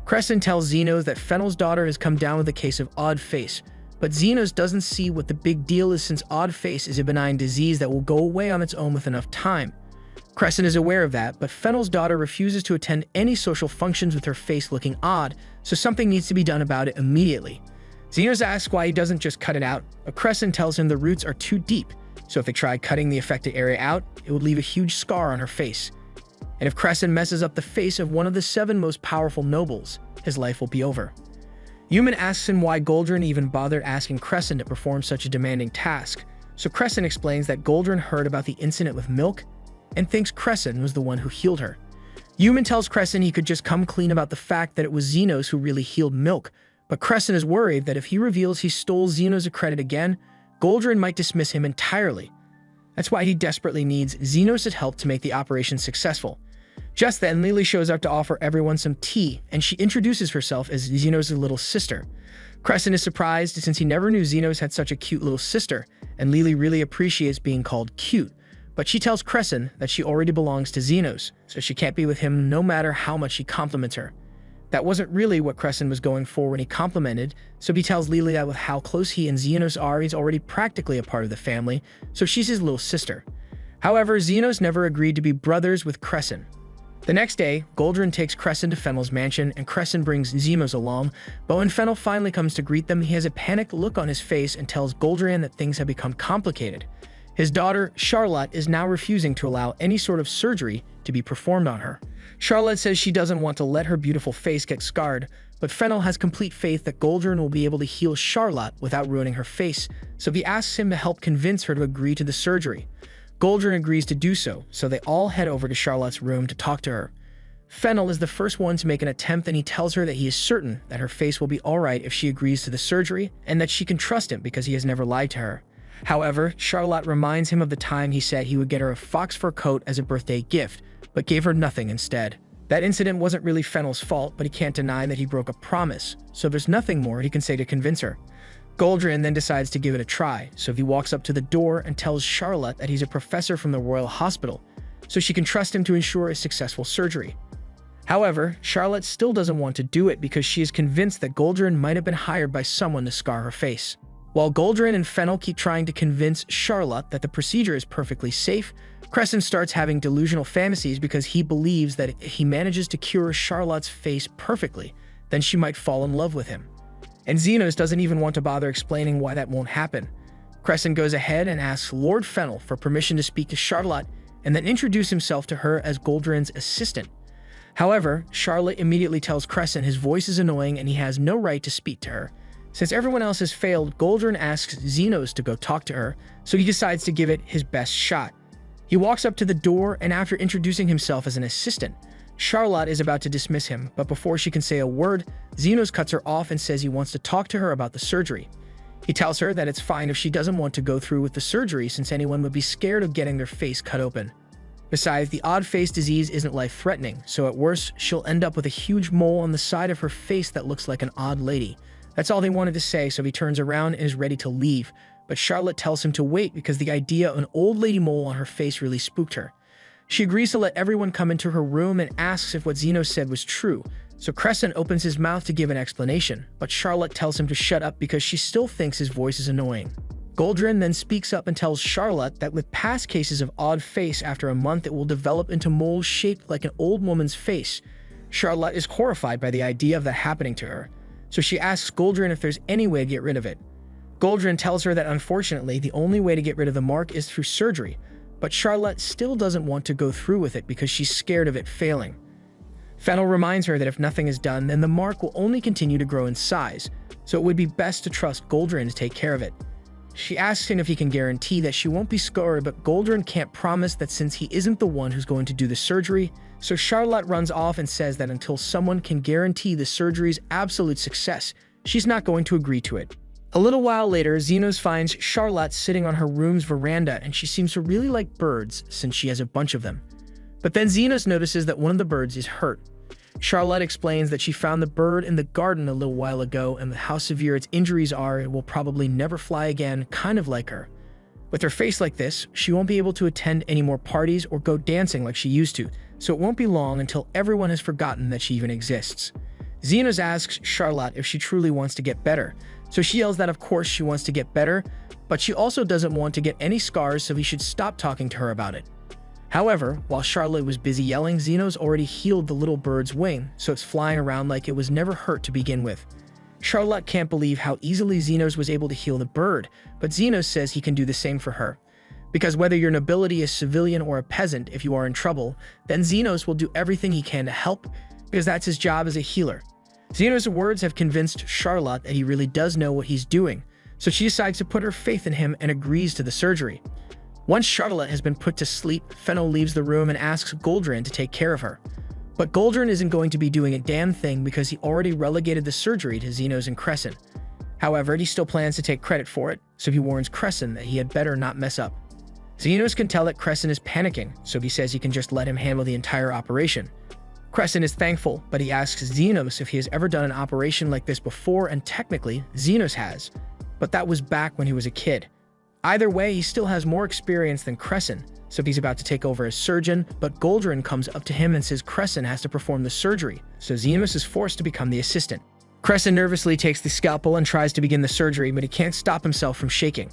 Crescent tells Zenos that Fennel's daughter has come down with a case of odd face, but Zenos doesn't see what the big deal is since odd face is a benign disease that will go away on its own with enough time. Crescent is aware of that, but Fennel's daughter refuses to attend any social functions with her face looking odd, so something needs to be done about it immediately. Zenos asks why he doesn't just cut it out, but Crescent tells him the roots are too deep, so if they tried cutting the affected area out, it would leave a huge scar on her face. And if Crescent messes up the face of one of the 7 most powerful nobles, his life will be over. Yuman asks him why Goldrin even bothered asking Crescent to perform such a demanding task, so Crescent explains that Goldrin heard about the incident with Milk and thinks Crescent was the one who healed her. Yuman tells Crescent he could just come clean about the fact that it was Zenos who really healed Milk, but Crescent is worried that if he reveals he stole Zenos' credit again, Goldrin might dismiss him entirely. That's why he desperately needs Zenos' help to make the operation successful. Just then, Lily shows up to offer everyone some tea, and she introduces herself as Zenos' little sister. Crescent is surprised since he never knew Zenos had such a cute little sister, and Lily really appreciates being called cute. But she tells Crescent that she already belongs to Zenos, so she can't be with him no matter how much he compliments her. That wasn't really what Crescent was going for when he complimented, so he tells Lily that with how close he and Zenos are, he's already practically a part of the family, so she's his little sister. However, Zenos never agreed to be brothers with Crescent. The next day, Goldrin takes Crescent to Fennel's mansion, and Crescent brings Zenos along, but when Fennel finally comes to greet them, he has a panicked look on his face and tells Goldrin that things have become complicated. His daughter, Charlotte, is now refusing to allow any sort of surgery to be performed on her. Charlotte says she doesn't want to let her beautiful face get scarred, but Fennel has complete faith that Goldrin will be able to heal Charlotte without ruining her face, so he asks him to help convince her to agree to the surgery. Goldrin agrees to do so they all head over to Charlotte's room to talk to her. Fennel is the first one to make an attempt, and he tells her that he is certain that her face will be alright if she agrees to the surgery, and that she can trust him because he has never lied to her. However, Charlotte reminds him of the time he said he would get her a fox fur coat as a birthday gift, but gave her nothing instead. That incident wasn't really Fennel's fault, but he can't deny that he broke a promise, so there's nothing more he can say to convince her. Goldrin then decides to give it a try, so he walks up to the door and tells Charlotte that he's a professor from the Royal Hospital, so she can trust him to ensure a successful surgery. However, Charlotte still doesn't want to do it because she is convinced that Goldrin might have been hired by someone to scar her face. While Goldrin and Fennel keep trying to convince Charlotte that the procedure is perfectly safe, Crescent starts having delusional fantasies because he believes that if he manages to cure Charlotte's face perfectly, then she might fall in love with him. And Zenos doesn't even want to bother explaining why that won't happen. Crescent goes ahead and asks Lord Fennel for permission to speak to Charlotte and then introduce himself to her as Goldrin's assistant. However, Charlotte immediately tells Crescent his voice is annoying and he has no right to speak to her. Since everyone else has failed, Goldrin asks Zenos to go talk to her, so he decides to give it his best shot. He walks up to the door, and after introducing himself as an assistant, Charlotte is about to dismiss him, but before she can say a word, Zenos cuts her off and says he wants to talk to her about the surgery. He tells her that it's fine if she doesn't want to go through with the surgery since anyone would be scared of getting their face cut open. Besides, the odd face disease isn't life-threatening, so at worst, she'll end up with a huge mole on the side of her face that looks like an odd lady. That's all they wanted to say, so he turns around and is ready to leave, but Charlotte tells him to wait because the idea of an old lady mole on her face really spooked her. She agrees to let everyone come into her room and asks if what Zenos said was true, so Crescent opens his mouth to give an explanation, but Charlotte tells him to shut up because she still thinks his voice is annoying. Goldrin then speaks up and tells Charlotte that with past cases of odd face after a month it will develop into moles shaped like an old woman's face. Charlotte is horrified by the idea of that happening to her, so she asks Goldrin if there's any way to get rid of it. Goldrin tells her that unfortunately the only way to get rid of the mark is through surgery, but Charlotte still doesn't want to go through with it because she's scared of it failing. Fennel reminds her that if nothing is done, then the mark will only continue to grow in size, so it would be best to trust Goldrin to take care of it. She asks him if he can guarantee that she won't be scarred, but Goldrin can't promise that since he isn't the one who's going to do the surgery, so Charlotte runs off and says that until someone can guarantee the surgery's absolute success, she's not going to agree to it. A little while later, Zenos finds Charlotte sitting on her room's veranda and she seems to really like birds since she has a bunch of them. But then Zenos notices that one of the birds is hurt. Charlotte explains that she found the bird in the garden a little while ago and with how severe its injuries are, it will probably never fly again, kind of like her. With her face like this, she won't be able to attend any more parties or go dancing like she used to, so it won't be long until everyone has forgotten that she even exists. Zenos asks Charlotte if she truly wants to get better, so she yells that of course she wants to get better, but she also doesn't want to get any scars, so he should stop talking to her about it. However, while Charlotte was busy yelling, Zenos already healed the little bird's wing, so it's flying around like it was never hurt to begin with. Charlotte can't believe how easily Zenos was able to heal the bird, but Zenos says he can do the same for her. Because whether your nobility is civilian or a peasant, if you are in trouble, then Zenos will do everything he can to help, because that's his job as a healer. Zenos' words have convinced Charlotte that he really does know what he's doing, so she decides to put her faith in him and agrees to the surgery. Once Charlotte has been put to sleep, Fennel leaves the room and asks Goldrin to take care of her. But Goldrin isn't going to be doing a damn thing because he already relegated the surgery to Zenos and Crescent. However, he still plans to take credit for it, so he warns Crescent that he had better not mess up. Zenos can tell that Crescent is panicking, so he says he can just let him handle the entire operation. Crescent is thankful, but he asks Zenos if he has ever done an operation like this before, and technically, Zenos has. But that was back when he was a kid. Either way, he still has more experience than Crescent, so he's about to take over as surgeon, but Goldrin comes up to him and says Crescent has to perform the surgery, so Zenos is forced to become the assistant. Crescent nervously takes the scalpel and tries to begin the surgery, but he can't stop himself from shaking.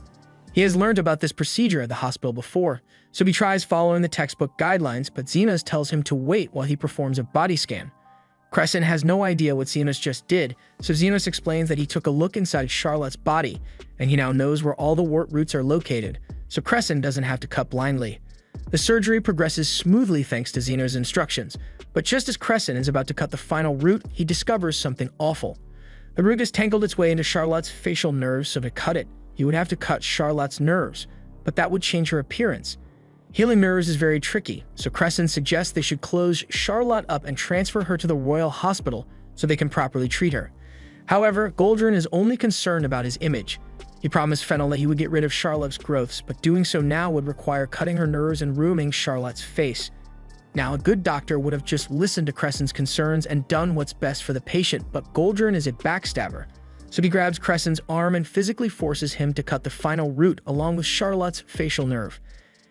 He has learned about this procedure at the hospital before, so he tries following the textbook guidelines, but Zenos tells him to wait while he performs a body scan. Crescent has no idea what Zenos just did, so Zenos explains that he took a look inside Charlotte's body, and he now knows where all the wart roots are located, so Crescent doesn't have to cut blindly. The surgery progresses smoothly thanks to Zenos' instructions, but just as Crescent is about to cut the final root, he discovers something awful. The root has tangled its way into Charlotte's facial nerves, so to cut it, he would have to cut Charlotte's nerves, but that would change her appearance. Healing nerves is very tricky, so Crescent suggests they should close Charlotte up and transfer her to the royal hospital so they can properly treat her. However, Goldrin is only concerned about his image. He promised Fennel that he would get rid of Charlotte's growths, but doing so now would require cutting her nerves and ruining Charlotte's face. Now, a good doctor would have just listened to Crescent's concerns and done what's best for the patient, but Goldrin is a backstabber. So he grabs Crescent's arm and physically forces him to cut the final root along with Charlotte's facial nerve.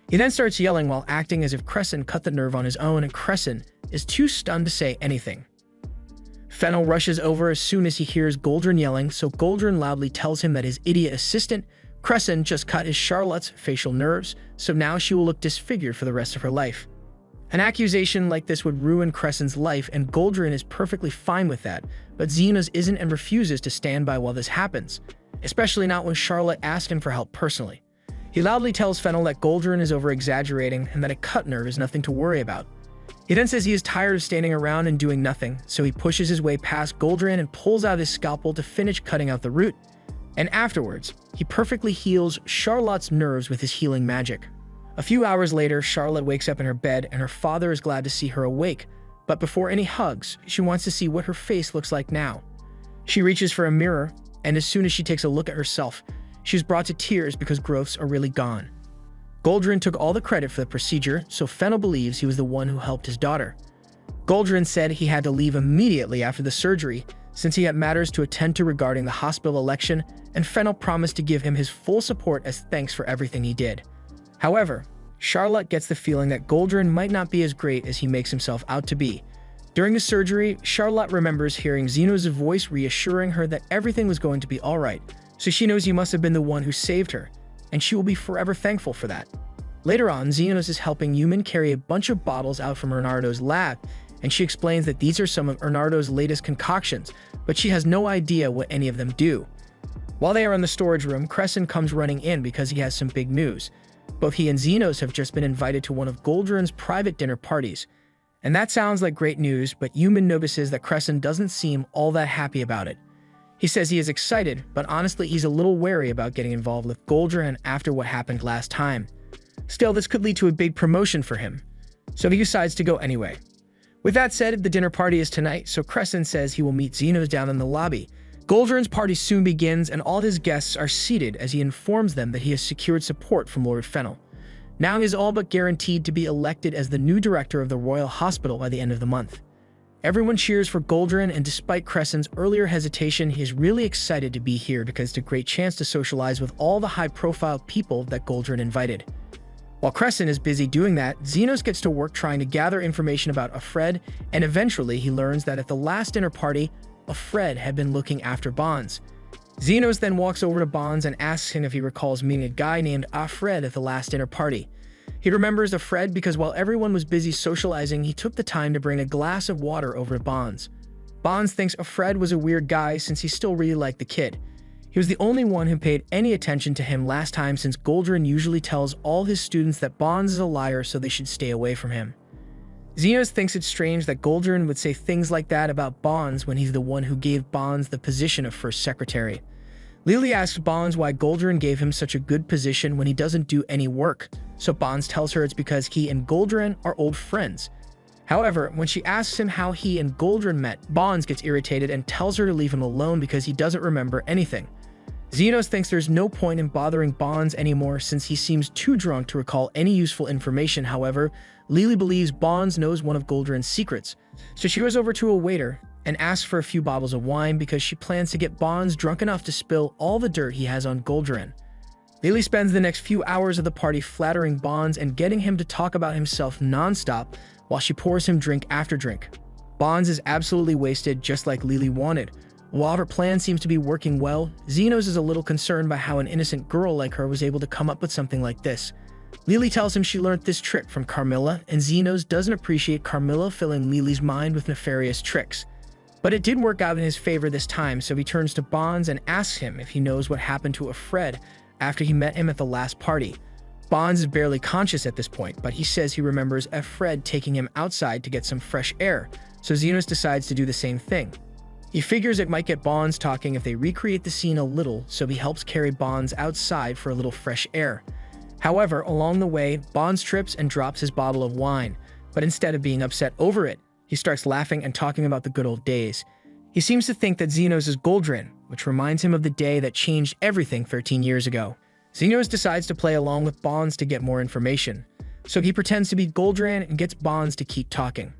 He then starts yelling while acting as if Crescent cut the nerve on his own, and Crescent is too stunned to say anything. Fennel rushes over as soon as he hears Goldrin yelling, so Goldrin loudly tells him that his idiot assistant, Crescent, just cut his Charlotte's facial nerves, so now she will look disfigured for the rest of her life. An accusation like this would ruin Crescent's life, and Goldrin is perfectly fine with that, but Zenos isn't and refuses to stand by while this happens, especially not when Charlotte asks him for help personally. He loudly tells Fennel that Goldrin is over-exaggerating and that a cut nerve is nothing to worry about. He then says he is tired of standing around and doing nothing, so he pushes his way past Goldrin and pulls out his scalpel to finish cutting out the root. And afterwards, he perfectly heals Charlotte's nerves with his healing magic. A few hours later, Charlotte wakes up in her bed and her father is glad to see her awake, but before any hugs, she wants to see what her face looks like now. She reaches for a mirror, and as soon as she takes a look at herself, she's brought to tears because growths are really gone. Goldrin took all the credit for the procedure, so Fennel believes he was the one who helped his daughter. Goldrin said he had to leave immediately after the surgery since he had matters to attend to regarding the hospital election, and Fennel promised to give him his full support as thanks for everything he did. However, Charlotte gets the feeling that Goldrin might not be as great as he makes himself out to be. During the surgery, Charlotte remembers hearing Zenos' voice reassuring her that everything was going to be alright, so she knows he must have been the one who saved her, and she will be forever thankful for that. Later on, Zenos is helping Yuman carry a bunch of bottles out from Bernardo's lab, and she explains that these are some of Bernardo's latest concoctions, but she has no idea what any of them do. While they are in the storage room, Crescent comes running in because he has some big news. Both he and Zenos have just been invited to one of Goldrin's private dinner parties. And that sounds like great news, but Yuman notices that Crescent doesn't seem all that happy about it. He says he is excited, but honestly he's a little wary about getting involved with Goldrin after what happened last time. Still, this could lead to a big promotion for him, so he decides to go anyway. With that said, the dinner party is tonight, so Crescent says he will meet Zenos down in the lobby. Goldrin's party soon begins, and all his guests are seated as he informs them that he has secured support from Lord Fennel. Now he is all but guaranteed to be elected as the new director of the Royal Hospital by the end of the month. Everyone cheers for Goldrin, and despite Crescent's earlier hesitation, he is really excited to be here because it's a great chance to socialize with all the high-profile people that Goldrin invited. While Crescent is busy doing that, Zenos gets to work trying to gather information about Alfred, and eventually he learns that at the last dinner party, Alfred had been looking after Bonds. Zenos then walks over to Bonds and asks him if he recalls meeting a guy named Alfred at the last dinner party. He remembers Alfred because while everyone was busy socializing, he took the time to bring a glass of water over to Bonds. Bonds thinks Alfred was a weird guy since he still really liked the kid. He was the only one who paid any attention to him last time since Goldrin usually tells all his students that Bonds is a liar so they should stay away from him. Zenos thinks it's strange that Goldrin would say things like that about Bonds when he's the one who gave Bonds the position of first secretary. Lily asks Bonds why Goldrin gave him such a good position when he doesn't do any work, so Bonds tells her it's because he and Goldrin are old friends. However, when she asks him how he and Goldrin met, Bonds gets irritated and tells her to leave him alone because he doesn't remember anything. Zenos thinks there's no point in bothering Bonds anymore since he seems too drunk to recall any useful information. However, Lily believes Bonds knows one of Goldrin's secrets, so she goes over to a waiter and asks for a few bottles of wine because she plans to get Bonds drunk enough to spill all the dirt he has on Goldrin. Lily spends the next few hours of the party flattering Bonds and getting him to talk about himself non-stop while she pours him drink after drink. Bonds is absolutely wasted just like Lily wanted. While her plan seems to be working well, Zenos is a little concerned by how an innocent girl like her was able to come up with something like this. Lily tells him she learned this trick from Carmilla, and Zenos doesn't appreciate Carmilla filling Lily's mind with nefarious tricks. But it did work out in his favor this time, so he turns to Bonds and asks him if he knows what happened to Alfred after he met him at the last party. Bonds is barely conscious at this point, but he says he remembers Alfred taking him outside to get some fresh air, so Zenos decides to do the same thing. He figures it might get Bonds talking if they recreate the scene a little, so he helps carry Bonds outside for a little fresh air. However, along the way, Bonds trips and drops his bottle of wine, but instead of being upset over it, he starts laughing and talking about the good old days. He seems to think that Zenos is Goldrin, which reminds him of the day that changed everything 13 years ago. Zenos decides to play along with Bonds to get more information, so he pretends to be Goldrin and gets Bonds to keep talking.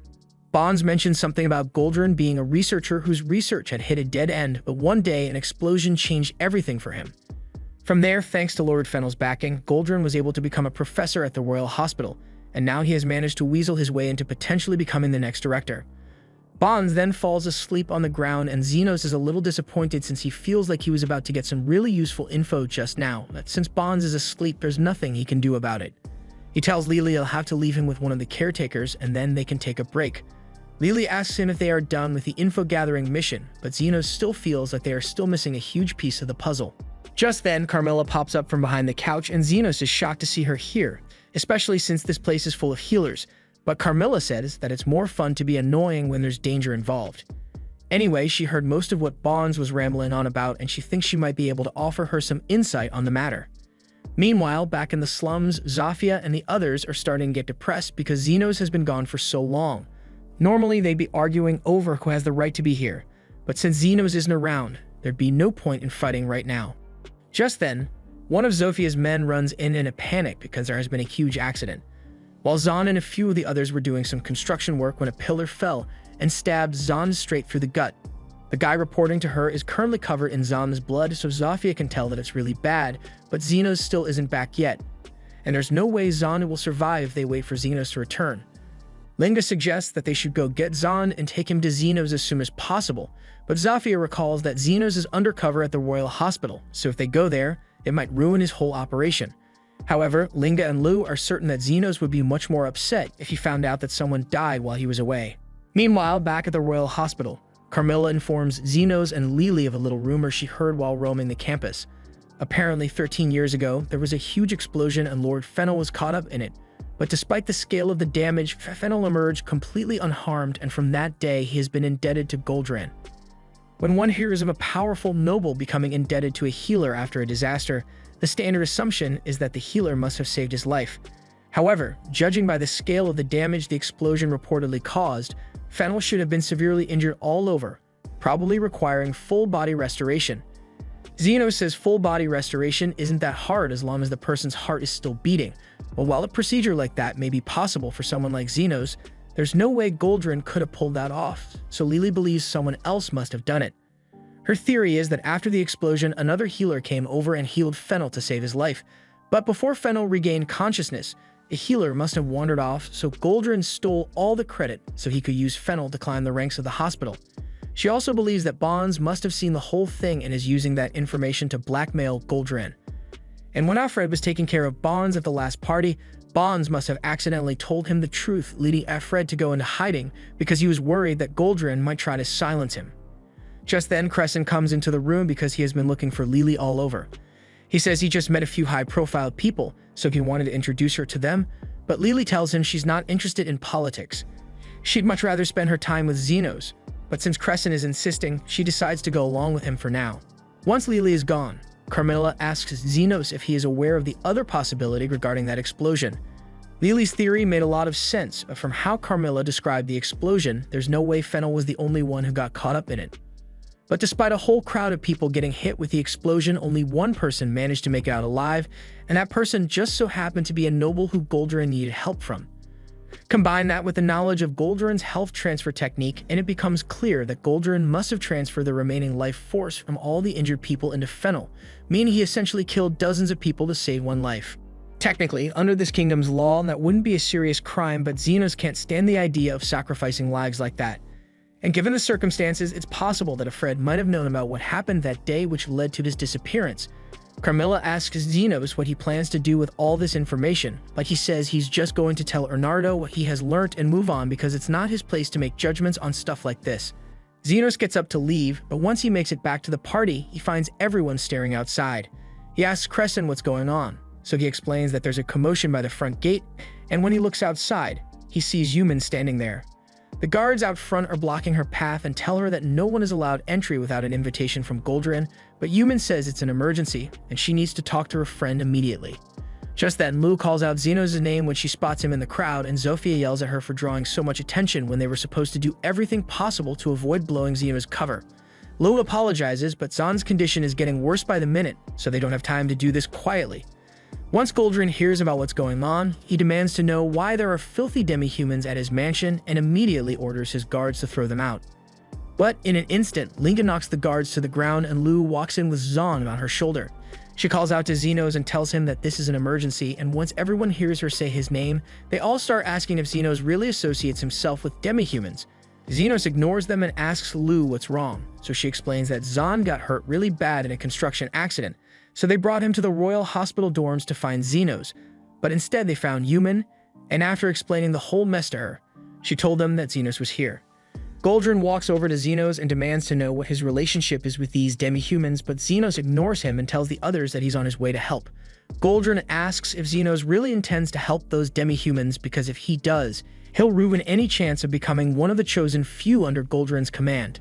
Bonds mentions something about Goldrin being a researcher whose research had hit a dead end, but one day an explosion changed everything for him. From there, thanks to Lord Fennel's backing, Goldrin was able to become a professor at the Royal Hospital, and now he has managed to weasel his way into potentially becoming the next director. Bonds then falls asleep on the ground, and Zenos is a little disappointed since he feels like he was about to get some really useful info just now, but since Bonds is asleep, there's nothing he can do about it. He tells Lily he'll have to leave him with one of the caretakers, and then they can take a break. Lily asks him if they are done with the info-gathering mission, but Zenos still feels like they are still missing a huge piece of the puzzle. Just then, Carmilla pops up from behind the couch, and Zenos is shocked to see her here, especially since this place is full of healers. But Carmilla says that it's more fun to be annoying when there's danger involved. Anyway, she heard most of what Bonds was rambling on about, and she thinks she might be able to offer her some insight on the matter. Meanwhile, back in the slums, Zafia and the others are starting to get depressed because Zenos has been gone for so long. Normally, they'd be arguing over who has the right to be here, but since Zenos isn't around, there'd be no point in fighting right now. Just then, one of Zofia's men runs in a panic because there has been a huge accident, while Zahn and a few of the others were doing some construction work when a pillar fell and stabbed Zahn straight through the gut. The guy reporting to her is currently covered in Zahn's blood, so Zafia can tell that it's really bad, but Zenos still isn't back yet, and there's no way Zahn will survive if they wait for Zenos to return. Linga suggests that they should go get Zahn and take him to Zenos as soon as possible, but Zafia recalls that Zenos is undercover at the Royal Hospital, so if they go there, it might ruin his whole operation. However, Linga and Lu are certain that Zenos would be much more upset if he found out that someone died while he was away. Meanwhile, back at the Royal Hospital, Carmilla informs Zenos and Lily of a little rumor she heard while roaming the campus. Apparently, 13 years ago, there was a huge explosion and Lord Fennel was caught up in it. But despite the scale of the damage, Fennel emerged completely unharmed, and from that day, he has been indebted to Goldran. When one hears of a powerful noble becoming indebted to a healer after a disaster, the standard assumption is that the healer must have saved his life. However, judging by the scale of the damage the explosion reportedly caused, Fennel should have been severely injured all over, probably requiring full-body restoration. Zenos says full-body restoration isn't that hard as long as the person's heart is still beating, but while a procedure like that may be possible for someone like Zenos, there's no way Goldran could have pulled that off, so Lily believes someone else must have done it. Her theory is that after the explosion, another healer came over and healed Fennel to save his life, but before Fennel regained consciousness, a healer must have wandered off, so Goldran stole all the credit so he could use Fennel to climb the ranks of the hospital. She also believes that Bonds must have seen the whole thing and is using that information to blackmail Goldran. And when Alfred was taking care of Bonds at the last party, Bonds must have accidentally told him the truth, leading Alfred to go into hiding because he was worried that Goldran might try to silence him. Just then, Crescent comes into the room because he has been looking for Lily all over. He says he just met a few high-profile people, so he wanted to introduce her to them, but Lily tells him she's not interested in politics. She'd much rather spend her time with Zenos, but since Crescent is insisting, she decides to go along with him for now. Once Lily is gone, Carmilla asks Zenos if he is aware of the other possibility regarding that explosion. Lily's theory made a lot of sense, but from how Carmilla described the explosion, there's no way Fennel was the only one who got caught up in it. But despite a whole crowd of people getting hit with the explosion, only one person managed to make it out alive, and that person just so happened to be a noble who Goldran needed help from. Combine that with the knowledge of Goldran's health transfer technique, and it becomes clear that Goldran must have transferred the remaining life force from all the injured people into Fennel, meaning he essentially killed dozens of people to save one life. Technically, under this kingdom's law, that wouldn't be a serious crime, but Zenos can't stand the idea of sacrificing lives like that. And given the circumstances, it's possible that Alfred might have known about what happened that day which led to his disappearance. Carmilla asks Zenos what he plans to do with all this information, but he says he's just going to tell Bernardo what he has learnt and move on because it's not his place to make judgments on stuff like this. Zenos gets up to leave, but once he makes it back to the party, he finds everyone staring outside. He asks Crescent what's going on, so he explains that there's a commotion by the front gate, and when he looks outside, he sees humans standing there. The guards out front are blocking her path and tell her that no one is allowed entry without an invitation from Goldran, but Human says it's an emergency and she needs to talk to her friend immediately. Just then, Lu calls out Zenos' name when she spots him in the crowd, and Zofia yells at her for drawing so much attention when they were supposed to do everything possible to avoid blowing Zenos' cover. Lu apologizes, but Zahn's condition is getting worse by the minute, so they don't have time to do this quietly. Once Goldran hears about what's going on, he demands to know why there are filthy demi-humans at his mansion and immediately orders his guards to throw them out. But in an instant, Linga knocks the guards to the ground and Lu walks in with Zahn on her shoulder. She calls out to Zenos and tells him that this is an emergency, and once everyone hears her say his name, they all start asking if Zenos really associates himself with demi-humans. Zenos ignores them and asks Lu what's wrong, so she explains that Zahn got hurt really bad in a construction accident, so they brought him to the Royal Hospital dorms to find Zenos, but instead they found Human, and after explaining the whole mess to her, she told them that Zenos was here. Goldran walks over to Zenos and demands to know what his relationship is with these demi-humans, but Zenos ignores him and tells the others that he's on his way to help. Goldran asks if Zenos really intends to help those demi-humans because if he does, He'll ruin any chance of becoming one of the chosen few under Goldrin's command.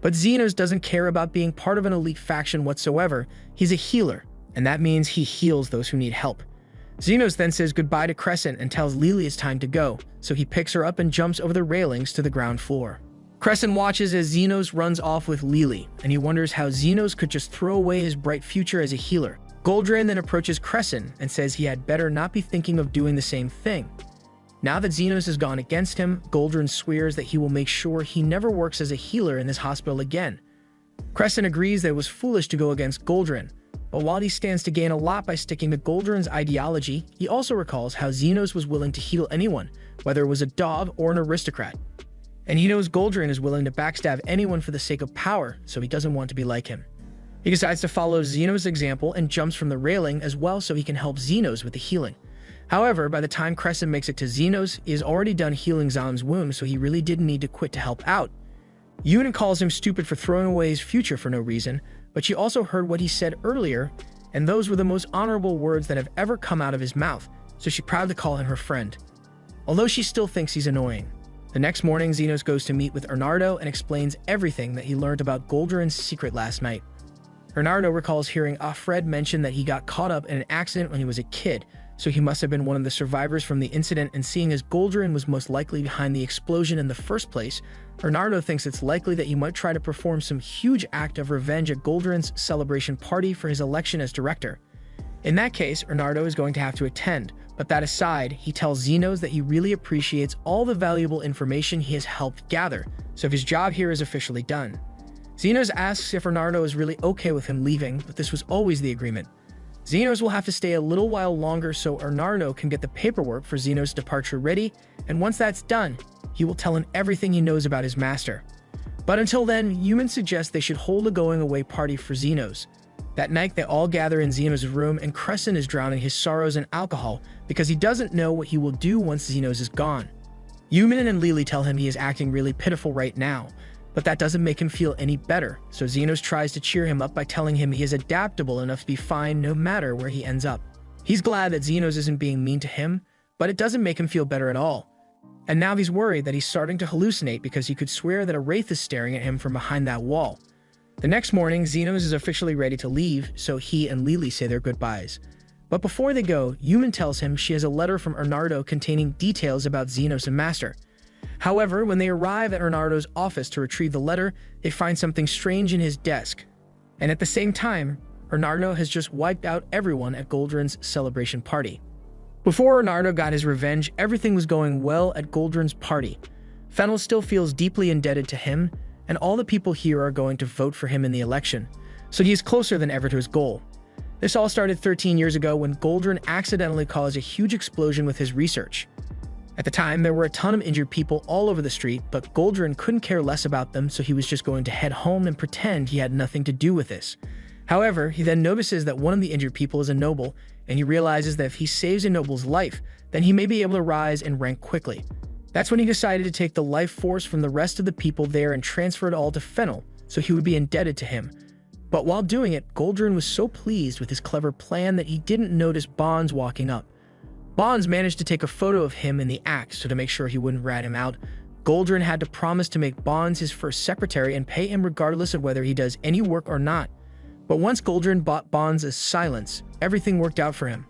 But Zenos doesn't care about being part of an elite faction whatsoever. He's a healer, and that means he heals those who need help. Zenos then says goodbye to Crescent and tells Lily it's time to go, so he picks her up and jumps over the railings to the ground floor. Crescent watches as Zenos runs off with Lily, and he wonders how Zenos could just throw away his bright future as a healer. Goldrin then approaches Crescent and says he had better not be thinking of doing the same thing. Now that Zenos has gone against him, Goldrin swears that he will make sure he never works as a healer in this hospital again. Crescent agrees that it was foolish to go against Goldrin, but while he stands to gain a lot by sticking to Goldrin's ideology, he also recalls how Zenos was willing to heal anyone, whether it was a dog or an aristocrat. And he knows Goldrin is willing to backstab anyone for the sake of power, so he doesn't want to be like him. He decides to follow Zenos' example and jumps from the railing as well so he can help Zenos with the healing. However, by the time Crescent makes it to Zenos, he has already done healing Zom's wound, so he really didn't need to quit to help out. Yunin calls him stupid for throwing away his future for no reason, but she also heard what he said earlier, and those were the most honorable words that have ever come out of his mouth, so she's proud to call him her friend. Although she still thinks he's annoying. The next morning, Zenos goes to meet with Bernardo and explains everything that he learned about Goldrin's secret last night. Bernardo recalls hearing Fred mention that he got caught up in an accident when he was a kid, so he must have been one of the survivors from the incident, and seeing as Goldrin was most likely behind the explosion in the first place, Bernardo thinks it's likely that he might try to perform some huge act of revenge at Goldrin's celebration party for his election as director. In that case, Bernardo is going to have to attend, but that aside, he tells Zenos that he really appreciates all the valuable information he has helped gather, so his job here is officially done. Zenos asks if Bernardo is really okay with him leaving, but this was always the agreement. Zenos will have to stay a little while longer so Bernardo can get the paperwork for Zenos' departure ready, and once that's done, he will tell him everything he knows about his master. But until then, Yumin suggests they should hold a going-away party for Zenos. That night, they all gather in Zenos' room, and Crescent is drowning his sorrows in alcohol because he doesn't know what he will do once Zenos is gone. Yumin and Lily tell him he is acting really pitiful right now, but that doesn't make him feel any better, so Zenos tries to cheer him up by telling him he is adaptable enough to be fine no matter where he ends up. He's glad that Zenos isn't being mean to him, but it doesn't make him feel better at all. And now he's worried that he's starting to hallucinate because he could swear that a wraith is staring at him from behind that wall. The next morning, Zenos is officially ready to leave, so he and Lily say their goodbyes. But before they go, Yumin tells him she has a letter from Bernardo containing details about Zenos and Master. However, when they arrive at Bernardo's office to retrieve the letter, they find something strange in his desk. And at the same time, Bernardo has just wiped out everyone at Goldrin's celebration party. Before Bernardo got his revenge, everything was going well at Goldrin's party. Fennel still feels deeply indebted to him, and all the people here are going to vote for him in the election, so he is closer than ever to his goal. This all started 13 years ago when Goldrin accidentally caused a huge explosion with his research. At the time, there were a ton of injured people all over the street, but Goldrin couldn't care less about them, so he was just going to head home and pretend he had nothing to do with this. However, he then notices that one of the injured people is a noble, and he realizes that if he saves a noble's life, then he may be able to rise in rank quickly. That's when he decided to take the life force from the rest of the people there and transfer it all to Fennel, so he would be indebted to him. But while doing it, Goldrin was so pleased with his clever plan that he didn't notice Bonds walking up. Bonds managed to take a photo of him in the act, so to make sure he wouldn't rat him out, Goldrin had to promise to make Bonds his first secretary and pay him regardless of whether he does any work or not. But once Goldrin bought Bonds' silence, everything worked out for him.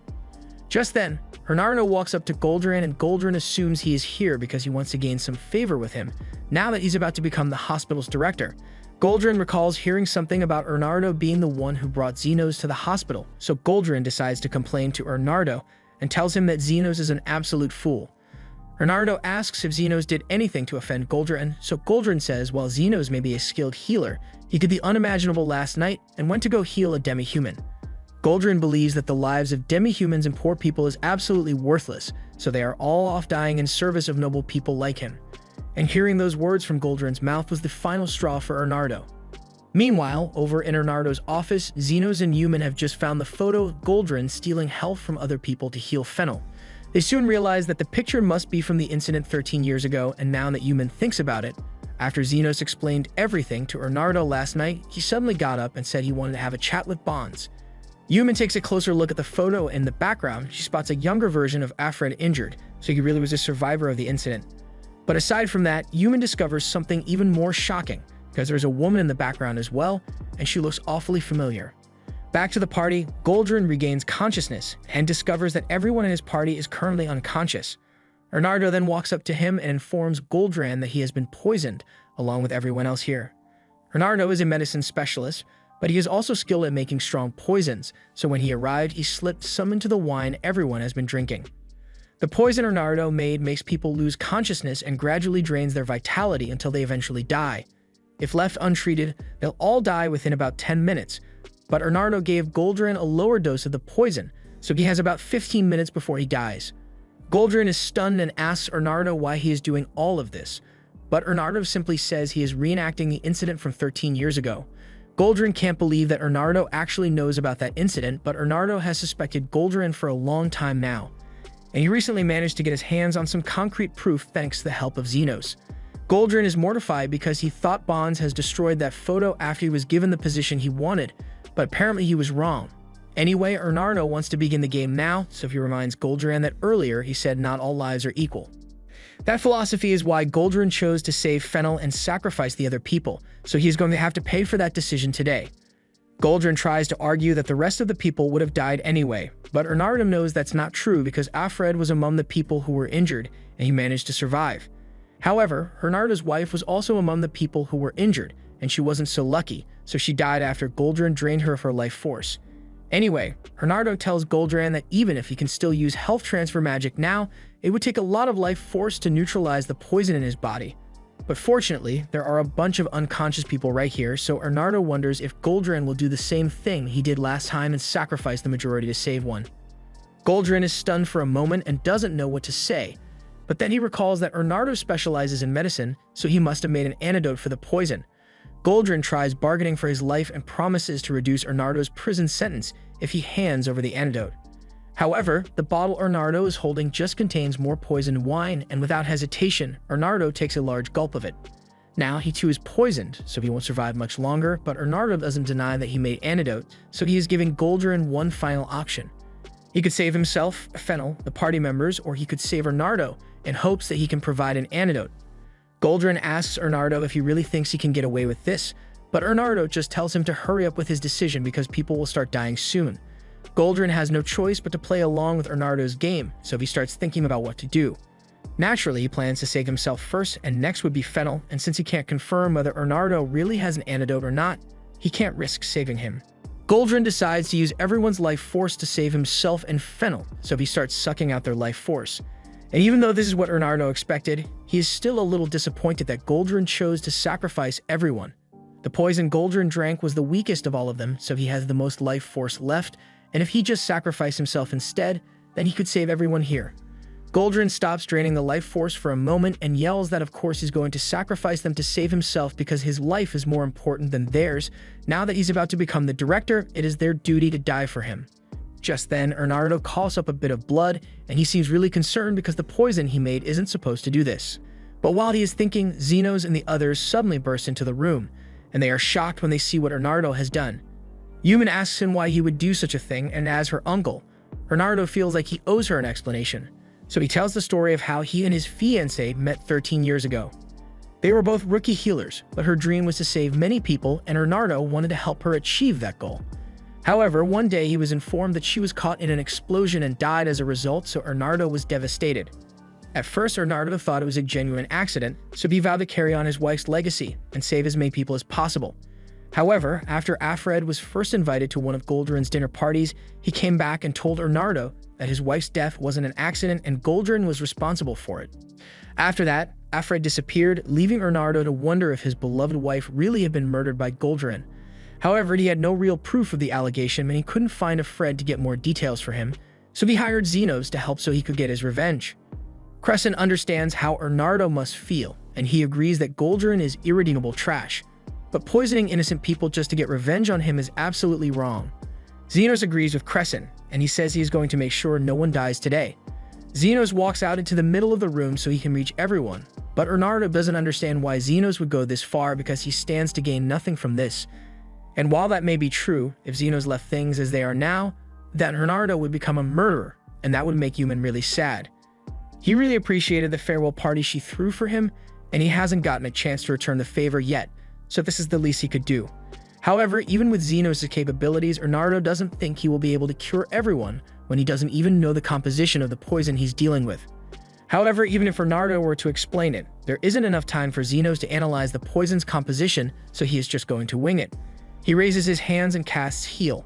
Just then, Bernardo walks up to Goldrin, and Goldrin assumes he is here because he wants to gain some favor with him, now that he's about to become the hospital's director. Goldrin recalls hearing something about Bernardo being the one who brought Zenos to the hospital, so Goldrin decides to complain to Bernardo and tells him that Zenos is an absolute fool. Bernardo asks if Zenos did anything to offend Goldrin, so Goldrin says while Zenos may be a skilled healer, he did the unimaginable last night and went to go heal a demi-human. Goldrin believes that the lives of demi-humans and poor people is absolutely worthless, so they are all off dying in service of noble people like him. And hearing those words from Goldrin's mouth was the final straw for Bernardo. Meanwhile, over in Bernardo's office, Zenos and Yumin have just found the photo of Goldrin stealing health from other people to heal Fennel. They soon realize that the picture must be from the incident 13 years ago, and now that Yumin thinks about it, after Zenos explained everything to Bernardo last night, he suddenly got up and said he wanted to have a chat with Bonds. Yuman takes a closer look at the photo in the background. She spots a younger version of Afred injured, so he really was a survivor of the incident. But aside from that, Yuman discovers something even more shocking, because there's a woman in the background as well, and she looks awfully familiar. Back to the party, Goldrin regains consciousness and discovers that everyone in his party is currently unconscious. Bernardo then walks up to him and informs Goldran that he has been poisoned, along with everyone else here. Bernardo is a medicine specialist, but he is also skilled at making strong poisons, so when he arrived, he slipped some into the wine everyone has been drinking. The poison Bernardo made makes people lose consciousness and gradually drains their vitality until they eventually die. If left untreated, they'll all die within about 10 minutes, but Bernardo gave Goldrin a lower dose of the poison, so he has about 15 minutes before he dies. Goldrin is stunned and asks Bernardo why he is doing all of this, but Bernardo simply says he is reenacting the incident from 13 years ago. Goldrin can't believe that Bernardo actually knows about that incident, but Bernardo has suspected Goldrin for a long time now, and he recently managed to get his hands on some concrete proof thanks to the help of Zenos. Goldrin is mortified because he thought Bonds has destroyed that photo after he was given the position he wanted, but apparently he was wrong. Anyway, Bernardo wants to begin the game now, so he reminds Goldrin that earlier he said not all lives are equal. That philosophy is why Goldrin chose to save Fennel and sacrifice the other people, so he is going to have to pay for that decision today. Goldrin tries to argue that the rest of the people would have died anyway, but Bernardo knows that's not true because Afred was among the people who were injured, and he managed to survive. However, Bernardo's wife was also among the people who were injured, and she wasn't so lucky, so she died after Goldrin drained her of her life force. Anyway, Bernardo tells Goldrin that even if he can still use health transfer magic now, it would take a lot of life force to neutralize the poison in his body. But fortunately, there are a bunch of unconscious people right here, so Bernardo wonders if Goldrin will do the same thing he did last time and sacrifice the majority to save one. Goldrin is stunned for a moment and doesn't know what to say, but then he recalls that Bernardo specializes in medicine, so he must have made an antidote for the poison. Goldrin tries bargaining for his life and promises to reduce Bernardo's prison sentence if he hands over the antidote. However, the bottle Bernardo is holding just contains more poisoned wine, and without hesitation, Bernardo takes a large gulp of it. Now, he too is poisoned, so he won't survive much longer, but Bernardo doesn't deny that he made antidote, so he is giving Goldrin one final option. He could save himself, Fennel, the party members, or he could save Bernardo in hopes that he can provide an antidote. Goldrin asks Bernardo if he really thinks he can get away with this, but Bernardo just tells him to hurry up with his decision because people will start dying soon. Goldrin has no choice but to play along with Bernardo's game, so he starts thinking about what to do. Naturally, he plans to save himself first, and next would be Fennel, and since he can't confirm whether Bernardo really has an antidote or not, he can't risk saving him. Goldrin decides to use everyone's life force to save himself and Fennel, so he starts sucking out their life force. And even though this is what Bernardo expected, he is still a little disappointed that Goldrin chose to sacrifice everyone. The poison Goldrin drank was the weakest of all of them, so he has the most life force left, and if he just sacrificed himself instead, then he could save everyone here. Goldrin stops draining the life force for a moment and yells that of course he's going to sacrifice them to save himself because his life is more important than theirs. Now that he's about to become the director, it is their duty to die for him. Just then, Bernardo coughs up a bit of blood, and he seems really concerned because the poison he made isn't supposed to do this. But while he is thinking, Zenos and the others suddenly burst into the room, and they are shocked when they see what Bernardo has done. Yuman asks him why he would do such a thing, and as her uncle, Bernardo feels like he owes her an explanation. So he tells the story of how he and his fiancée met 13 years ago. They were both rookie healers, but her dream was to save many people, and Bernardo wanted to help her achieve that goal. However, one day he was informed that she was caught in an explosion and died as a result, so Bernardo was devastated. At first, Bernardo thought it was a genuine accident, so he vowed to carry on his wife's legacy and save as many people as possible. However, after Afred was first invited to one of Goldrin's dinner parties, he came back and told Bernardo that his wife's death wasn't an accident and Goldrin was responsible for it. After that, Afred disappeared, leaving Bernardo to wonder if his beloved wife really had been murdered by Goldrin. However, he had no real proof of the allegation and he couldn't find Afred to get more details for him, so he hired Zenos to help so he could get his revenge. Crescent understands how Bernardo must feel, and he agrees that Goldrin is irredeemable trash. But poisoning innocent people just to get revenge on him is absolutely wrong. Zenos agrees with Crescent, and he says he is going to make sure no one dies today. Zenos walks out into the middle of the room so he can reach everyone, but Bernardo doesn't understand why Zenos would go this far because he stands to gain nothing from this. And while that may be true, if Zenos left things as they are now, then Bernardo would become a murderer, and that would make Yumin really sad. He really appreciated the farewell party she threw for him, and he hasn't gotten a chance to return the favor yet, so this is the least he could do. However, even with Zenos' capabilities, Bernardo doesn't think he will be able to cure everyone when he doesn't even know the composition of the poison he's dealing with. However, even if Bernardo were to explain it, there isn't enough time for Zenos to analyze the poison's composition, so he is just going to wing it. He raises his hands and casts Heal,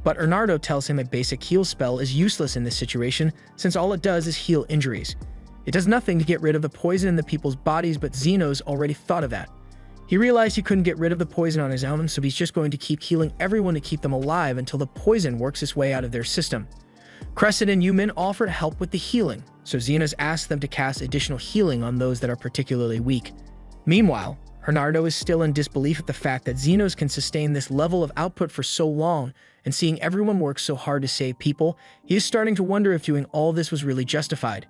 but Bernardo tells him a basic heal spell is useless in this situation since all it does is heal injuries. It does nothing to get rid of the poison in the people's bodies, but Zenos already thought of that. He realized he couldn't get rid of the poison on his own, so he's just going to keep healing everyone to keep them alive until the poison works its way out of their system. Crescent and Yumin offer to help with the healing, so Zenos asks them to cast additional healing on those that are particularly weak. Meanwhile, Bernardo is still in disbelief at the fact that Zenos can sustain this level of output for so long, and seeing everyone work so hard to save people, he is starting to wonder if doing all this was really justified.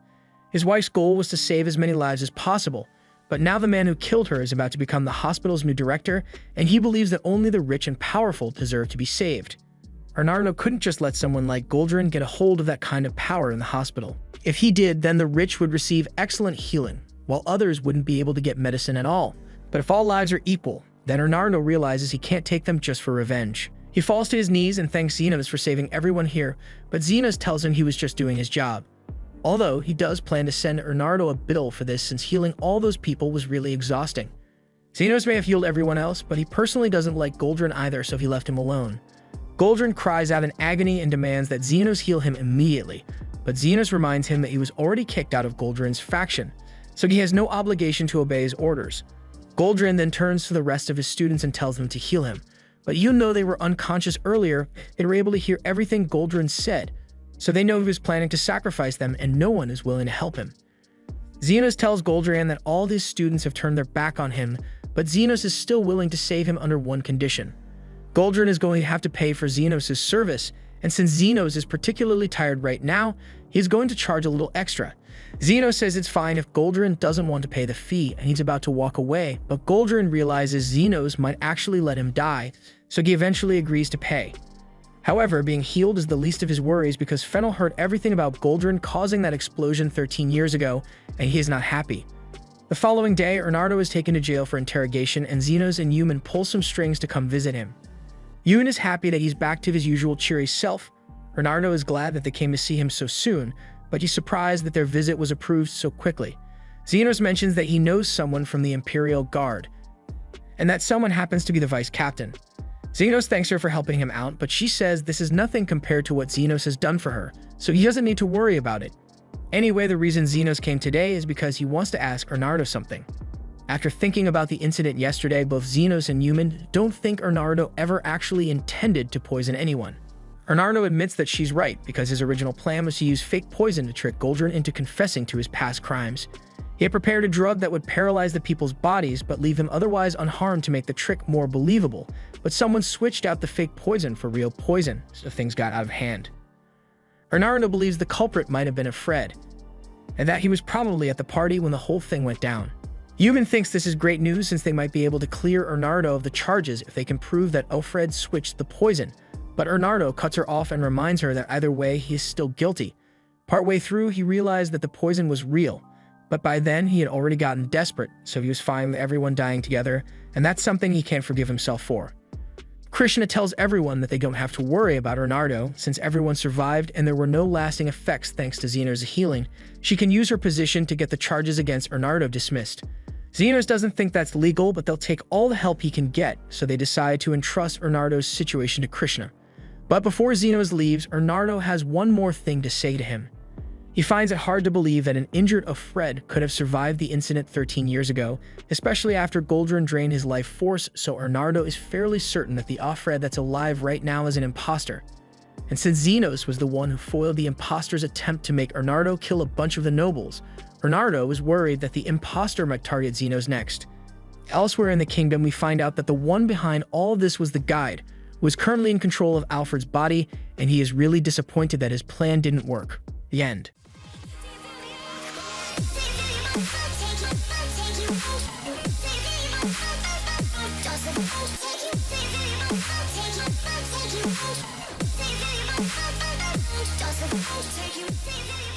His wife's goal was to save as many lives as possible, but now the man who killed her is about to become the hospital's new director, and he believes that only the rich and powerful deserve to be saved. Bernardo couldn't just let someone like Goldrin get a hold of that kind of power in the hospital. If he did, then the rich would receive excellent healing, while others wouldn't be able to get medicine at all. But if all lives are equal, then Bernardo realizes he can't take them just for revenge. He falls to his knees and thanks Zenos for saving everyone here, but Zenos tells him he was just doing his job. Although, he does plan to send Bernardo a bill for this since healing all those people was really exhausting. Zenos may have healed everyone else, but he personally doesn't like Goldrin either, so he left him alone. Goldrin cries out in agony and demands that Zenos heal him immediately, but Zenos reminds him that he was already kicked out of Goldrin's faction, so he has no obligation to obey his orders. Goldrin then turns to the rest of his students and tells them to heal him, but even though they were unconscious earlier, they were able to hear everything Goldrin said, so they know he was planning to sacrifice them and no one is willing to help him. Zenos tells Goldrin that all his students have turned their back on him, but Zenos is still willing to save him under one condition. Goldrin is going to have to pay for Zenos' service, and since Zenos is particularly tired right now, he's going to charge a little extra. Zenos says it's fine if Goldrin doesn't want to pay the fee and he's about to walk away, but Goldrin realizes Zenos might actually let him die, so he eventually agrees to pay. However, being healed is the least of his worries because Fennel heard everything about Goldrin causing that explosion 13 years ago, and he is not happy. The following day, Bernardo is taken to jail for interrogation, and Zenos and Yumin pull some strings to come visit him. Yumin is happy that he's back to his usual cheery self. Bernardo is glad that they came to see him so soon, but he's surprised that their visit was approved so quickly. Zenos mentions that he knows someone from the Imperial Guard, and that someone happens to be the vice captain. Zenos thanks her for helping him out, but she says this is nothing compared to what Zenos has done for her, so he doesn't need to worry about it. Anyway, the reason Zenos came today is because he wants to ask Bernardo something. After thinking about the incident yesterday, both Zenos and Yumin don't think Bernardo ever actually intended to poison anyone. Bernardo admits that she's right, because his original plan was to use fake poison to trick Goldrin into confessing to his past crimes. He had prepared a drug that would paralyze the people's bodies but leave them otherwise unharmed to make the trick more believable, but someone switched out the fake poison for real poison, so things got out of hand. Bernardo believes the culprit might have been a Fred, and that he was probably at the party when the whole thing went down. Yumin thinks this is great news since they might be able to clear Bernardo of the charges if they can prove that Alfred switched the poison, but Bernardo cuts her off and reminds her that either way he is still guilty. Partway through, he realized that the poison was real, but by then he had already gotten desperate, so he was fine with everyone dying together, and that's something he can't forgive himself for. Krishna tells everyone that they don't have to worry about Bernardo, since everyone survived and there were no lasting effects thanks to Zenos' healing. She can use her position to get the charges against Bernardo dismissed. Zenos doesn't think that's legal, but they'll take all the help he can get, so they decide to entrust Bernardo's situation to Krishna. But before Zenos leaves, Bernardo has one more thing to say to him. He finds it hard to believe that an injured Alfred could have survived the incident 13 years ago, especially after Goldrin drained his life force, so Bernardo is fairly certain that the Alfred that's alive right now is an imposter. And since Zenos was the one who foiled the imposter's attempt to make Bernardo kill a bunch of the nobles, Bernardo was worried that the imposter might target Zenos next. Elsewhere in the kingdom, we find out that the one behind all of this was the guide, who is currently in control of Alfred's body, and he is really disappointed that his plan didn't work. The end. Take you take you.